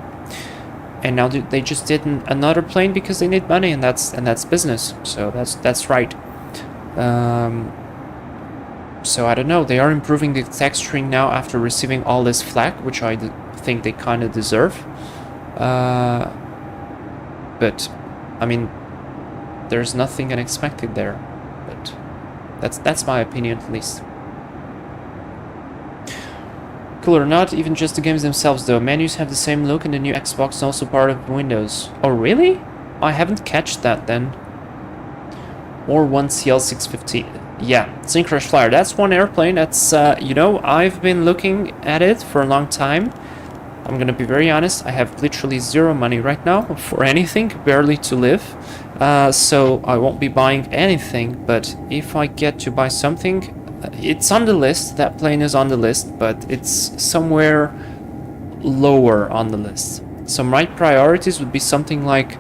And now they just did another plane because they need money, and that's business. So that's right. So I don't know, they are improving the texturing now after receiving all this flack, which I think they kind of deserve. But I mean, there's nothing unexpected there. But that's my opinion, at least. Cool or not, even just the games themselves though. Menus have the same look, and the new Xbox is also part of Windows. Oh really? I haven't catched that then. Or one CL650. Yeah, Crash Flyer. That's one airplane that's, you know, I've been looking at it for a long time. I'm gonna be very honest, I have literally zero money right now for anything, barely to live. So I won't be buying anything, but if I get to buy something, it's on the list. That plane is on the list, but it's somewhere lower on the list. So my priorities would be something like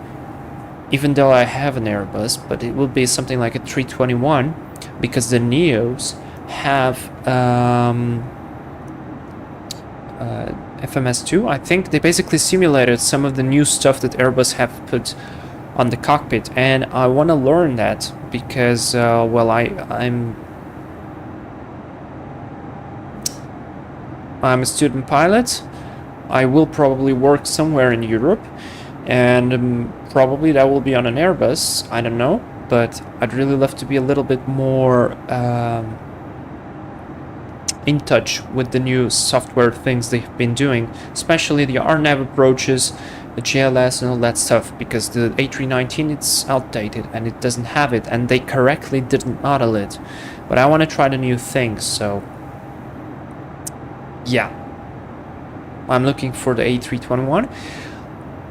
even though I have an Airbus, but it will be something like a 321 because the Neos have FMS2. I think they basically simulated some of the new stuff that Airbus have put on the cockpit, and I want to learn that because, well, I'm a student pilot. I will probably work somewhere in Europe, and probably that will be on an Airbus. I don't know, but I'd really love to be a little bit more in touch with the new software things they've been doing, especially the RNAV approaches, the GLS and all that stuff, because the A319, it's outdated and it doesn't have it, and they correctly didn't model it. But I want to try the new things, so yeah. I'm looking for the A321.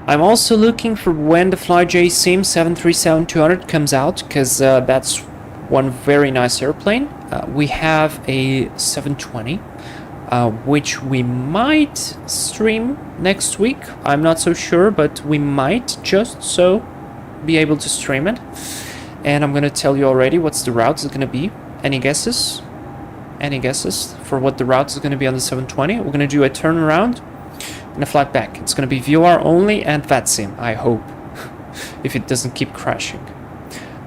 I'm also looking for when the FlyJ Sim 737-200 comes out, because that's one very nice airplane. We have a 720, which we might stream next week. I'm not so sure, but we might just so be able to stream it. And I'm going to tell you already what's the route is going to be. Any guesses? Any guesses for what the route is going to be on the 720? We're going to do a turnaround and a flight back. It's going to be VOR only and VATSIM, I hope, if it doesn't keep crashing.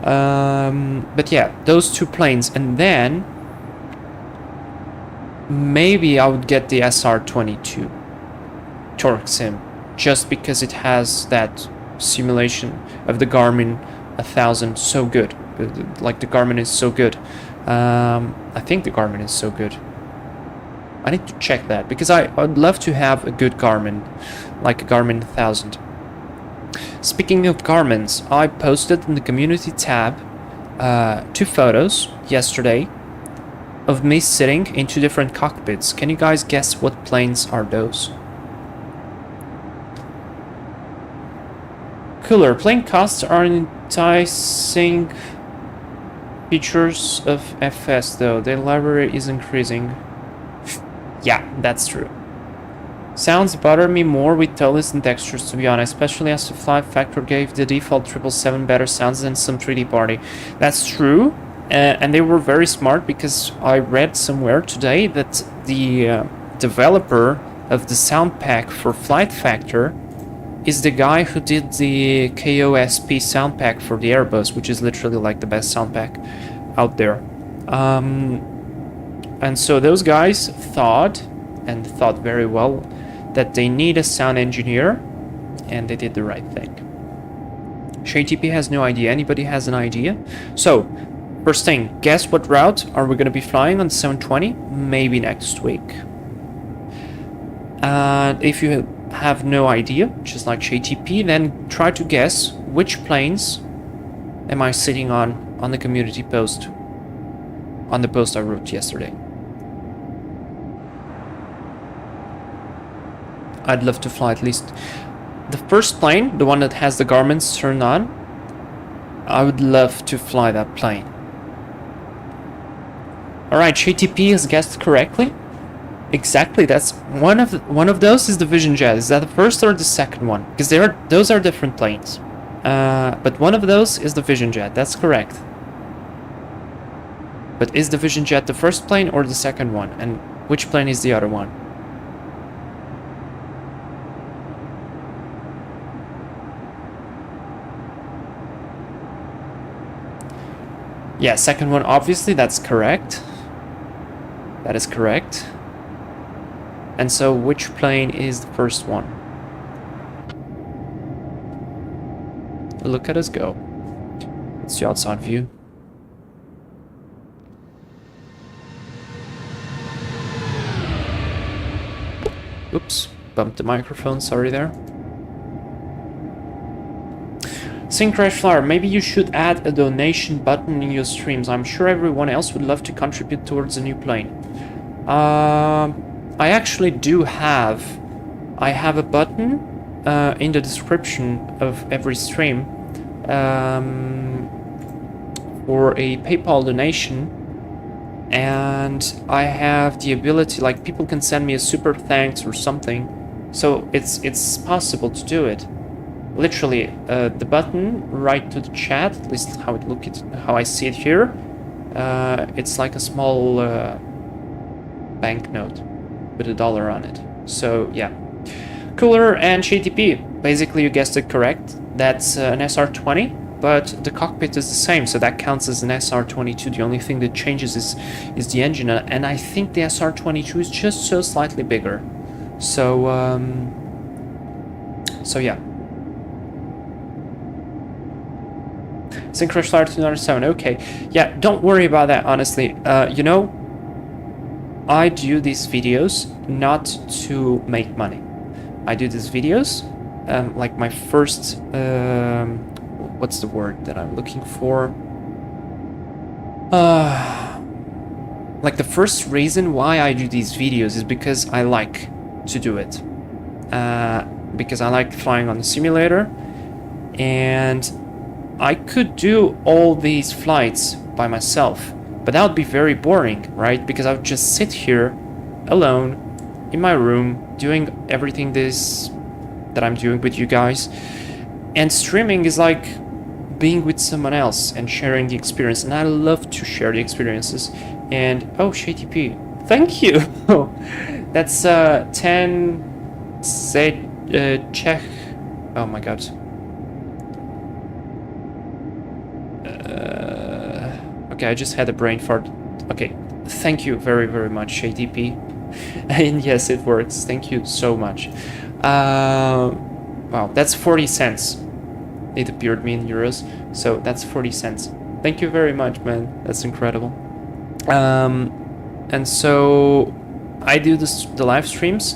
But yeah, those two planes, and then maybe I would get the SR22 Torque Sim, just because it has that simulation of the Garmin 1000 so good. Like, the Garmin is so good. I think the Garmin is so good. I need to check that, because I'd love to have a good Garmin, like a Garmin 1000. Speaking of Garmins, I posted in the community tab 2 photos yesterday of me sitting in 2 different cockpits. Can you guys guess what planes are those? Cooler. Plane costs are enticing features of FS though. The library is increasing. Yeah, that's true. Sounds bother me more with tails and textures, to be honest, especially as the flight factor gave the default 777 better sounds than some 3D party. That's true, and they were very smart, because I read somewhere today that the developer of the sound pack for flight factor is the guy who did the KOSP sound pack for the Airbus, which is literally like the best sound pack out there. And so those guys thought very well, that they need a sound engineer, and they did the right thing. ShayTP has no idea. Anybody has an idea? So, first thing, guess what route are we going to be flying on 720? Maybe next week. And if you have no idea, just like ShayTP, then try to guess which planes am I sitting on the community post, on the post I wrote yesterday. I'd love to fly at least the first plane, the one that has the Garmins turned on. I would love to fly that plane. Alright, ShayTP has guessed correctly. Exactly, that's one of those is the Vision Jet. Is that the first or the second one? Because those are different planes. But one of those is the Vision Jet, that's correct. But is the Vision Jet the first plane or the second one? And which plane is the other one? Yeah, second one, obviously, that's correct. That is correct. And so, which plane is the first one? Look at us go. It's the outside view. Oops, bumped the microphone, sorry there. Sync Crash Flower, maybe you should add a donation button in your streams. I'm sure everyone else would love to contribute towards a new plane. I actually do have... I have a button in the description of every stream for a PayPal donation. And I have the ability, like, people can send me a super thanks or something. So it's possible to do it. literally the button right to the chat, at least how I see it here. It's like a small banknote with $1 on it. So yeah, cooler and HTTP. Basically, you guessed it correct. That's an SR20, but the cockpit is the same, so that counts as an SR22. The only thing that changes is the engine, and I think the SR22 is just so slightly bigger. So so yeah. Sync Crash Flyer 297. Okay, yeah. Don't worry about that. Honestly, you know, I do these videos not to make money. I do these videos, like my first, what's the word that I'm looking for? Like the first reason why I do these videos is because I like to do it. Because I like flying on the simulator, and I could do all these flights by myself, but that would be very boring, right? Because I would just sit here alone in my room doing everything that I'm doing with you guys. And streaming is like being with someone else and sharing the experience, and I love to share the experiences. And oh, SHTP, thank you. That's 10 Czech. Oh my god. Okay, I just had a brain fart. Okay, thank you very, very much, ATP. And yes, it works. Thank you so much. Wow, that's 40 cents. It appeared me in euros, so that's 40 cents. Thank you very much, man. That's incredible. And so I do the live streams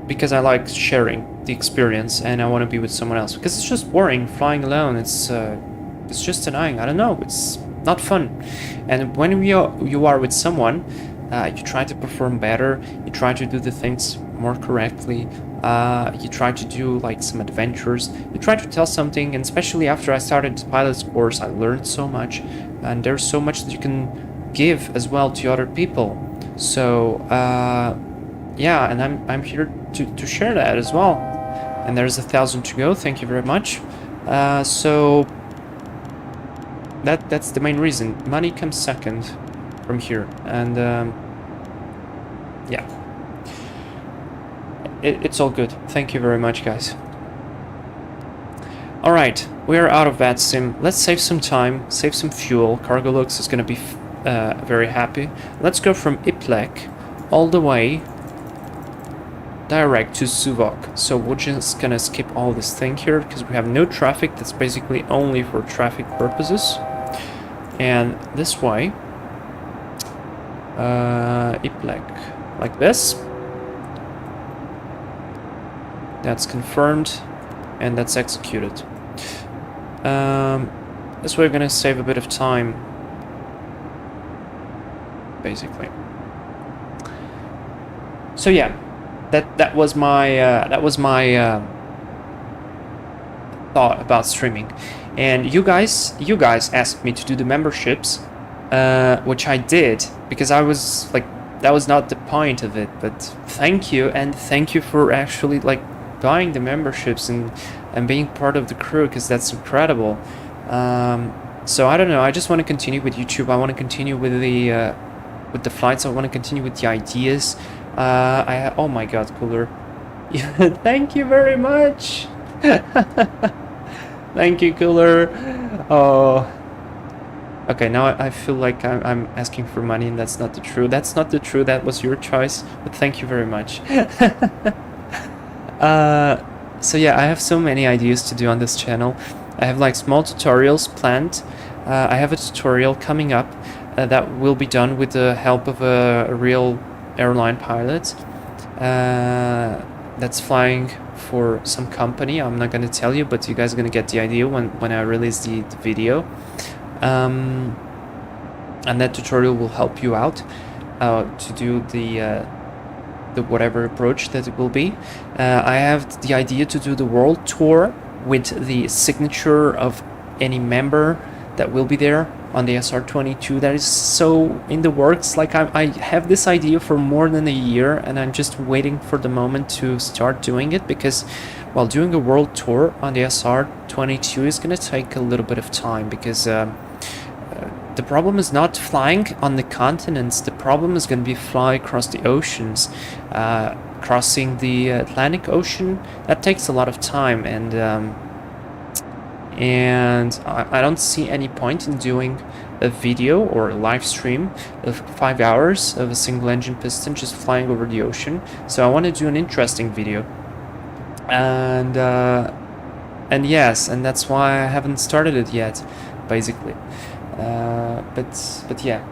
because I like sharing the experience, and I want to be with someone else, because it's just boring flying alone. It's just annoying. I don't know. It's not fun. And when you are with someone, you try to perform better. You try to do the things more correctly. You try to do like some adventures. You try to tell something. And especially after I started the pilot's course, I learned so much. And there's so much that you can give as well to other people. So yeah, and I'm here to share that as well. And there's 1,000 to go. Thank you very much. So that's the main reason. Money comes second from here, and yeah, it's all good. Thank you very much, guys. All right, we are out of that sim. Let's save some time, save some fuel. CargoLux is going to be very happy. Let's go from Iplek all the way direct to Suvok. So we're just gonna skip all this thing here because we have no traffic. That's basically only for traffic purposes. And this way, Iplek, like this. That's confirmed, and that's executed. This way we're gonna save a bit of time, basically. So yeah, that was my thought about streaming. And you guys asked me to do the memberships, which I did, because I was like, that was not the point of it. But thank you, and thank you for actually like buying the memberships and being part of the crew, because that's incredible. So I don't know, I just want to continue with YouTube. I want to continue with the flights. I want to continue with the ideas. Oh my god, cooler. Thank you very much. Thank you, cooler. Oh, okay, now I feel like I'm asking for money, and that's not the truth. That's not the truth. That was your choice, but thank you very much. So yeah, I have so many ideas to do on this channel. I have like small tutorials planned. I have a tutorial coming up that will be done with the help of a real airline pilot that's flying for some company. I'm not going to tell you, but you guys are going to get the idea when I release the video. And that tutorial will help you out to do the whatever approach that it will be. I have the idea to do the world tour with the signature of any member that will be there on the SR22. That is so in the works. Like I have this idea for more than a year, and I'm just waiting for the moment to start doing it, because well, doing a world tour on the SR-22 is gonna take a little bit of time because the problem is not flying on the continents. The problem is gonna be fly across the oceans, crossing the Atlantic Ocean. That takes a lot of time, and I don't see any point in doing a video or a live stream of 5 hours of a single engine piston just flying over the ocean. So I want to do an interesting video, and yes, and that's why I haven't started it yet, basically. But yeah.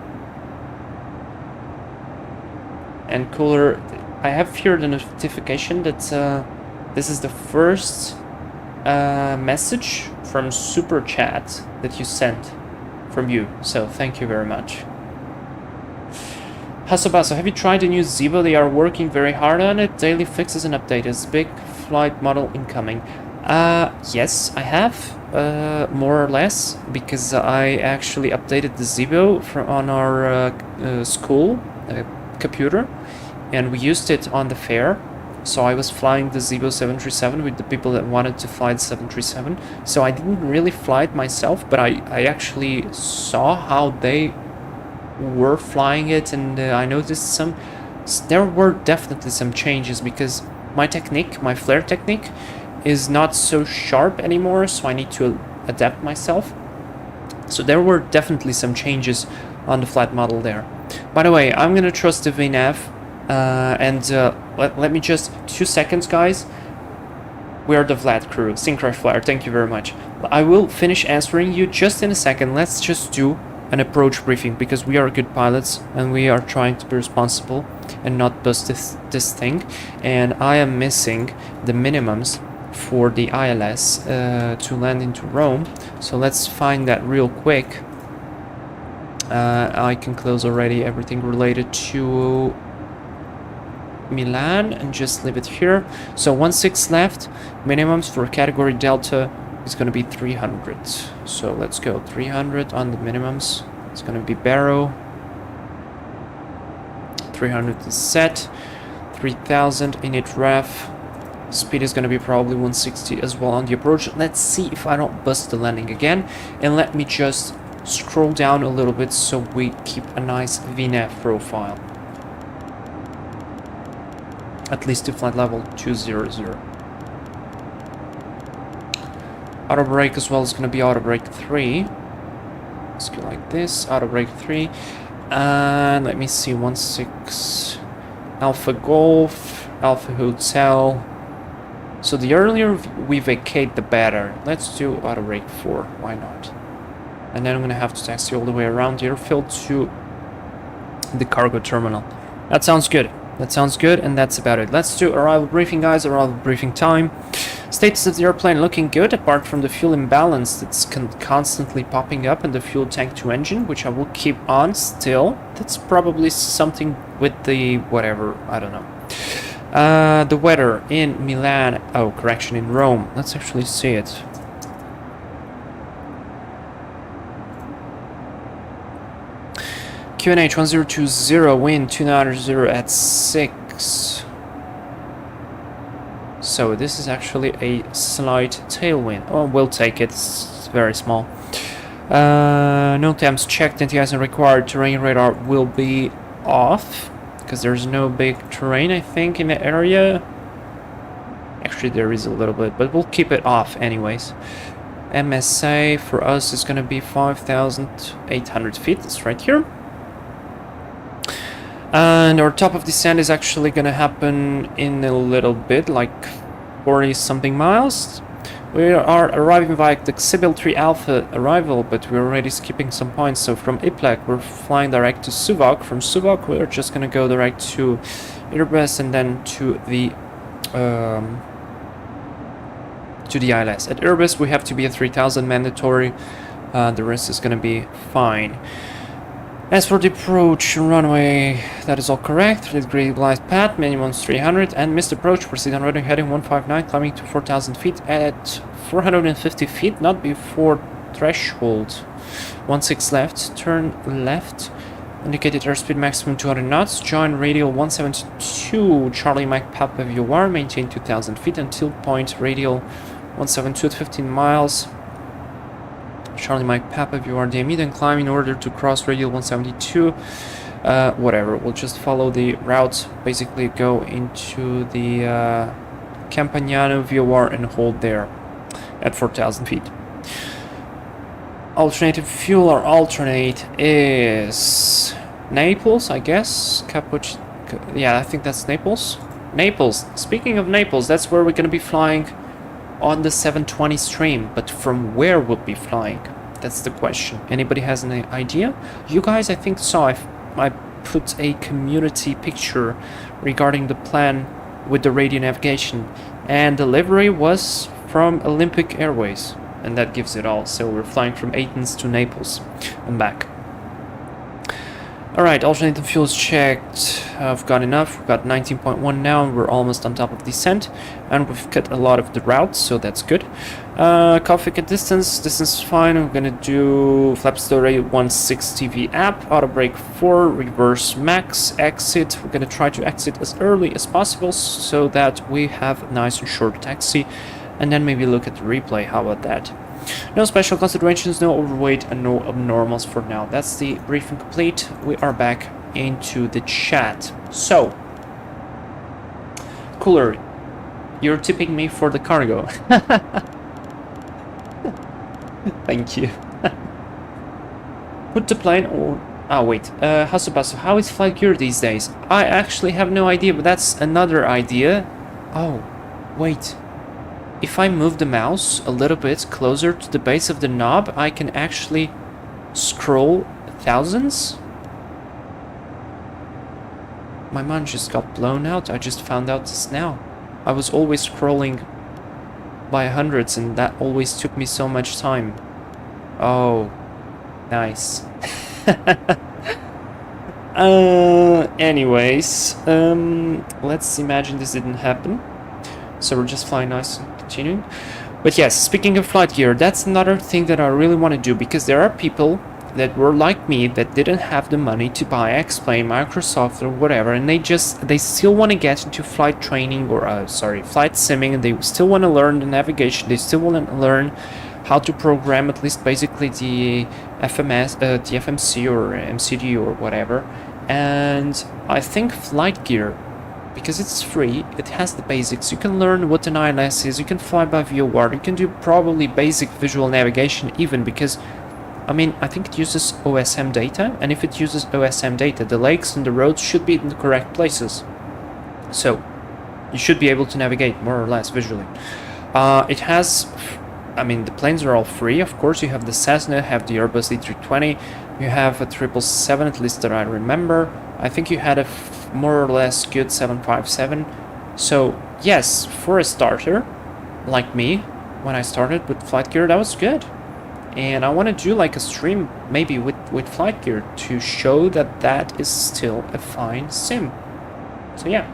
And cooler, I have here the notification that this is the first message from Super Chat that you sent from you, so thank you very much. Hasobaso, have you tried the new Zibo? They are working very hard on it. Daily fixes and updates. Big flight model incoming. Yes, I have, more or less, because I actually updated the Zibo on our school computer, and we used it on the fair. So I was flying the Zibo 737 with the people that wanted to fly the 737. So I didn't really fly it myself, but I actually saw how they were flying it, and I noticed there were definitely some changes, because my technique, my flare technique, is not so sharp anymore, so I need to adapt myself. So there were definitely some changes on the flight model there. By the way, I'm gonna trust the VNAV. Let me just 2 seconds, guys. We are the Vlad crew, Syncro Flyer, thank you very much. I will finish answering you just in a second. Let's just do an approach briefing, because we are good pilots and we are trying to be responsible and not bust this thing. And I am missing the minimums for the ILS to land into Rome. So let's find that real quick. I can close already everything related to Milan and just leave it here. So 16 left. Minimums for category Delta is going to be 300. So let's go 300 on the minimums. It's going to be Barrow. 300 is set. 3000 init ref. Speed is going to be probably 160 as well on the approach. Let's see if I don't bust the landing again. And let me just scroll down a little bit so we keep a nice VNAV profile. At least to flight level 200. Auto brake as well is going to be auto brake 3. Let's go like this, auto brake 3. And let me see, 16 Alpha Golf, Alpha Hotel. So the earlier we vacate, the better. Let's do auto brake 4, why not? And then I'm going to have to taxi all the way around the airfield to the cargo terminal. That sounds good. That sounds good, and that's about it. Let's do arrival briefing, guys. Arrival briefing time. Status of the airplane looking good, apart from the fuel imbalance that's constantly popping up in the fuel tank to engine, which I will keep on still. That's probably something with the whatever, I don't know. The weather in Milan, oh, correction, in Rome. Let's actually see it. QNH 1020, wind 290 at 6. So this is actually a slight tailwind. Oh, we'll take it, it's very small. No temps checked, anti-icing required, terrain radar will be off, because there's no big terrain, I think, in the area. Actually, there is a little bit, but we'll keep it off anyways. MSA for us is going to be 5,800 feet, it's right here. And our top of descent is actually going to happen in a little bit, like 40 something miles. We are arriving via the Sibyl 3 Alpha arrival, but we're already skipping some points. So from Iplek, we're flying direct to Suvok. From Suvok, we're just going to go direct to Irbes and then to the ILS. At Irbes, we have to be at 3000 mandatory. The rest is going to be fine. As for the approach runway, that is all correct. 3-degree glide path, minimum 300, and missed approach. Proceed on runway heading 159, climbing to 4,000 feet at 450 feet, not before threshold. 16 left, turn left, Indicated airspeed maximum 200 knots. Join radial 172 Charlie Mike Papa VOR. Maintain 2000 feet until point radial 172 at 15 miles. Charlie Mike Papa VOR DME. Then climb in order to cross radial 172. Whatever. We'll just follow the route. Basically go into the Campagnano VOR and hold there at 4000 feet. Alternative fuel or alternate is Naples, I guess. Yeah, I think that's Naples. Naples. Speaking of Naples, that's where we're going to be flying on the 720 stream. But from where we'll be flying? That's the question. Anybody has any idea? You guys, I think, saw I put a community picture regarding the plan with the radio navigation. And the livery was from Olympic Airways. And that gives it all. So we're flying from Athens to Naples and back. Alright, alternative fuels checked. I've got enough. We've got 19.1 now, and we're almost on top of descent. And we've cut a lot of the routes, so that's good. Config at distance. Distance is fine. I'm gonna do flap story 160 V app, auto brake 4, reverse max, exit. We're gonna try to exit as early as possible so that we have a nice and short taxi. And then maybe look at the replay. How about that? No special considerations, no overweight, and no abnormals for now. That's the briefing complete. We are back into the chat. So, Cooler, you're tipping me for the cargo. Thank you. Put the plane or... Oh, wait. Hasabasu, how is flight gear these days? I actually have no idea, but that's another idea. Oh, wait. If I move the mouse a little bit closer to the base of the knob, I can actually scroll thousands? My mind just got blown out. I just found out this now. I was always scrolling by hundreds, and that always took me so much time. Oh, nice. Anyways, let's imagine this didn't happen. So we're just flying nice and continuing. But yes, speaking of flight gear, that's another thing that I really want to do, because there are people that were like me that didn't have the money to buy X-Plane, Microsoft or whatever, and they still want to get into flight training or flight simming, and they still want to learn the navigation. They still want to learn how to program at least basically the FMC or MCD or whatever. And I think flight gear, because it's free, it has the basics. You can learn what an ILS is, you can fly by VOR, you can do probably basic visual navigation even, because I mean, I think it uses OSM data, and if it uses OSM data, the lakes and the roads should be in the correct places. So, you should be able to navigate more or less visually. It has, I mean, the planes are all free, of course. You have the Cessna, have the Airbus A320, you have a 777, at least that I remember. I think you had a more or less good 757. So, yes, for a starter, like me, when I started with flight gear, that was good. And I want to do like a stream maybe with flight gear to show that that is still a fine sim. So yeah.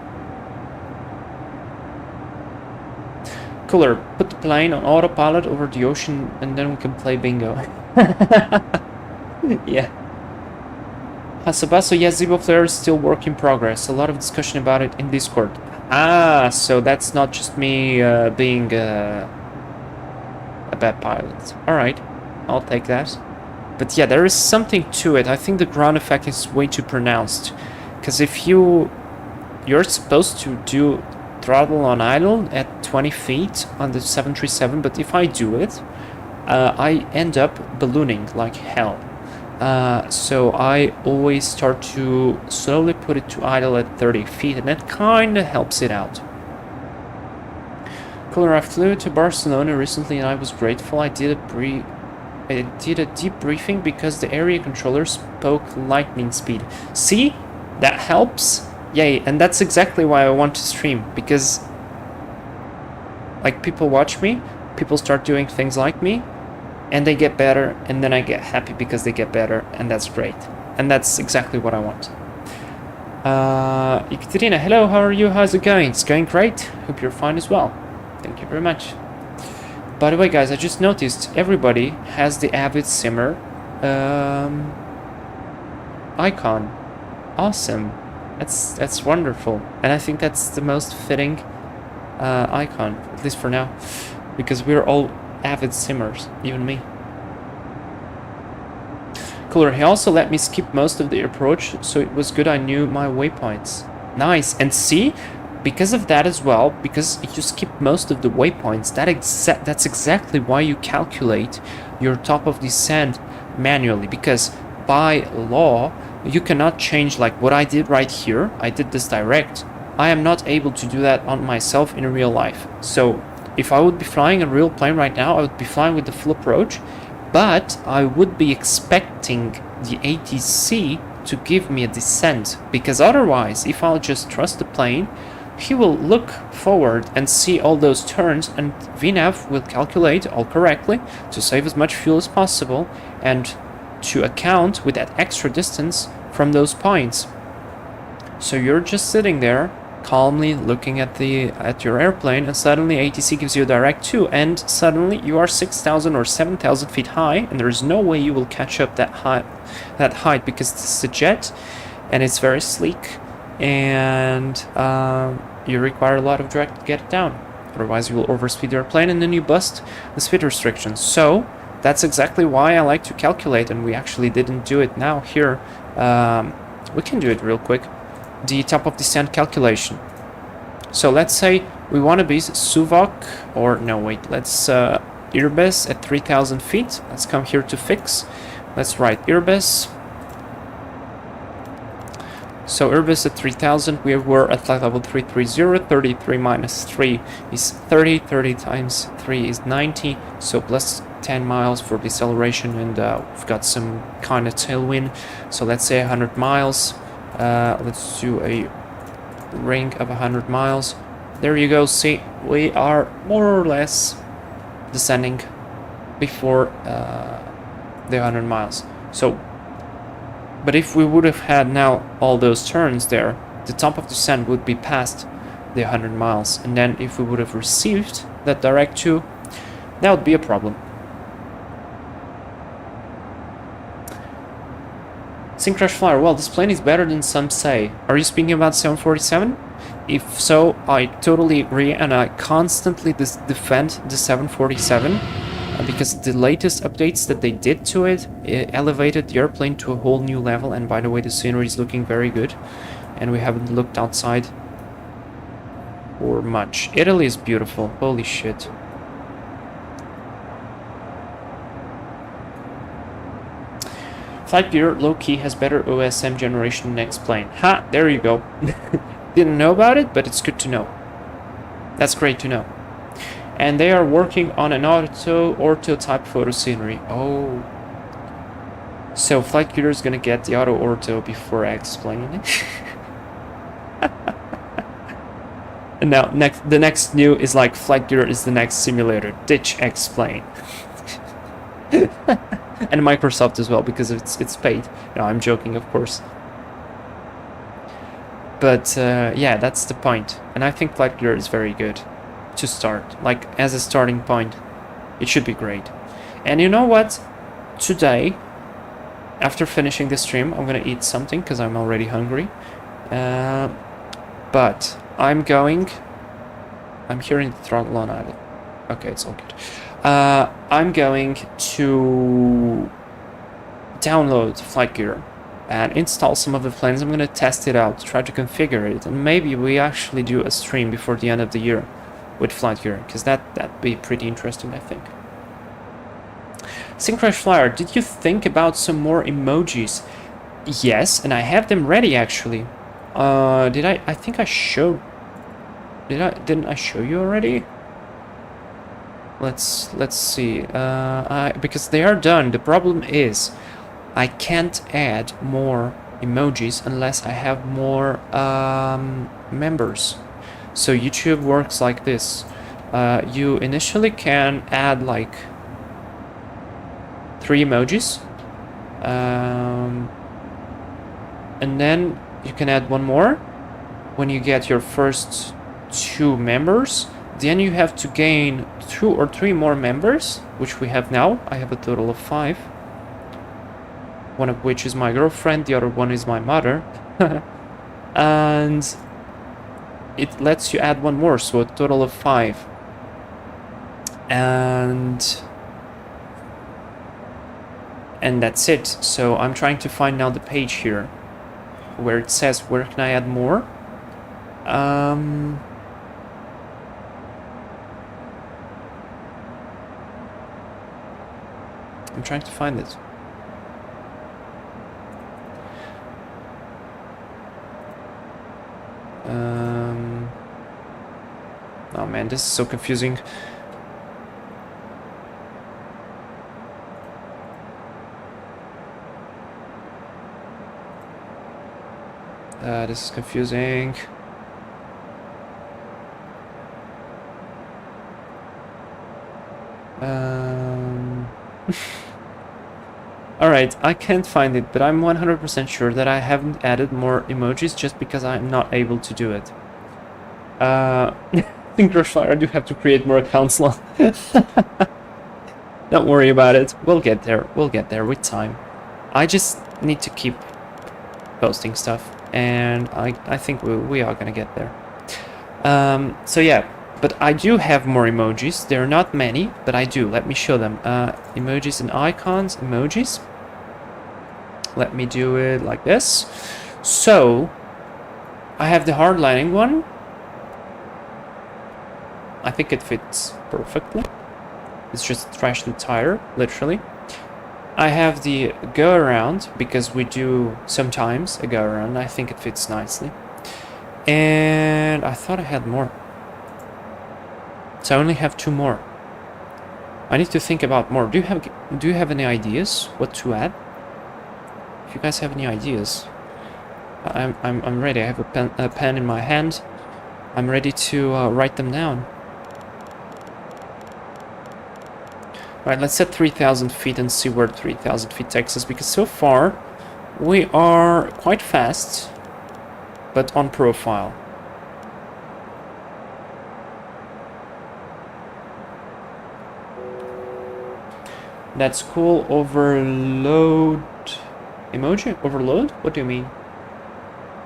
Cooler, put the plane on autopilot over the ocean and then we can play bingo. Yeah. Hasabaso, yes, Zibo Flare is still work in progress. A lot of discussion about it in Discord. Ah, so that's not just me being a bad pilot. Alright. I'll take that. But yeah, there is something to it. I think the ground effect is way too pronounced. Because if you're supposed to do throttle on idle at 20 feet on the 737, but if I do it, I end up ballooning like hell. So I always start to slowly put it to idle at 30 feet, and that kind of helps it out. Cooler, I flew to Barcelona recently and I was grateful. I did a debriefing because the area controller spoke lightning speed. See? That helps? Yay, and that's exactly why I want to stream, because like people watch me, people start doing things like me, and they get better, and then I get happy because they get better, and that's great. And that's exactly what I want. Ekaterina, hello, how are you? How's it going? It's going great. Hope you're fine as well. Thank you very much. By the way, guys, I just noticed everybody has the Avid Simmer icon. Awesome. That's wonderful. And I think that's the most fitting icon, at least for now. Because we're all avid simmers, even me. Cooler, he also let me skip most of the approach, so it was good I knew my waypoints. Nice. And see, because of that as well, because you skip most of the waypoints, that's exactly why you calculate your top of descent manually. Because by law, you cannot change like what I did right here. I did this direct. I am not able to do that on myself in real life. So if I would be flying a real plane right now, I would be flying with the full approach. But I would be expecting the ATC to give me a descent, because otherwise, if I'll just trust the plane, he will look forward and see all those turns, and VNAV will calculate all correctly to save as much fuel as possible and to account with that extra distance from those points. So you're just sitting there calmly looking at your airplane, and suddenly ATC gives you a direct 2, and suddenly you are 6,000 or 7,000 feet high, and there is no way you will catch up that height because this is a jet and it's very sleek, and you require a lot of drag to get it down. Otherwise you will overspeed your plane and then you bust the speed restrictions. So that's exactly why I like to calculate, and we actually didn't do it now here. We can do it real quick. The top of descent calculation. So let's say we want to be Suvok, or no wait, let's Airbus at 3,000 feet. Let's come here to fix. Let's write Airbus. So Airbus at 3,000, we were at flight level 330, 33 minus 3 is 30, 30 times 3 is 90, so plus 10 miles for deceleration, and we've got some kind of tailwind, so let's say 100 miles. Let's do a ring of 100 miles. There you go. See, we are more or less descending before the 100 miles. So, but if we would have had now all those turns there, the top of descent would be past the 100 miles. And then if we would have received that direct 2, that would be a problem. Syncrash Flyer, well, this plane is better than some say. Are you speaking about 747? If so, I totally agree, and I constantly defend the 747 because the latest updates that they did to it elevated the airplane to a whole new level. And by the way, the scenery is looking very good, and we haven't looked outside or much. Italy is beautiful, holy shit. Flight Gear low-key has better OSM generation next plane. Ha! There you go. Didn't know about it, but it's good to know. That's great to know. And they are working on an ortho type photo scenery. Oh. So Flight Gear is gonna get the auto ortho before I explain it. And now the next new is like Flight Gear is the next simulator. Ditch explain. And Microsoft as well, because it's paid. No, I'm joking, of course. But yeah, that's the point. And I think Flight Gear is very good to start. Like, as a starting point, it should be great. And you know what? Today, after finishing the stream, I'm gonna eat something because I'm already hungry. But I'm hearing the throttle on idle. Okay, it's all good. I'm going to download Flight Gear and install some of the planes. I'm going to test it out, try to configure it, and maybe we actually do a stream before the end of the year with Flight Gear, because that'd be pretty interesting, I think. Syncrash Flyer, did you think about some more emojis? Yes, and I have them ready actually. Did I think I showed... Didn't I show you already? Let's see. Because they are done. The problem is I can't add more emojis unless I have more members. So YouTube works like this. You initially can add like 3 emojis, and then you can add one more when you get your first 2 members. Then you have to gain 2 or 3 more members, which we have now. I have a total of 5. one of which is my girlfriend, the other one is my mother. And it lets you add one more, so a total of 5. And that's it. So I'm trying to find now the page here where it says where can I add more. I'm trying to find it. Oh man, this is so confusing. This is confusing. Alright, I can't find it, but I'm 100% sure that I haven't added more emojis just because I'm not able to do it. I think I do have to create more accounts. Don't worry about it. We'll get there. We'll get there with time. I just need to keep posting stuff, and I think we are gonna get there. So yeah, but I do have more emojis. There are not many, but I do. Let me show them. Emojis and icons, emojis. Let me do it like this. So I have the hard landing one. I think it fits perfectly. It's just trash the tire, literally. I have the go around because we do sometimes a go around. I think it fits nicely. And I thought I had more. So I only have 2 more. I need to think about more. Do you have any ideas what to add? If you guys have any ideas, I'm ready. I have a pen in my hand. I'm ready to write them down. Right, let's set 3,000 feet and see where 3,000 feet takes us, because so far we are quite fast, but on profile. That's cool. Overload emoji? Overload? What do you mean?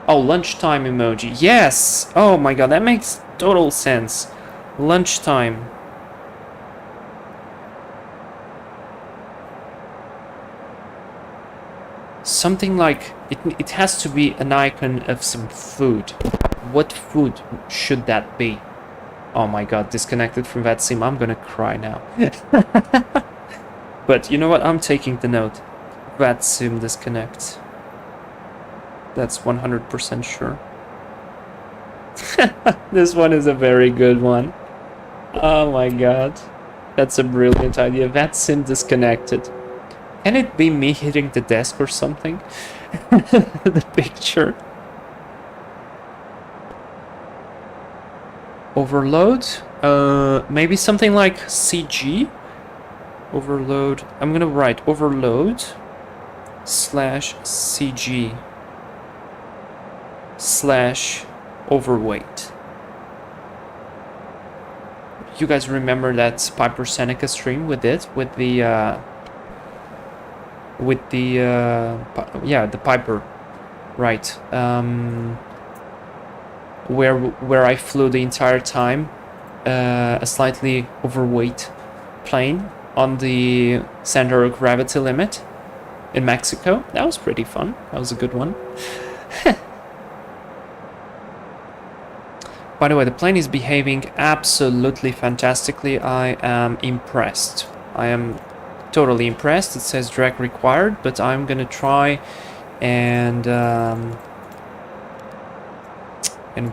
Oh, lunchtime emoji. Yes! Oh my god, that makes total sense. Lunchtime. Something like it has to be an icon of some food. What food should that be? Oh my god, disconnected from that sim. I'm gonna cry now. But you know what? I'm taking the note. That sim disconnect. That's 100% sure. This one is a very good one. Oh my god. That's a brilliant idea. That sim disconnected. Can it be me hitting the desk or something? The picture. Overload? Maybe something like CG? Overload. I'm gonna write overload /CG /overweight. You guys remember that Piper Seneca stream with it? With the yeah, the Piper, right? Where I flew the entire time a slightly overweight plane on the center of gravity limit in Mexico. That was pretty fun. That was a good one. By the way, the plane is behaving absolutely fantastically. I am impressed. I am totally impressed. It says drag required, but I'm gonna try and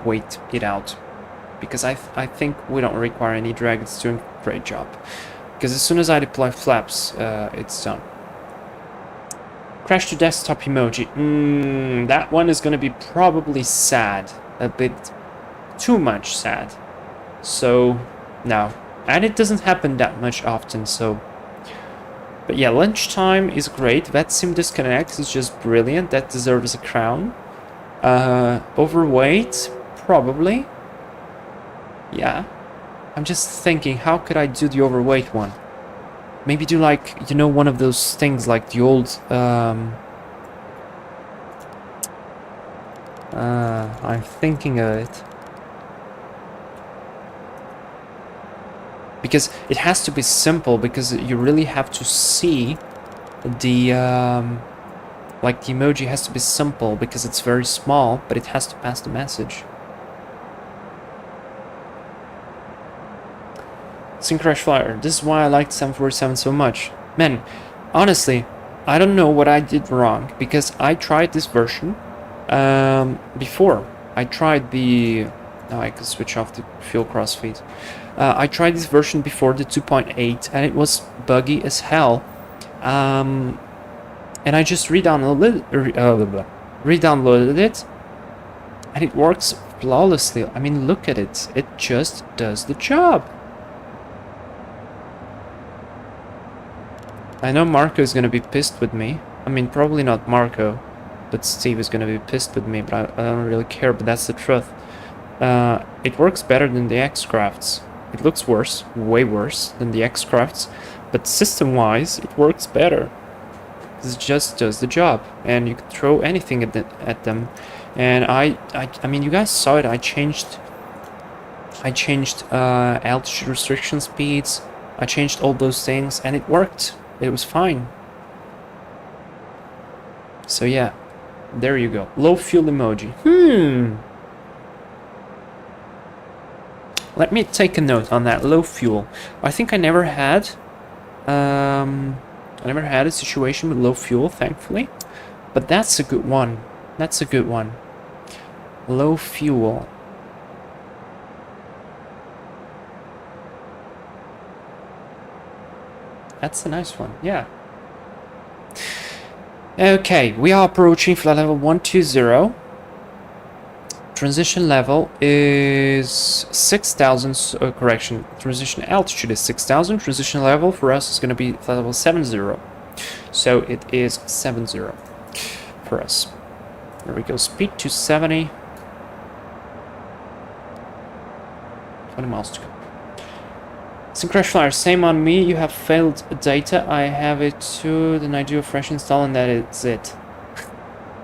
wait it out, because I think we don't require any drag. It's doing a great job, because as soon as I deploy flaps, it's done. Crash to desktop emoji. That one is gonna be probably sad, a bit too much sad. So no, and it doesn't happen that much often. So. But yeah, lunchtime is great. That sim disconnect is just brilliant. That deserves a crown. Overweight, probably. Yeah. I'm just thinking, how could I do the overweight one? Maybe do like, you know, one of those things like the old I'm thinking of it. Because it has to be simple, because you really have to see the, like the emoji has to be simple, because it's very small, but it has to pass the message. Syncrash Flyer, this is why I liked 747 so much. Man, honestly, I don't know what I did wrong, because I tried this version before. I tried the... Now I can switch off the fuel crossfeed. I tried this version before, the 2.8, and it was buggy as hell. And I just re-downloaded it, and it works flawlessly. I mean, look at it. It just does the job. I know Marco is going to be pissed with me. I mean, probably not Marco, but Steve is going to be pissed with me, but I don't really care, but that's the truth. It works better than the X-Crafts. It looks worse, way worse than the X-Crafts, but system-wise, it works better. It just does the job, and you can throw anything at them. And I mean, you guys saw it. I changed altitude restriction speeds. I changed all those things, and it worked. It was fine. So yeah, there you go. Low fuel emoji. Let me take a note on that. Low fuel. I think I never had a situation with low fuel, thankfully. But that's a good one. That's a good one. Low fuel. That's a nice one, yeah. Okay, we are approaching flight level 120. Transition level is 6,000, correction, transition altitude is 6,000, transition level for us is going to be flight level 70. So it is 70 for us. There we go, speed 270. 20 miles to go. Syncrash Flyer, same on me, you have failed data, I have it too, then I do a fresh install and that is it.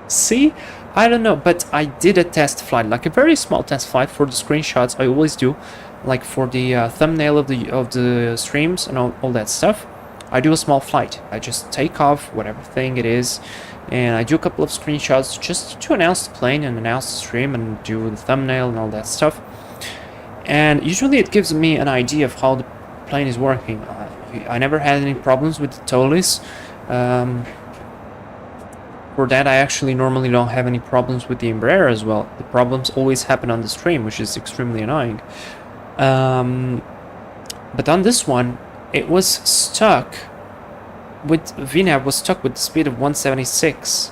See? I don't know, but I did a test flight, like a very small test flight for the screenshots. I always do, like for the thumbnail of the streams and all that stuff. I do a small flight. I just take off, whatever thing it is, and I do a couple of screenshots just to announce the plane and announce the stream and do the thumbnail and all that stuff. And usually it gives me an idea of how the plane is working. I never had any problems with the Tolis. For that, I actually normally don't have any problems with the Embraer as well. The problems always happen on the stream, which is extremely annoying. But on this one, it was stuck with VNAV was stuck with the speed of 176.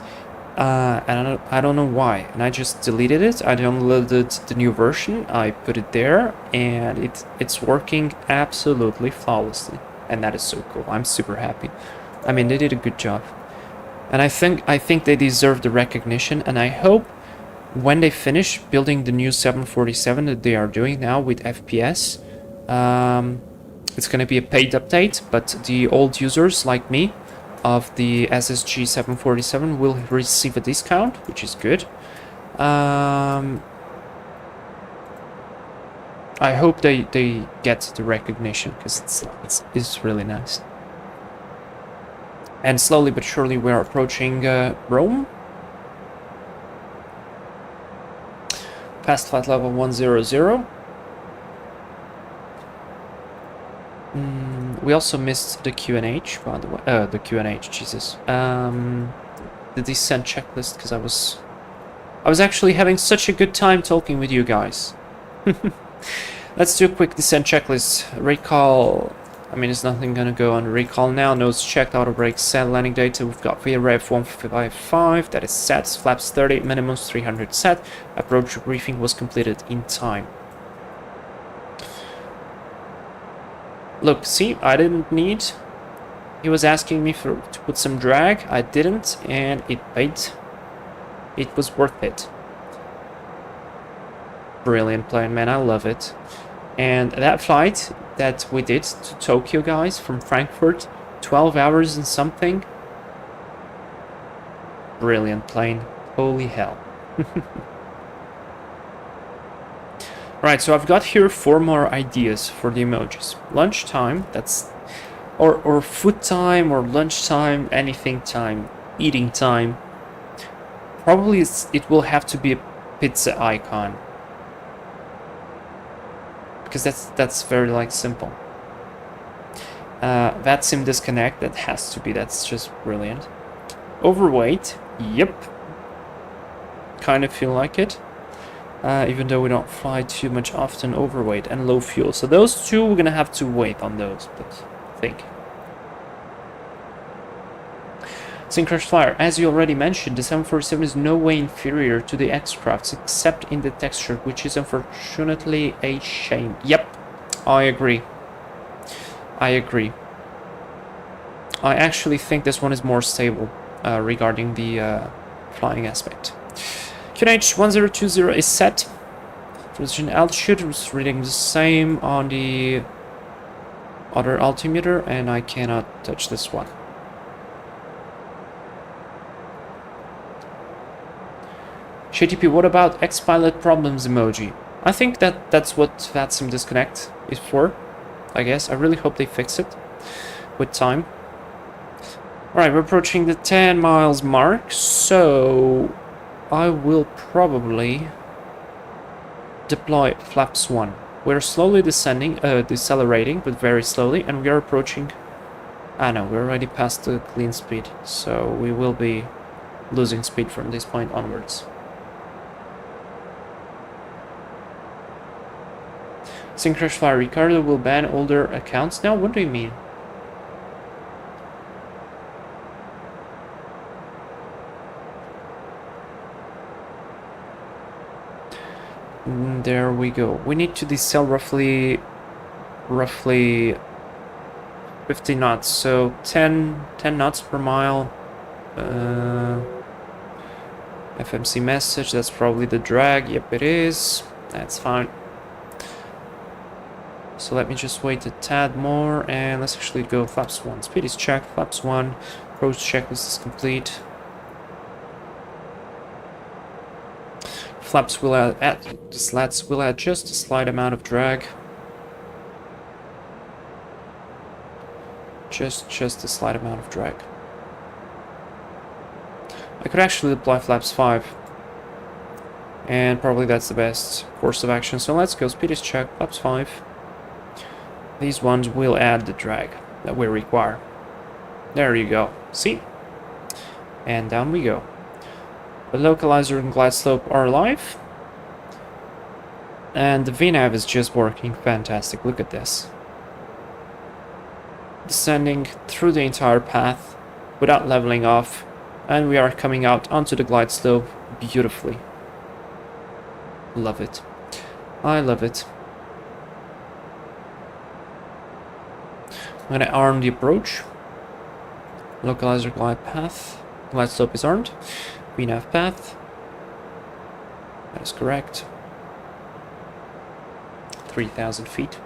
And I don't know why. And I just deleted it. I downloaded the new version. I put it there, and it's working absolutely flawlessly. And that is so cool. I'm super happy. I mean, they did a good job. And I think they deserve the recognition, and I hope when they finish building the new 747 that they are doing now with FPS, it's going to be a paid update, but the old users like me of the SSG 747 will receive a discount, which is good. I hope they get the recognition, because it's really nice. And slowly but surely we are approaching Rome. Past flight level 100. We also missed the QNH, by the way. The QNH, Jesus. The descent checklist, because I was actually having such a good time talking with you guys. Let's do a quick descent checklist. Recall. I mean, there's nothing gonna go on recall now. Notes checked, auto brakes set, landing data. We've got VREF 155, that is set. Flaps 30, minimums 300 set. Approach briefing was completed in time. Look, see, I didn't need. He was asking me to put some drag. I didn't, and it paid. It was worth it. Brilliant plane, man. I love it. And that flight that we did to Tokyo, guys, from Frankfurt, 12 hours and something. Brilliant plane. Holy hell. Right, so I've got here 4 more ideas for the emojis. Lunchtime, that's... Or food time, or lunchtime, anything time, eating time. Probably it will have to be a pizza icon. Because that's very, like, simple. VATSIM disconnect, that has to be, that's just brilliant. Overweight, yep. Kind of feel like it. Even though we don't fly too much often, overweight and low fuel. So those two, we're gonna have to wait on those, but I think. Synchronous Flyer, as you already mentioned, the 747 is no way inferior to the X-Crafts, except in the texture, which is unfortunately a shame. Yep, I agree. I agree. I actually think this one is more stable regarding the flying aspect. QNH 1020 is set. Position altitude is reading the same on the other altimeter, and I cannot touch this one. JTP, what about X-Pilot problems emoji? I think that's what VATSIM disconnect is for, I guess. I really hope they fix it with time. Alright, we're approaching the 10 miles mark, so I will probably deploy flaps 1. We're slowly descending, decelerating, but very slowly, and we are approaching... Ah no, we're already past the clean speed, so we will be losing speed from this point onwards. Synchronous Flyer, Ricardo will ban older accounts. Now, what do you mean? There we go. We need to decel roughly 50 knots. So 10 knots per mile. FMC message, that's probably the drag. Yep, it is. That's fine. So let me just wait a tad more, and let's actually go flaps 1. Speed is checked, flaps 1. Approach checklist is complete. Flaps will add the slats will add just a slight amount of drag. Just a slight amount of drag. I could actually deploy flaps 5. And probably that's the best course of action. So let's go. Speed is checked, flaps 5. These ones will add the drag that we require. There you go. See? And down we go. The localizer and glide slope are alive. And the VNAV is just working fantastic. Look at this. Descending through the entire path without leveling off. And we are coming out onto the glide slope beautifully. Love it. I love it. I'm going to arm the approach. Localizer glide path. Glide slope is armed. VNAV path. That is correct. 3,000 feet.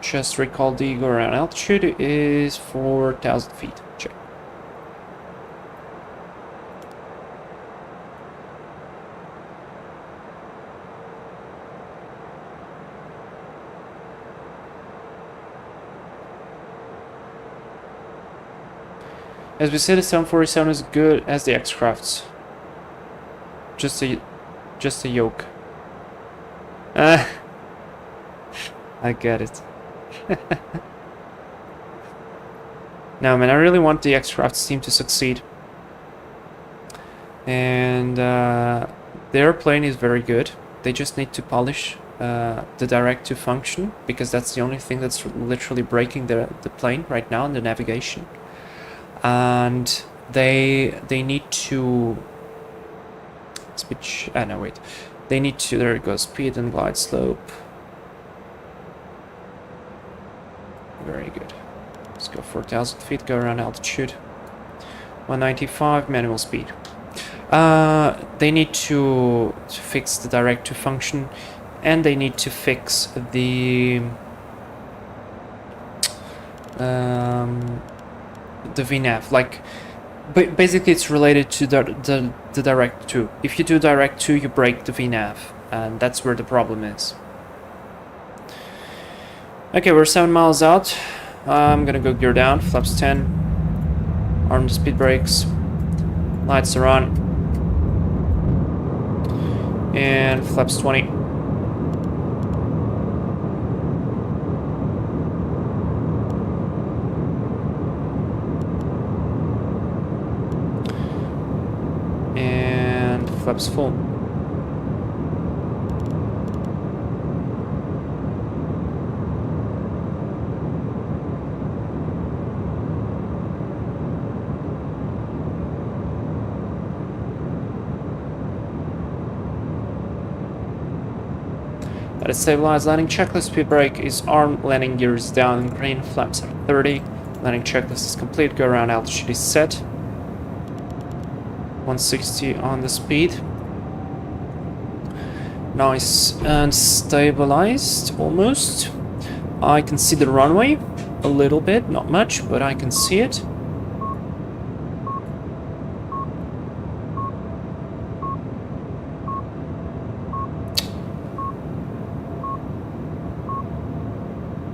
Just recall the go around altitude is 4,000 feet. Check. As we said, the 747 is good as the X-Crafts. Just a yoke. I get it. No, man, I really want the X-Crafts team to succeed. And the airplane is very good. They just need to polish the direct-to function, because that's the only thing that's literally breaking the plane right now in the navigation. And they need to switch. No, wait. They need to. There it goes. Speed and glide slope. Very good. Let's go 4,000 feet. Go around altitude. 195 manual speed. They need to fix the direct to function, and they need to fix the VNAV. Like, But basically, it's related to the direct 2. If you do direct 2, you break the VNAV, and that's where the problem is. Okay, we're 7 miles out. I'm gonna go gear down, flaps 10, arm the speed brakes, lights are on, and flaps 20. And flaps full. Let it stabilize. Landing checklist, speed brake is armed, landing gear is down and green, flaps at 30. Landing checklist is complete, go around, altitude is set. 160 on the speed. Nice and stabilized, almost. I can see the runway a little bit, not much, but I can see it.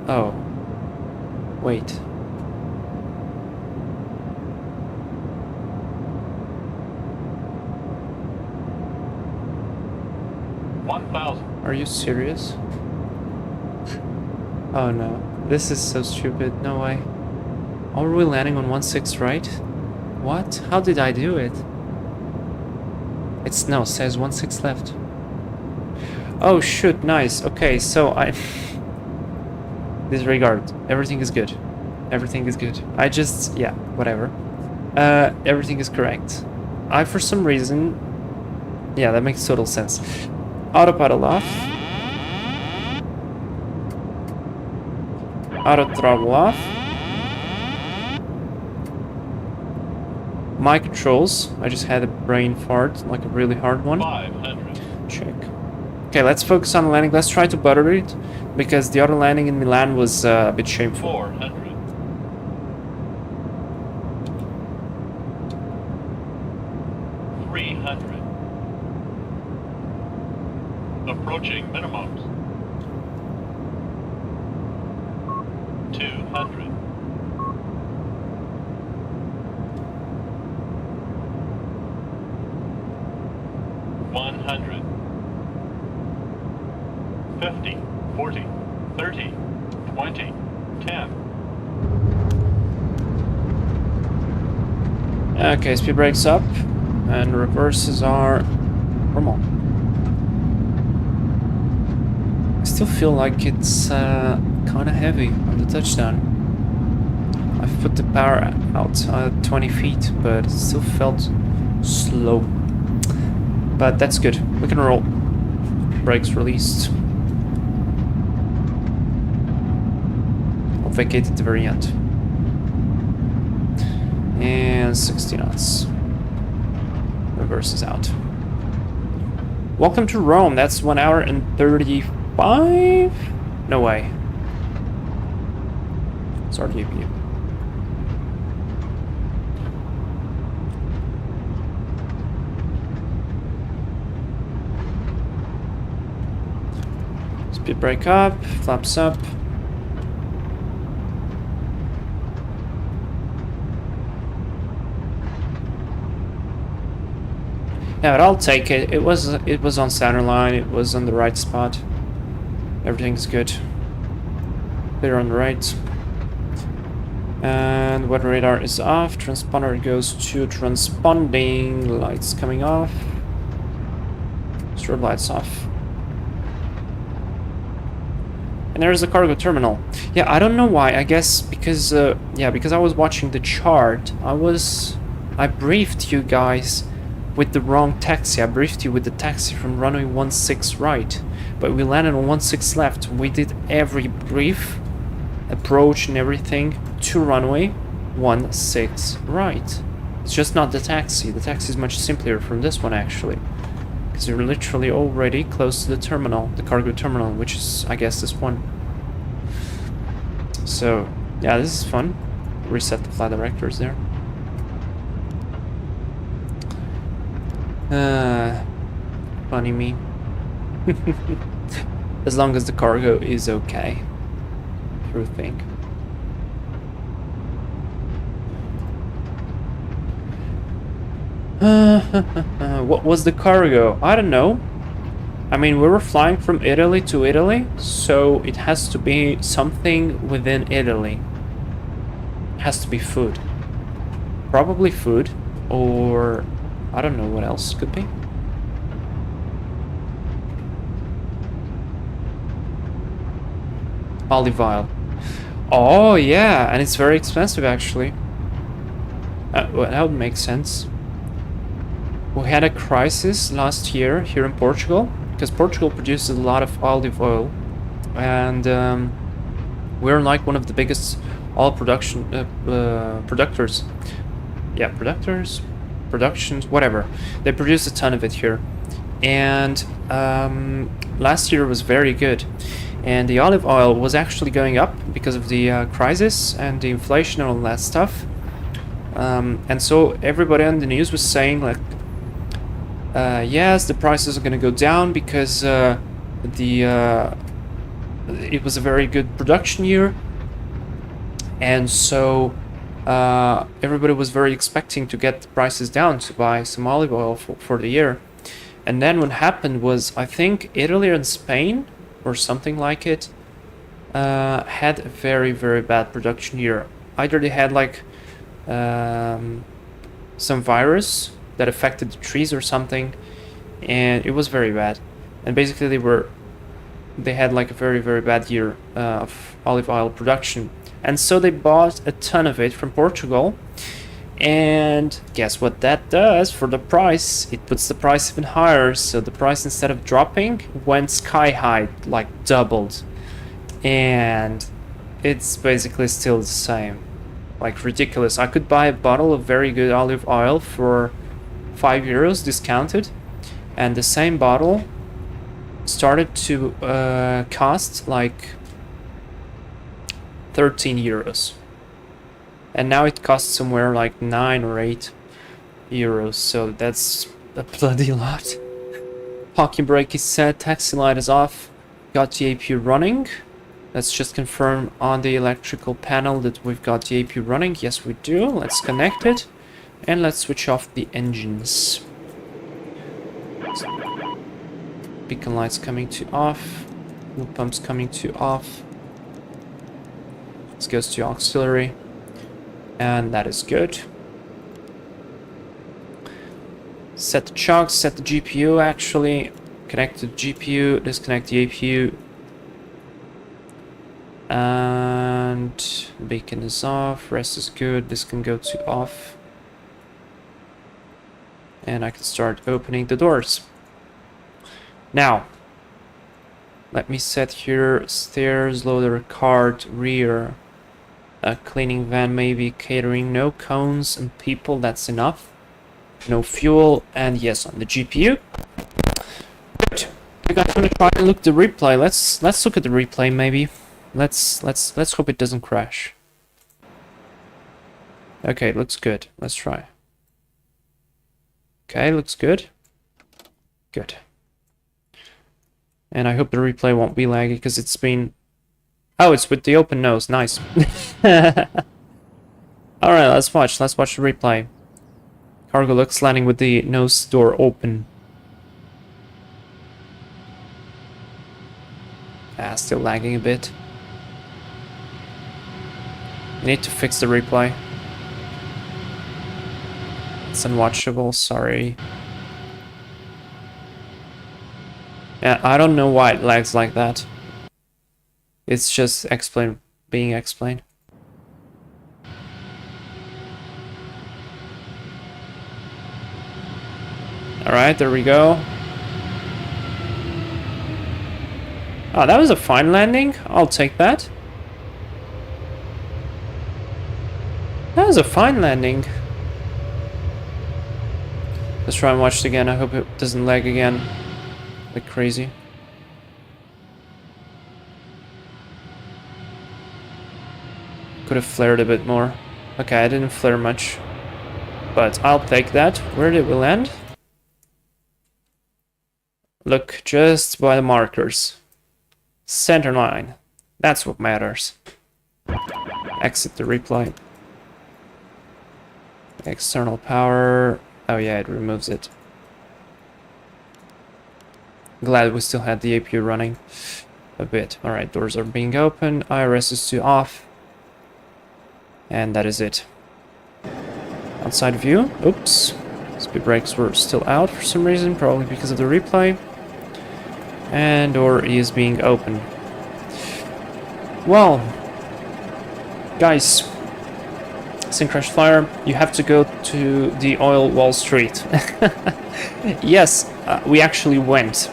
Oh, wait. Are you serious? Oh no, this is so stupid, no way. Are we landing on 16 right? What? How did I do it? It's no, says 16 left. Oh shoot, nice. Okay, so I disregard. Everything is good. Everything is good. I just, yeah, whatever. Everything is correct. I, for some reason, yeah, that makes total sense. Autopilot off. Auto throttle off. My controls. I just had a brain fart, like a really hard one. 500. Check. Okay, let's focus on the landing. Let's try to butter it, because the other landing in Milan was a bit shameful. 400. 300. Approaching minimums. 200. 100. 50, 40, 30, 20, 10. Okay, speed brakes up, and reverses are normal. I still feel like it's kind of heavy on the touchdown. I've put the power out at 20 feet, but it still felt slow. But that's good. We can roll. Brakes released. I'll vacate at the very end. And 60 knots. Reverse is out. Welcome to Rome. That's 1 hour and 35? No way. It's RGB. Speed brake up, flaps up. Yeah, but I'll take it. It was on center line. It was on the right spot. Everything's good. Clear on the right. And weather radar is off. Transponder goes to transponding. Lights coming off. Strobe lights off. And there's the cargo terminal. Yeah, I don't know why. I guess because because I was watching the chart. I briefed you guys with the wrong taxi. I briefed you with the taxi from runway 16 right, but we landed on 16 left. We did every brief, approach and everything to runway 16 right. It's just not the taxi. The taxi is much simpler from this one actually, because you're literally already close to the terminal, the cargo terminal, which is, I guess, this one. So yeah, this is fun. Reset the flight directors there. Funny me. As long as the cargo is okay. True thing. What was the cargo? I don't know. I mean, we were flying from Italy to Italy, so it has to be something within Italy. It has to be food. Probably food, or I don't know what else could be. Olive oil. Oh yeah, and it's very expensive actually. Well, that would make sense. We had a crisis last year here in Portugal, because Portugal produces a lot of olive oil, and we're like one of the biggest oil producers. Yeah, productions, whatever. They produce a ton of it here, and last year was very good, and the olive oil was actually going up because of the crisis and the inflation and all that stuff. And so everybody on the news was saying like, yes, the prices are going to go down because it was a very good production year, and so everybody was very expecting to get the prices down to buy some olive oil for the year. And then what happened was, I think Italy and Spain or something like it had a very, very bad production year. Either they had like some virus that affected the trees or something, and it was very bad. And basically they had like a very, very bad year of olive oil production. And so they bought a ton of it from Portugal, and guess what that does for the price? It puts the price even higher. So the price, instead of dropping, went sky high, like doubled. And it's basically still the same. Like ridiculous. I could buy a bottle of very good olive oil for €5 discounted, and the same bottle started to cost like €13, and now it costs somewhere like €9 or €8, so that's a bloody lot. Parking brake is set, taxi light is off, got the APU running. Let's just confirm on the electrical panel that we've got the APU running. Yes, we do. Let's connect it, and let's switch off the engines. Beacon lights coming to off, fuel pumps coming to off. This goes to auxiliary, and that is good. Set the chocks, set the GPU actually, connect the GPU, disconnect the APU, and beacon is off, rest is good, this can go to off, and I can start opening the doors. Now, let me set here stairs, loader, cart, rear, a cleaning van, maybe catering, no cones and people, that's enough. No fuel, and yes, on the GPU. Good. I'm gonna try and look at the replay. Let's look at the replay maybe. Let's hope it doesn't crash. Okay, it looks good. Let's try. Okay, looks good. Good. And I hope the replay won't be laggy because it's been... Oh, it's with the open nose. Nice. Alright, let's watch the replay. CargoLux landing with the nose door open. Ah, still lagging a bit. You need to fix the replay. It's unwatchable, sorry. Yeah, I don't know why it lags like that. It's just being explained. Alright, there we go. Oh, that was a fine landing. I'll take that. That was a fine landing. Let's try and watch it again. I hope it doesn't lag again like crazy. Could have flared a bit more. Okay, I didn't flare much, but I'll take that. Where did we land? Look, just by the markers. Center line. That's what matters. Exit the replay. External power. Oh yeah, it removes it. Glad we still had the APU running a bit. Alright, doors are being open. IRS is to off. And that is it. Outside view. Oops. Speed brakes were still out for some reason, probably because of the replay. And door is being open. Well, guys, Syncrash Flyer, you have to go to the Oil Wall Street. Yes, we actually went.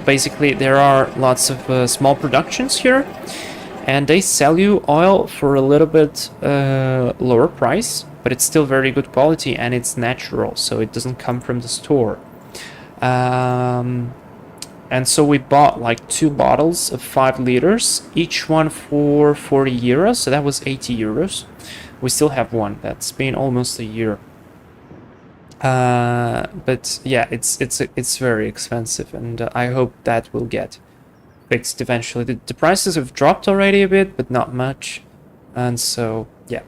Basically, there are lots of small productions here, and they sell you oil for a little bit lower price, but it's still very good quality and it's natural, so it doesn't come from the store. And so we bought like 2 bottles of 5 liters, each one for 40 euros, so that was 80 euros. We still have one. That's been almost a year. But yeah, it's very expensive, and I hope that will get fixed eventually. The prices have dropped already a bit, but not much. And so yeah,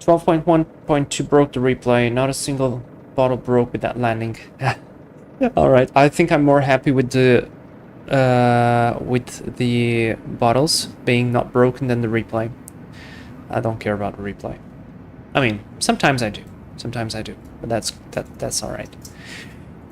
12.1.2 broke the replay. Not a single bottle broke with that landing. All right, I think I'm more happy with the bottles being not broken than the replay. I don't care about the replay. I mean, sometimes I do. Sometimes I do. But that's all right.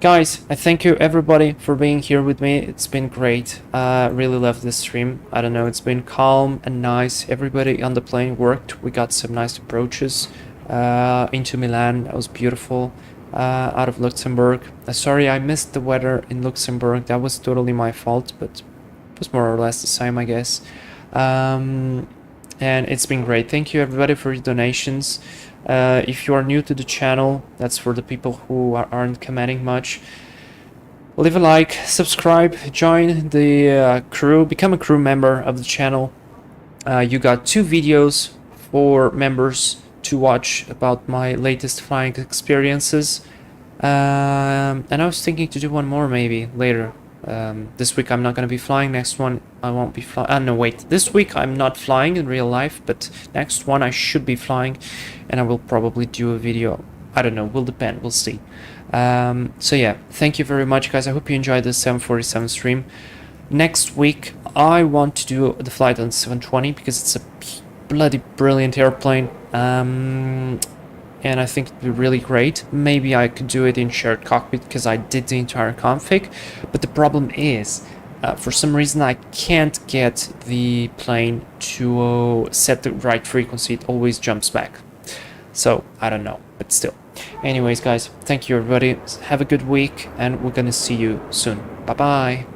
Guys, I thank you everybody for being here with me. It's been great. I really love this stream. I don't know, it's been calm and nice. Everybody on the plane worked. We got some nice approaches into Milan. That was beautiful. Out of Luxembourg. Sorry I missed the weather in Luxembourg. That was totally my fault, but it was more or less the same, I guess. And it's been great. Thank you everybody for your donations. If you are new to the channel, that's for the people who aren't commenting much. Leave a like, subscribe, join the crew, become a crew member of the channel. You got 2 videos for members to watch about my latest flying experiences. And I was thinking to do one more maybe later. This week I'm not going to be flying. Next one I won't be flying. No, wait. This week I'm not flying in real life, but next one I should be flying, and I will probably do a video. I don't know. Will depend. We'll see. So yeah, thank you very much, guys. I hope you enjoyed this 747 stream. Next week I want to do the flight on 720 because it's a bloody brilliant airplane. And I think it'd be really great. Maybe I could do it in shared cockpit because I did the entire config. But the problem is, for some reason I can't get the plane to set the right frequency. It always jumps back. So, I don't know, but still. Anyways, guys, thank you everybody. Have a good week, and we're gonna see you soon. Bye-bye.